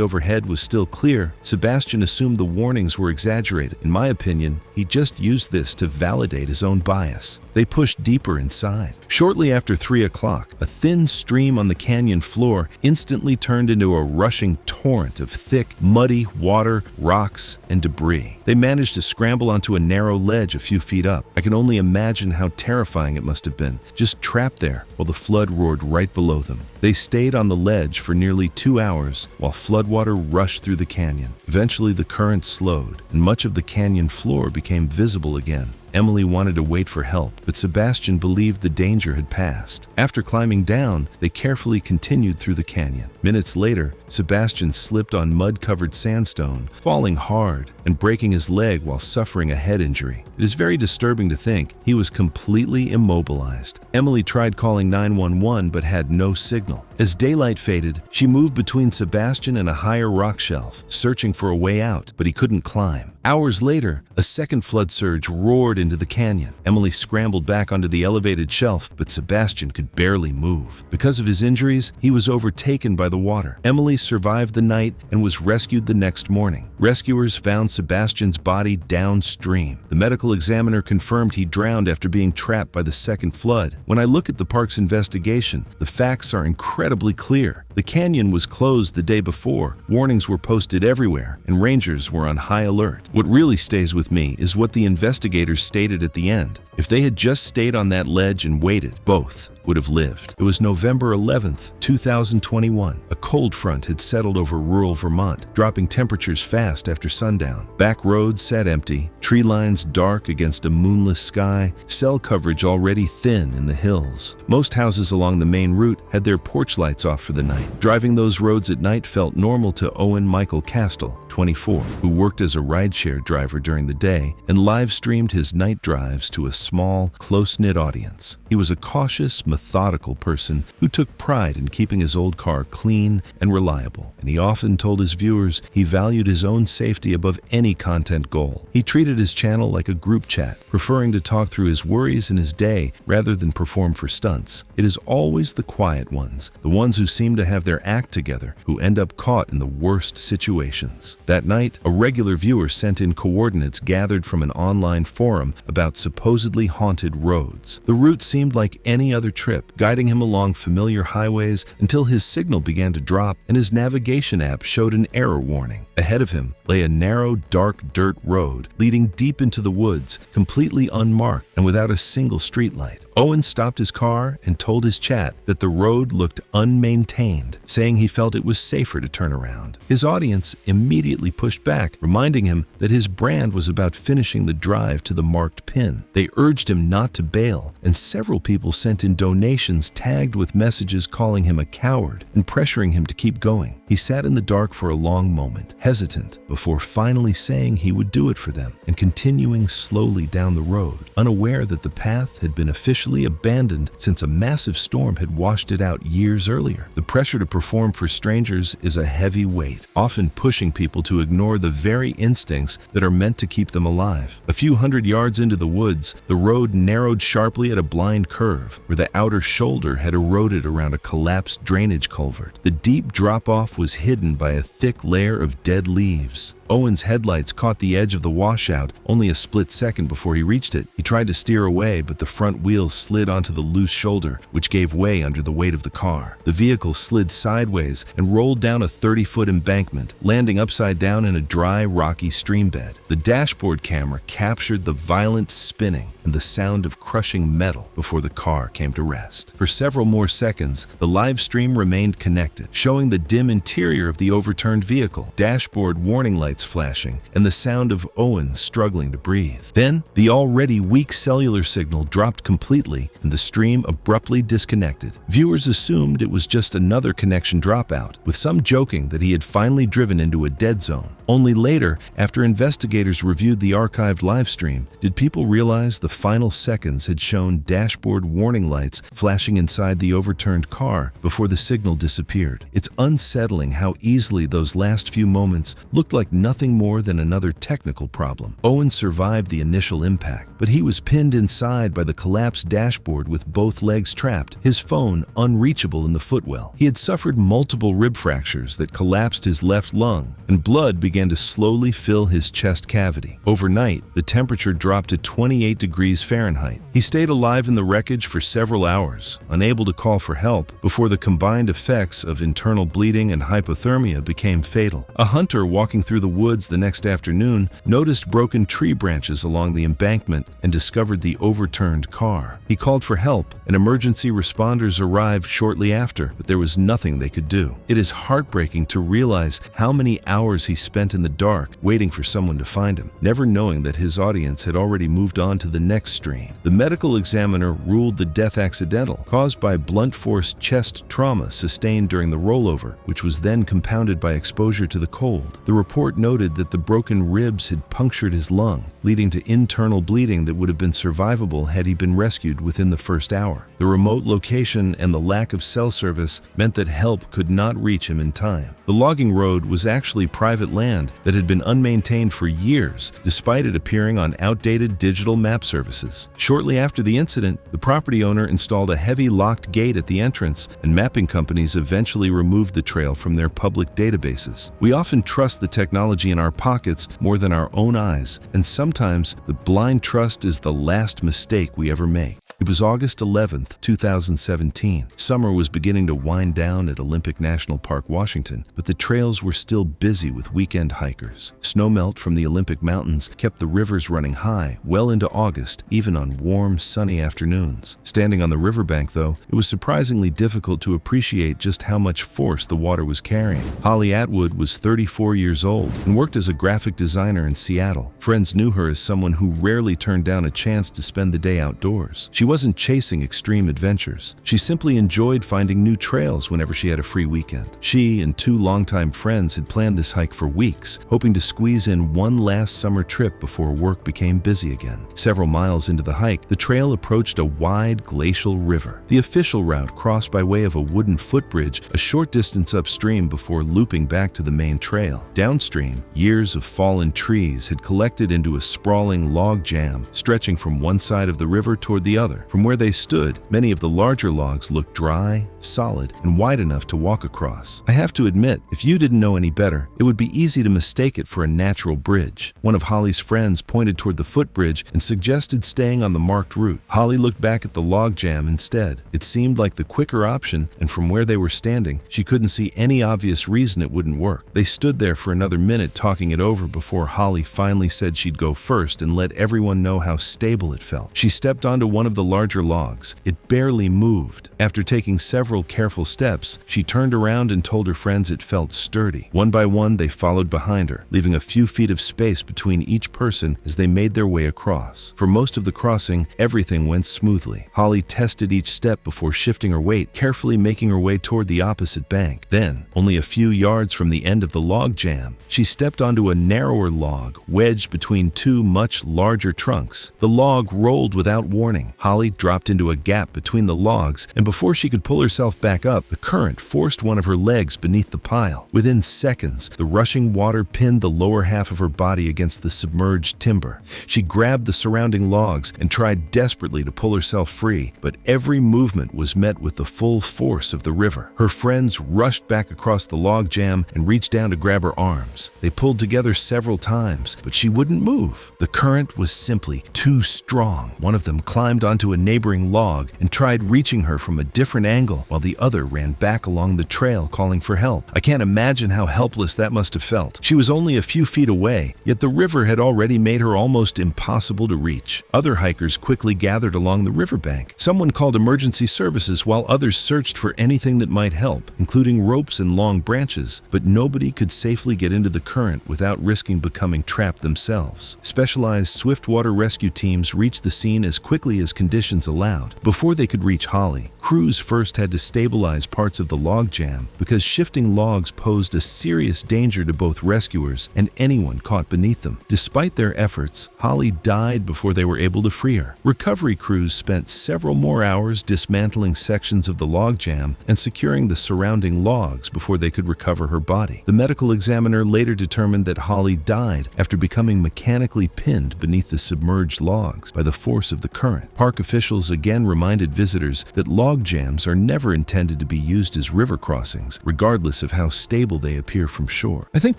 overhead was still clear, Sebastian assumed the warnings were exaggerated. In my opinion, he just used this to validate his own bias. They pushed deeper inside. Shortly after 3 o'clock, a thin stream on the canyon floor instantly turned into a rushing torrent of thick, muddy water, rocks, and debris. They managed to scramble onto a narrow ledge a few feet up. I can only imagine how terrifying it must have been, just trapped there while the flood roared right below them. They stayed on the ledge for nearly 2 hours while floodwater rushed through the canyon. Eventually, the current slowed, and much of the canyon floor became visible again. Emily wanted to wait for help, but Sebastian believed the danger had passed. After climbing down, they carefully continued through the canyon. Minutes later, Sebastian slipped on mud-covered sandstone, falling hard and breaking his leg while suffering a head injury. It is very disturbing to think he was completely immobilized. Emily tried calling 911 but had no signal. As daylight faded, she moved between Sebastian and a higher rock shelf, searching for a way out, but he couldn't climb. Hours later, a second flood surge roared into the canyon. Emily scrambled back onto the elevated shelf, but Sebastian could barely move. Because of his injuries, he was overtaken by the water. Emily survived the night and was rescued the next morning. Rescuers found Sebastian's body downstream. The medical examiner confirmed he drowned after being trapped by the second flood. When I look at the park's investigation, the facts are incredibly clear. The canyon was closed the day before, warnings were posted everywhere, and rangers were on high alert. What really stays with me is what the investigators stated at the end. If they had just stayed on that ledge and waited, both would have lived. It was November 11th, 2021. A cold front had settled over rural Vermont, dropping temperatures fast after sundown. Back roads sat empty, tree lines dark against a moonless sky, cell coverage already thin in the hills. Most houses along the main route had their porch lights off for the night. Driving those roads at night felt normal to Owen Michael Castell, 24, who worked as a rideshare driver during the day and live-streamed his night drives to a small, close-knit audience. He was a cautious, methodical person who took pride in keeping his old car clean and reliable, and he often told his viewers he valued his own safety above any content goal. He treated his channel like a group chat, preferring to talk through his worries in his day rather than perform for stunts. It is always the quiet ones, the ones who seem to have their act together, who end up caught in the worst situations. That night, a regular viewer sent in coordinates gathered from an online forum about supposedly haunted roads. The route seemed like any other trip, guiding him along familiar highways until his signal began to drop and his navigation app showed an error warning. Ahead of him lay a narrow, dark dirt road leading deep into the woods, completely unmarked and without a single streetlight. Owen stopped his car and told his chat that the road looked unmaintained, saying he felt it was safer to turn around. His audience immediately pushed back, reminding him that his brand was about finishing the drive to the marked pin. They urged him not to bail, and several people sent in donations tagged with messages calling him a coward and pressuring him to keep going. He sat in the dark for a long moment, hesitant, before finally saying he would do it for them and continuing slowly down the road, unaware that the path had been officially abandoned since a massive storm had washed it out years earlier. The pressure to perform for strangers is a heavy weight, often pushing people to ignore the very instincts that are meant to keep them alive. A few hundred yards into the woods, the road narrowed sharply at a blind curve, where the outer shoulder had eroded around a collapsed drainage culvert. The deep drop-off was hidden by a thick layer of dead leaves. Owen's headlights caught the edge of the washout only a split second before he reached it. He tried to steer away, but the front wheel slid onto the loose shoulder, which gave way under the weight of the car. The vehicle slid sideways and rolled down a 30-foot embankment, landing upside down in a dry, rocky stream bed. The dashboard camera captured the violent spinning and the sound of crushing metal before the car came to rest. For several more seconds, the live stream remained connected, showing the dim interior of the overturned vehicle, dashboard warning lights flashing, and the sound of Owen struggling to breathe. Then, the already weak cellular signal dropped completely and the stream abruptly disconnected. Viewers assumed it was just another connection dropout, with some joking that he had finally driven into a dead zone. Only later, after investigators reviewed the archived livestream, did people realize the final seconds had shown dashboard warning lights flashing inside the overturned car before the signal disappeared. It's unsettling how easily those last few moments looked like nothing more than another technical problem. Owen survived the initial impact, but he was pinned inside by the collapsed dashboard with both legs trapped, his phone unreachable in the footwell. He had suffered multiple rib fractures that collapsed his left lung, and blood began to slowly fill his chest cavity. Overnight, the temperature dropped to 28 degrees Fahrenheit. He stayed alive in the wreckage for several hours, unable to call for help, before the combined effects of internal bleeding and hypothermia became fatal. A hunter walking through the woods the next afternoon noticed broken tree branches along the embankment and discovered the overturned car. He called for help, and emergency responders arrived shortly after, but there was nothing they could do. It is heartbreaking to realize how many hours he spent in the dark waiting for someone to find him, never knowing that his audience had already moved on to the next stream. The medical examiner ruled the death accidental, caused by blunt force chest trauma sustained during the rollover, which was then compounded by exposure to the cold. The report noted that the broken ribs had punctured his lung, leading to internal bleeding that would have been survivable had he been rescued within the first hour. The remote location and the lack of cell service meant that help could not reach him in time. The logging road was actually private land that had been unmaintained for years, despite it appearing on outdated digital map services. Shortly after the incident, the property owner installed a heavy locked gate at the entrance, and mapping companies eventually removed the trail from their public databases. We often trust the technology in our pockets more than our own eyes, and sometimes the blind trust is the last mistake we ever make. It was August 11th, 2017. Summer was beginning to wind down at Olympic National Park, Washington, but the trails were still busy with weekend hikers. Snowmelt from the Olympic Mountains kept the rivers running high well into August, even on warm, sunny afternoons. Standing on the riverbank, though, it was surprisingly difficult to appreciate just how much force the water was carrying. Holly Atwood was 34 years old and worked as a graphic designer in Seattle. Friends knew her as someone who rarely turned down a chance to spend the day outdoors. She wasn't chasing extreme adventures. She simply enjoyed finding new trails whenever she had a free weekend. She and two longtime friends had planned this hike for weeks, hoping to squeeze in one last summer trip before work became busy again. Several miles into the hike, the trail approached a wide glacial river. The official route crossed by way of a wooden footbridge a short distance upstream before looping back to the main trail. Downstream, years of fallen trees had collected into a sprawling log jam stretching from one side of the river toward the other. From where they stood, many of the larger logs looked dry, solid, and wide enough to walk across. I have to admit, if you didn't know any better, it would be easy to mistake it for a natural bridge. One of Holly's friends pointed toward the footbridge and suggested staying on the marked route. Holly looked back at the log jam instead. It seemed like the quicker option, and from where they were standing, she couldn't see any obvious reason it wouldn't work. They stood there for another minute talking it over before Holly finally said she'd go first and let everyone know how stable it felt. She stepped onto one of the larger logs. It barely moved. After taking several careful steps, she turned around and told her friends it felt sturdy. One by one, they followed behind her, leaving a few feet of space between each person as they made their way across. For most of the crossing, everything went smoothly. Holly tested each step before shifting her weight, carefully making her way toward the opposite bank. Then, only a few yards from the end of the log jam, she stepped onto a narrower log wedged between two much larger trunks. The log rolled without warning. Holly dropped into a gap between the logs, and before she could pull herself back up, the current forced one of her legs beneath the pile. Within seconds, the rushing water pinned the lower half of her body against the submerged timber. She grabbed the surrounding logs and tried desperately to pull herself free, but every movement was met with the full force of the river. Her friends rushed back across the log jam and reached down to grab her arms. They pulled together several times, but she wouldn't move. The current was simply too strong. One of them climbed onto a neighboring log and tried reaching her from a different angle, while the other ran back along the trail calling for help. I can't imagine how helpless that must have felt. She was only a few feet away, yet the river had already made her almost impossible to reach. Other hikers quickly gathered along the riverbank. Someone called emergency services while others searched for anything that might help, including ropes and long branches, but nobody could safely get into the current without risking becoming trapped themselves. Specialized swiftwater rescue teams reached the scene as quickly as conditions allowed. Before they could reach Holly, crews first had to stabilize parts of the log jam because shifting logs posed a serious danger to both rescuers and anyone caught beneath them. Despite their efforts, Holly died before they were able to free her. Recovery crews spent several more hours dismantling sections of the log jam and securing the surrounding logs before they could recover her body. The medical examiner later determined that Holly died after becoming mechanically pinned beneath the submerged logs by the force of the current. Park officials again reminded visitors that log jams are never intended to be used as river crossings, regardless of how stable they appear from shore. I think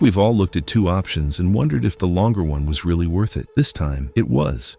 we've all looked at two options and wondered if the longer one was really worth it. This time, it was.